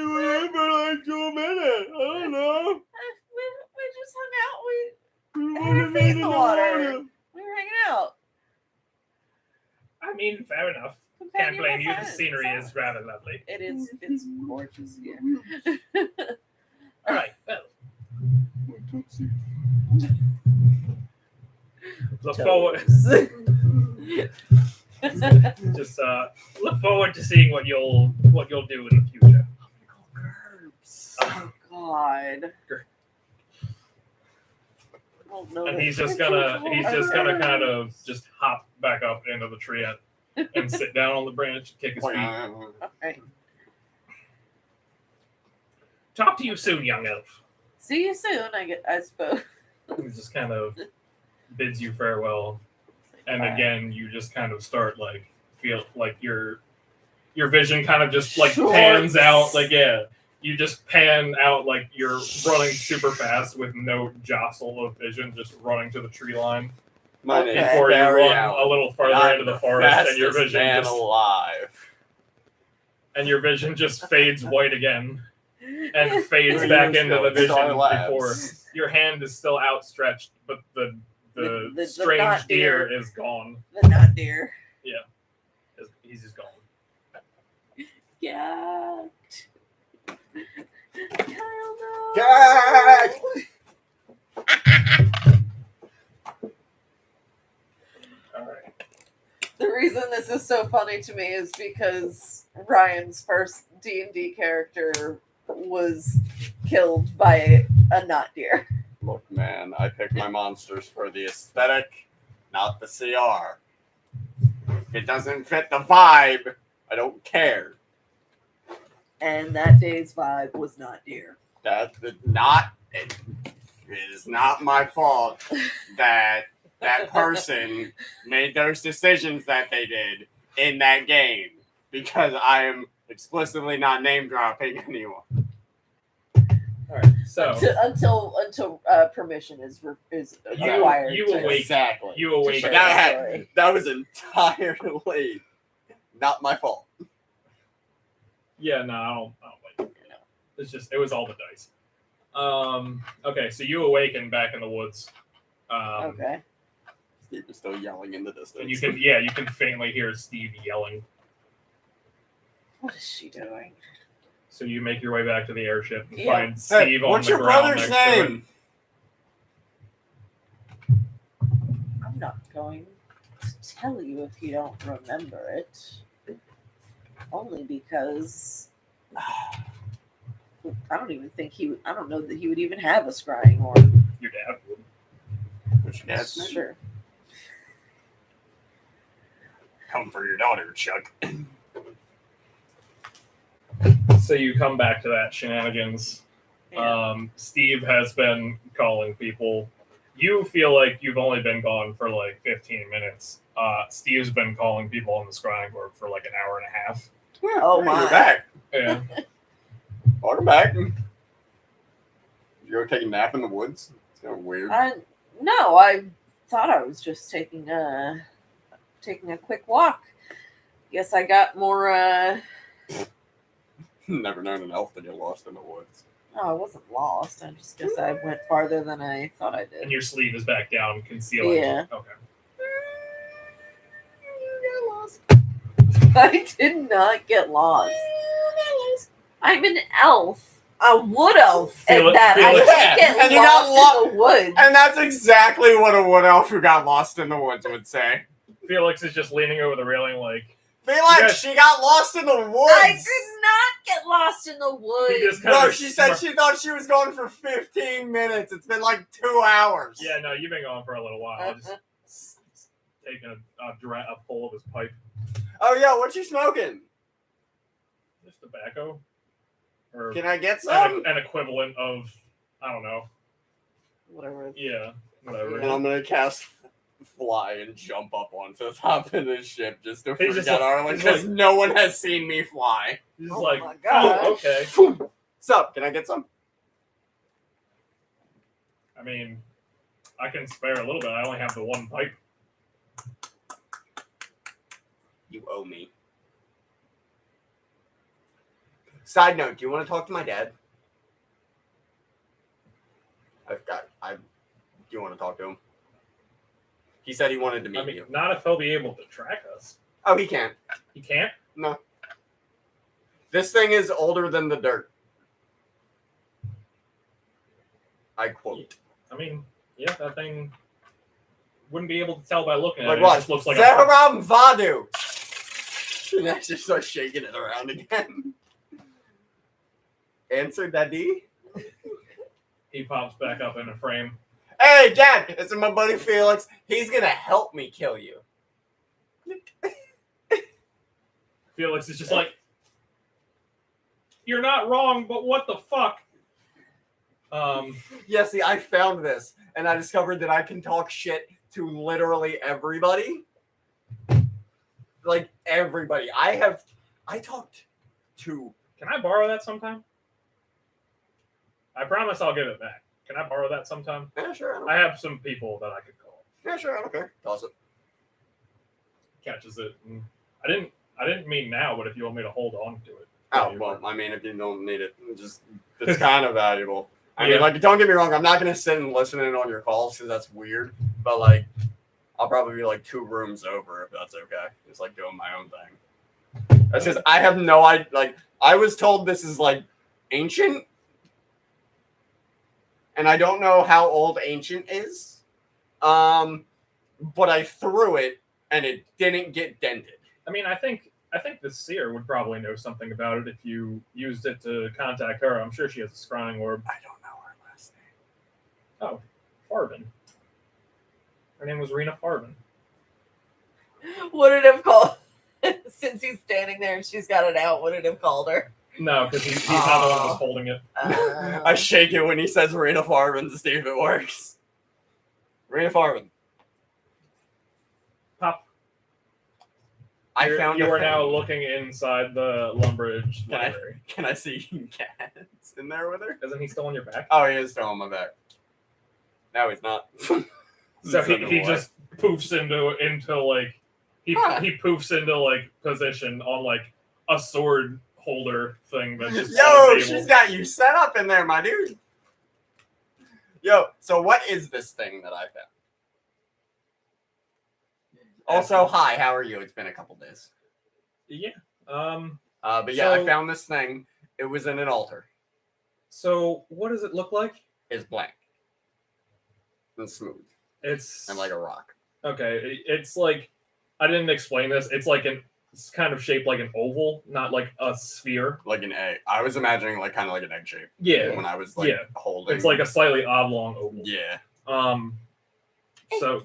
were here for like 2 minutes. I don't know. We just hung out. We had our feet in the water. We were hanging out. I mean, fair enough. Can't Companion blame by you. The silence. scenery is rather lovely. It is. It's gorgeous here. All right. Well, look forward. Just look forward to seeing what you'll do in the future. Oh God. Oh, no, And that's he's just so gonna cool. kind of just hop back up into the tree and sit down on the branch, kick his feet. Okay. Talk to you soon, young elf. See you soon. I suppose. He just kind of bids you farewell, and again you just kind of start feel like your vision kind of just pans out, you just pan out like you're running super fast with no jostle of vision, just running to the tree line. My name is Before you Barry run Allen. a little farther I'm into the forest, and your fastest vision man just alive. fades white again, and fades Where back you into go, the vision Star Labs. before your hand is still outstretched, but the The strange not deer deer. is gone. The not deer. He's just gone. Yeah. Hell no. Jack! All right. The reason this is so funny to me is because Ryan's first D&D character was killed by a not deer. Look, man, I pick my monsters for the aesthetic, not the CR. If it doesn't fit the vibe, I don't care. And that day's vibe was not deer. It is not my fault that person made those decisions that they did in that game, because I am explicitly not name dropping anyone. All right. So Until permission is required. you to- awake. Exactly. You awake. Sure. That was entirely not my fault. Yeah. No, I don't like it. It was all the dice. Okay. So you awaken back in the woods. Okay. Steve is still yelling in the distance. And you can faintly hear Steve yelling. What is she doing? So you make your way back to the airship and Yeah. find Steve on what's the your ground brother's next to it. name? I'm not going to tell you if you don't remember it. Only because I don't even think I don't know that he would even have a scrying orb. Your dad would. What's your dad's name? Sure. Come for your daughter, Chuck. So you come back to that shenanigans. Yeah. Steve has been calling people. You feel like you've only been gone for 15 minutes. Steve's been calling people on the scrying board for an hour and a half. Oh, my. You're back. Yeah. Welcome back. You're taking a nap in the woods? It's kind of weird. No, I thought I was just taking a quick walk. Guess I got more. Never known an elf to get lost in the woods. Oh, I wasn't lost. I just guess I went farther than I thought I did. And your sleeve is back down, concealing. Yeah. Okay. You got lost. I did not get lost. I'm an elf. A wood elf Feel at it- that. feel I it. can't Yeah, get and you got lost in the woods. And that's exactly what a wood elf who got lost in the woods would say. Felix is just leaning over the railing like, Feel like Yes. she got lost in the woods. I did not get lost in the woods. He just kind No, of she said she thought she was going for 15 minutes. It's been like 2 hours. Yeah, no, you've been going for a little while. Just taking a pull of his pipe. Oh yeah, what you smoking? Just tobacco. Or Can I get some? an equivalent of, I don't know. Whatever. Yeah, whatever. And I'm gonna cast fly and jump up onto the top of the ship just to He's freak just out like- Arlen he's because like- no one has seen me fly. He's Oh like, my gosh. oh, okay. Sup? Can I get some? I mean, I can spare a little bit. I only have the one pipe. You owe me. Side note, do you want to talk to my dad? Do you want to talk to him? He said he wanted to meet I mean, you. not if he'll be able to track us. Oh, he can't. He can't? No. This thing is older than the dirt. I quote. I mean, yeah, that thing wouldn't be able to tell by looking at Like it. what? It just looks like Zeharam Vadu! And I just start shaking it around again. Answer, Daddy. he pops back up in a frame. Hey, Dad! It's my buddy Felix. He's gonna help me kill you. Felix is just like, you're not wrong, but what the fuck? Yeah, see, I found this, and I discovered that I can talk shit to literally everybody. Like, everybody. I talked to... Can I borrow that sometime? I promise I'll give it back. Can I borrow that sometime? Yeah, sure. I have some people that I could call. Yeah, sure, I don't care. Toss it. Catches it. And I didn't mean now, but if you want me to hold on to it. Oh, Yeah, well, I mean, if you don't need it, it's kind of valuable. I mean, Yeah. like, don't get me wrong, I'm not going to sit and listen in on your calls because that's weird. But, like, I'll probably be, like, 2 rooms over if that's okay. Just, like, doing my own thing. That's just, I have no idea. Like, I was told this is, like, ancient. And I don't know how old ancient is. But I threw it, and it didn't get dented. I mean, I think the seer would probably know something about it if you used it to contact her. I'm sure she has a scrying orb. I don't know her last name. Farvin. Her name was Rena Farvin. What did it have called? Since he's standing there and she's got it out, what did it have called her? No, because he's not the one who's holding it. I shake it when he says Rena Farvin to see if it works. Rena Farvin. Pop. I found You a are thing. now looking inside the Lumbridge Can I- library. Can I see cats in there with her? Isn't he still on your back? Oh, he is still on my back. No, he's not. So he Underway. just poofs into like he poofs into like position on like a sword holder thing that's just Yo, on the she's table. got you set up in there, my dude. Yo, so what is this thing that I found? Also, hi, how are you? It's been a couple days. Yeah. But yeah, I So- found this thing. It was in an altar. So what does it look like? It's blank. And smooth. It's And like a rock. okay. It's like I didn't explain this. It's kind of shaped like an oval, not like a sphere. Like an egg. I was imagining like kind of like an egg shape Yeah. when I was like Yeah. holding. It's like a slightly oblong oval. yeah, So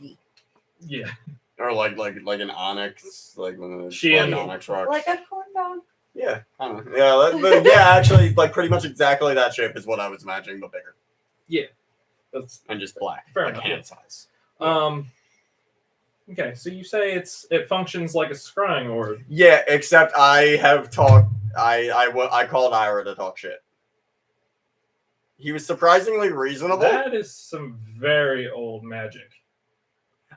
yeah. or like an onyx, like one of those She like and- onyx rocks. Like a corn dog. Yeah, kind of. Yeah, yeah. Actually, like pretty much exactly that shape is what I was imagining, but bigger That's and just black, Fair like enough, hand yeah. size. Okay, so you say it functions like a scrying orb. Yeah, except I have talked. I called Ira to talk shit. He was surprisingly reasonable. That is some very old magic.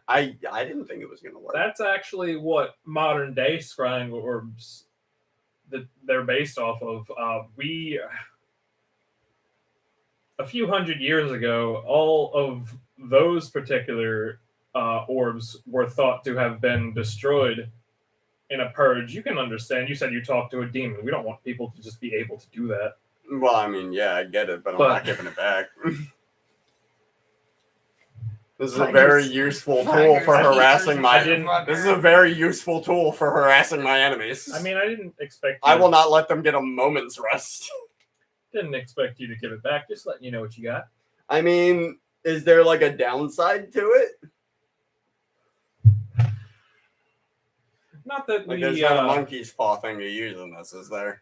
I didn't think it was going to work. That's actually what modern day scrying orbs that they're based off of. A few hundred years ago, all of those particular orbs were thought to have been destroyed in a purge. You can understand. You said you talked to a demon. We don't want people to just be able to do that. Well, I mean, yeah, I get it, but I'm not giving it back. This is a very useful tool for harassing my. This is a very useful tool for harassing my enemies. I mean, I didn't expect. I will not let them get a moment's rest. Didn't expect you to give it back. Just letting you know what you got. I mean, is there like a downside to it? Not that Like, we. there's not a monkey's paw thing to use in this, is there?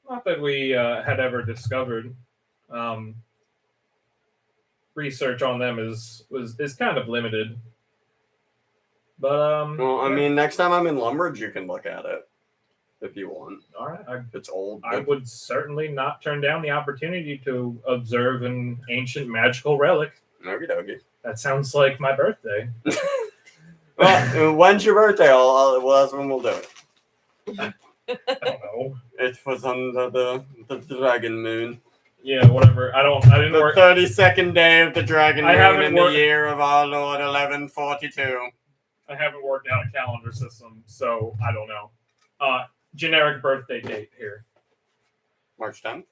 Not that we had ever discovered. Research on them is kind of limited. But well, I mean, next time I'm in Lumbridge, you can look at it if you want. All right, It's old. I would certainly not turn down the opportunity to observe an ancient magical relic. Okie dokie. That sounds like my birthday. Well, when's your birthday? Well, that's when we'll do it. I don't know. It was under the dragon moon. Yeah, whatever. I didn't The work. 32nd day of the dragon I moon haven't in worked- the year of our Lord 1142. I haven't worked out a calendar system, so I don't know. Generic birthday date here. March 10th?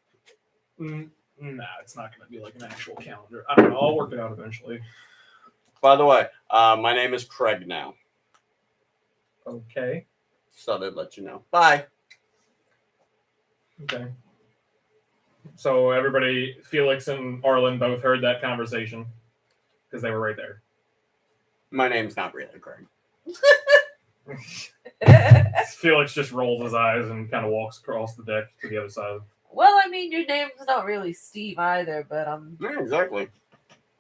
Nah, it's not going to be like an actual calendar. I don't know. I'll work it out eventually. By the way, my name is Craig now. Okay. So they'd let you know. Bye. Okay. So everybody, Felix and Arlen both heard that conversation because they were right there. My name's not really Craig. Felix just rolls his eyes and kind of walks across the deck to the other side. Well, I mean, your name's not really Steve either, but Yeah, exactly.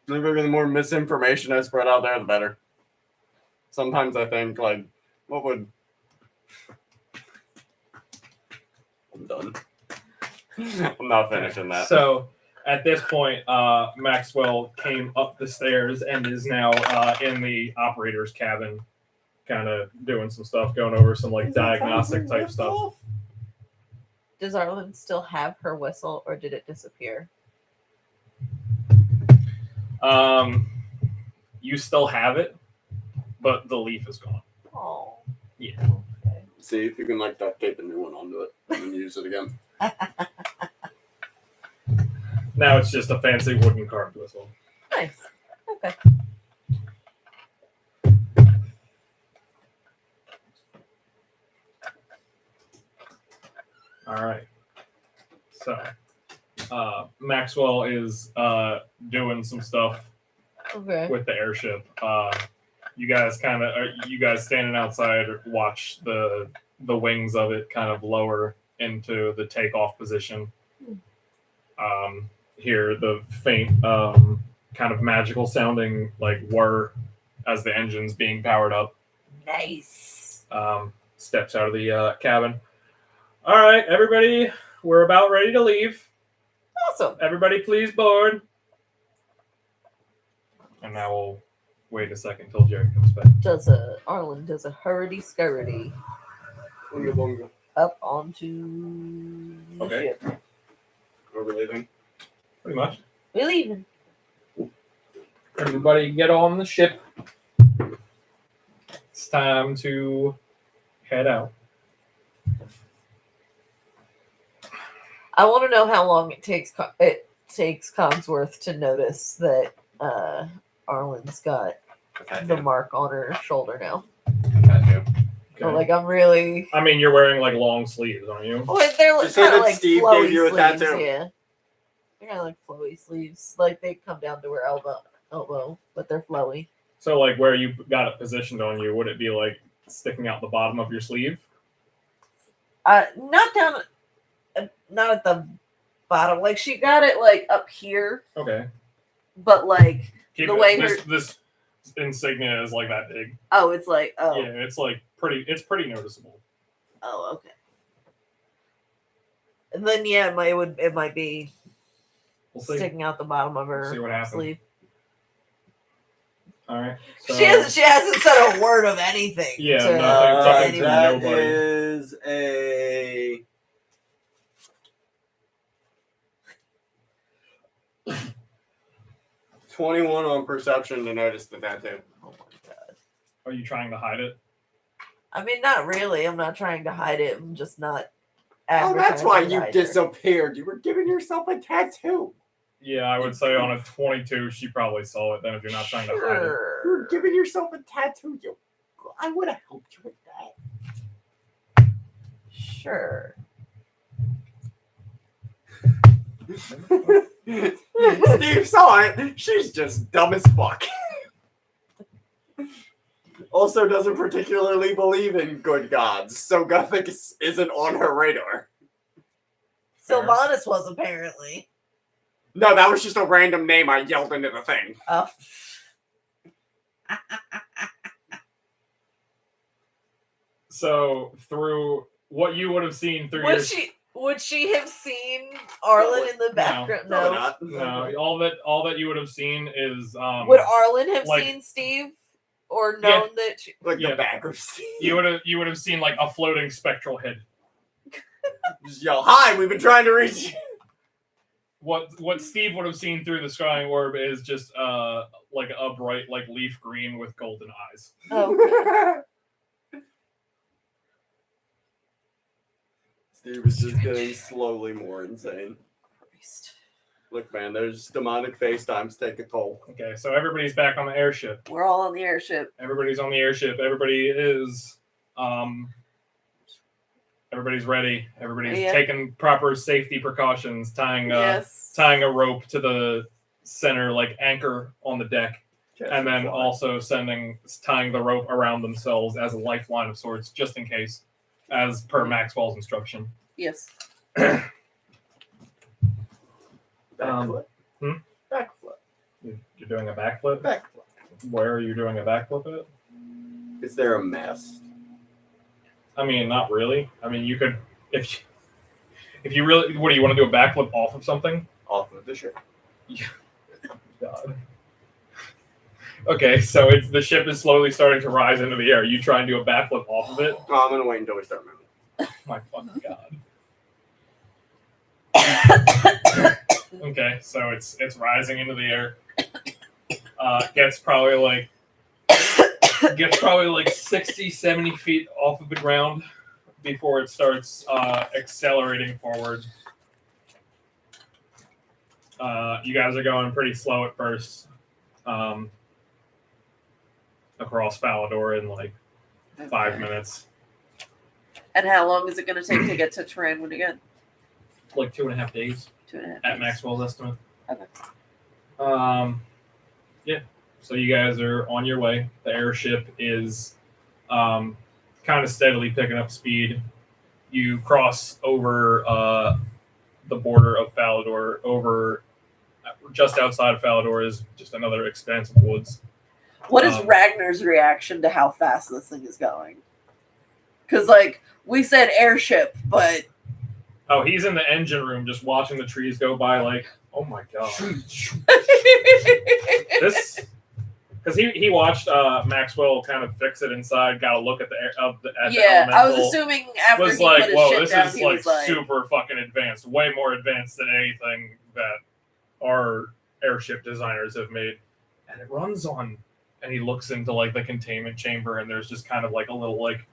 Maybe the more misinformation I spread out there, the better. Sometimes I think, like, what would... I'm done. I'm not finishing that. So at this point, Maxwell came up the stairs and is now in the operator's cabin, kind of doing some stuff, going over some like diagnostic type stuff. Does Arlen still have her whistle, or did it disappear? You still have it, but the leaf is gone. Oh. Yeah. Okay. See if you can, like, duct tape a new one onto it and then use it again. Now it's just a fancy wooden carved whistle. Nice. Okay. All right. So, Maxwell is doing some stuff Okay. with the airship. You guys standing outside watch the wings of it kind of lower into the takeoff position. Hear the faint kind of magical sounding like whir as the engine's being powered up. Nice. Steps out of the cabin. All right, everybody, we're about ready to leave. Awesome. Everybody, please board. And now we'll wait a second till Jerry comes back. Arlen does a hurdy-scurdy Bunga bunga. up onto the Okay. ship. Are we leaving? Pretty much. We're leaving. Everybody get on the ship. It's time to head out. I want to know how long it takes Cogsworth to notice that Arlen's got the mark on her shoulder now. Okay. Like, I'm really. I mean, you're wearing like long sleeves, aren't you? Oh, they're You like, say kind of that like Steve flowy gave you a sleeves. tattoo? Yeah, they're kind of like flowy sleeves. Like they come down to her elbow, but they're flowy. So, like, where you got it positioned on you, would it be like sticking out the bottom of your sleeve? Not down, not at the bottom. Like she got it like up here, Okay. but like Keep the it, way this insignia is like that big. it's like Yeah, it's like pretty. It's pretty noticeable. okay. And then yeah, it might be We'll see. sticking out the bottom of her See what happens. sleeve. All right. So, She hasn't said a word of anything. Yeah, to, nothing to that nobody. is a 21 on perception to notice the tattoo. Oh my god. Are you trying to hide it? I mean, not really. I'm not trying to hide it. I'm just not. Oh, that's why advertising it you either. disappeared. You were giving yourself a tattoo. Yeah, I would say on a 22, she probably saw it. Then, if you're not trying to hide it. You were giving yourself a tattoo. I would have helped you with that. Sure. Steve saw it. She's just dumb as fuck. Also doesn't particularly believe in good gods, so Gothic isn't on her radar. Sylvanas was apparently. No, that was just a random name I yelled into the thing. Oh. So, through what you would have seen through your... Would she have seen Arlen in the background? Probably No. not. No, all that you would have seen is... Would Arlen have like- seen Steve? Or known that she... Like Yeah. the back of Steve. You would have seen like a floating spectral head. Just yell, "Hi, we've been trying to reach you." What Steve would have seen through the scrying orb is just like a bright like leaf green with golden eyes. Oh, Steve is just getting slowly more insane. Christ. Look, man, those demonic FaceTimes take a toll. Okay, so everybody's back on the airship. We're all on the airship. Everybody's on the airship. Everybody is everybody's ready. Everybody's Yeah. taking proper safety precautions, tying Yes. tying a rope to the center like anchor on the deck. And then also tying the rope around themselves as a lifeline of sorts, just in case, as per Maxwell's instruction. Yes. Backflip. Hmm? Backflip. You're doing a backflip? Backflip. Where are you doing a backflip at? Is there a mast? I mean, not really. I mean, you could, if you really, what do you want to do, a backflip off of something? Off of the ship. God. Okay, so the ship is slowly starting to rise into the air. You try and do a backflip off of it? Oh, I'm gonna wait until we start moving. My fucking god. Okay, so it's rising into the air. Gets probably like 60, 70 feet off of the ground before it starts accelerating forward. You guys are going pretty slow at first. Across Falador in like 5 minutes. And how long is it going to take to get to Taranwood again? Like 2.5 days 2.5 at days. Maxwell's estimate. Okay. Yeah. So you guys are on your way. The airship is kind of steadily picking up speed. You cross over the border of Falador. Over just outside of Falador is just another expanse of woods. What is Ragnar's reaction to how fast this thing is going? Because, like, we said airship, but... Oh, he's in the engine room just watching the trees go by like, oh my god. This... Because he watched Maxwell kind of fix it inside, got a look at the yeah, elemental. I was assuming after Was he like, put his whoa, shit this down, is he like was like... super fucking advanced, way more advanced than anything that our airship designers have made. And it runs on, and he looks into like the containment chamber, and there's just kind of like a little like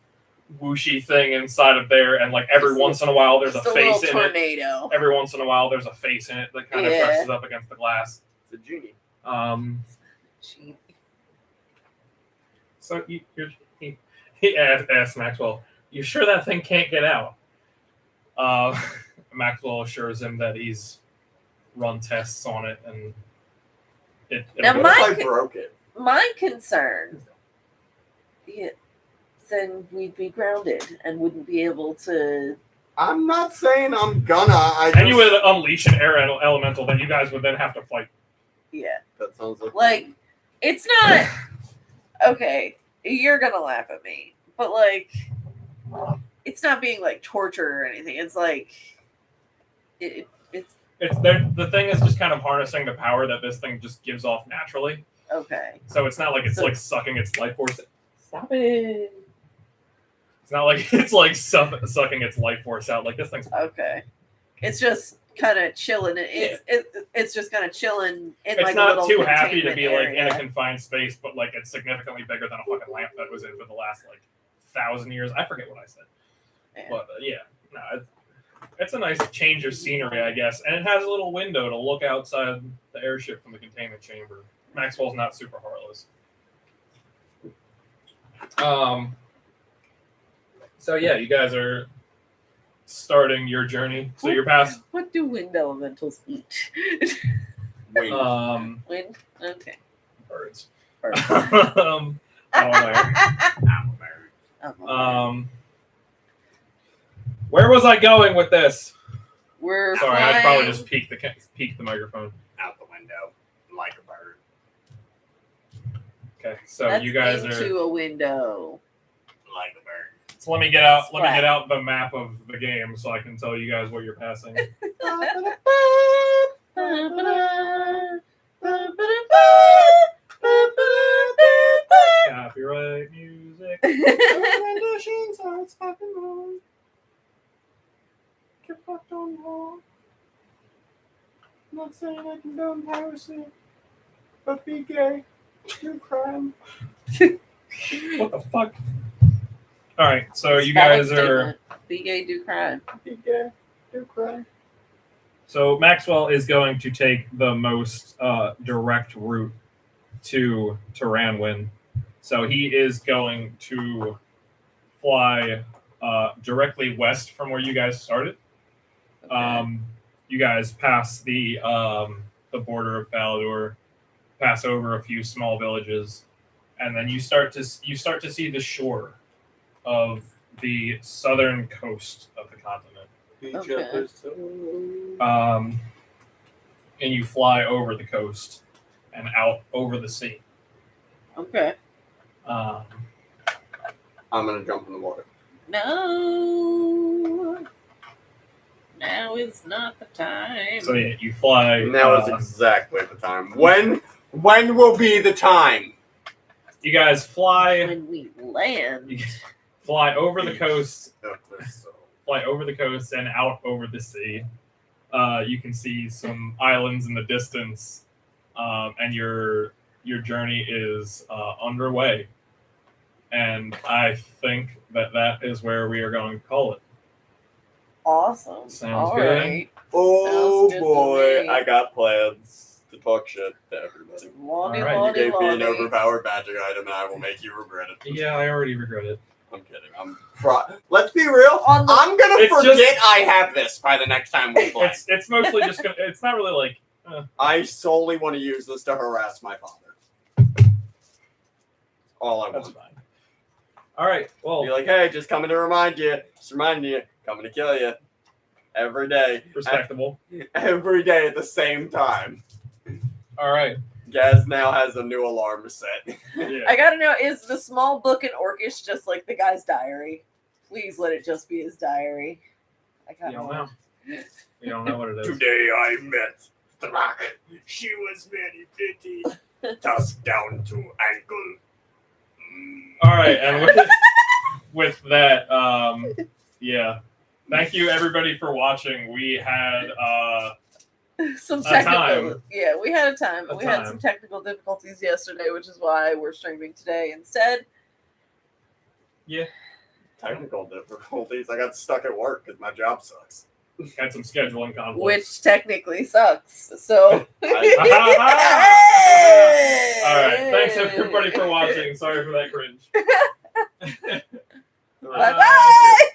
whooshy thing inside of there, and like every once in a while there's a just face little in tornado. it. Every once in a while there's a face in it that kind of Yeah. presses up against the glass. It's a genie. Gee. So he asked Maxwell, "You sure that thing can't get out?" Maxwell assures him that he's run tests on it, and Now, it'll What go. if I broke it? My concern, then we'd be grounded and wouldn't be able to... I'm not saying I'm gonna. And you would unleash an air elemental that you guys would then have to fight. Yeah. That sounds Like, it's not... Okay, you're gonna laugh at me, but, like, it's not being, like, torture or anything. It's like... It's The thing is just kind of harnessing the power that this thing just gives off naturally. Okay. So it's not like it's So- like sucking its life force. Stop it. It's not like it's like sucking its life force out. Like this thing's Okay. It's just kind of chilling. It's just kind of chilling in it's like a not little too happy to containment be like in a area. confined space, but like it's significantly bigger than a fucking lamp that was in for the last like 1,000 years. I forget what I said, Yeah. but yeah, no, it's a nice change of scenery, I guess, and it has a little window to look outside the airship from the containment chamber. Maxwell's not super heartless. So yeah, you guys are starting your journey. So you're past. What do wind elementals eat? Wait. Wind? Okay. Birds. Birds. I don't know. Where was I going with this? We're Sorry, flying. I probably just peeked the microphone. Out the window, like a bird. Okay, so That's you guys into are. a window. Like a bird. So let me get out. Let me Splat. get out the map of the game so I can tell you guys what you're passing. Copyright music. Not saying I condone piracy, but be gay, do crime. What the fuck? All right, so you guys are. Be gay, do crime. Be gay, do crime. So Maxwell is going to take the most direct route to Ranwin. So he is going to fly directly west from where you guys started. Okay. You guys pass the border of Falador, pass over a few small villages, and then you start to see the shore of the southern coast of the continent. Okay. And you fly over the coast and out over the sea. Okay. Um, I'm gonna jump in the water. No. Now is not the time. so yeah, you fly. Now is exactly the time. When will be the time? You guys fly When we land. fly over the coast. Fly over the coast and out over the sea. You can see some islands in the distance, and your journey is underway. And I think that is where we are going to call it. Awesome. Sounds All good. right. Oh Sounds good to boy, me. I got plans to talk shit to everybody. Lordy, All right, you You lordy, gave me an lordy. overpowered magic item, and I will make you regret it. Yeah, I already regret it. I'm kidding. Let's be real. On the- I'm gonna It's forget just- I have this by the next time we play. It's mostly just gonna. It's not really like. I solely want to use this to harass my father. All I That's want. fine. All right. Well, Be like, hey, just coming to remind you, coming to kill you every day, respectable. every day at the same time. All right. Gaz now has a new alarm set. Yeah. I gotta know, is the small book in Orcish just like the guy's diary? Please let it just be his diary. I You gotta don't know. You don't know what it is. Today I met Thrak. She was very pretty. Tusk down to ankle. All right, and with that, yeah. Thank you everybody for watching. We had some A technical time. Yeah, we had a time. A We had time. some technical difficulties yesterday, which is why we're streaming today instead. Technical difficulties. I got stuck at work because my job sucks. had some scheduling conflicts. Which technically sucks. So All right, thanks everybody for watching. Sorry for that cringe. Bye bye.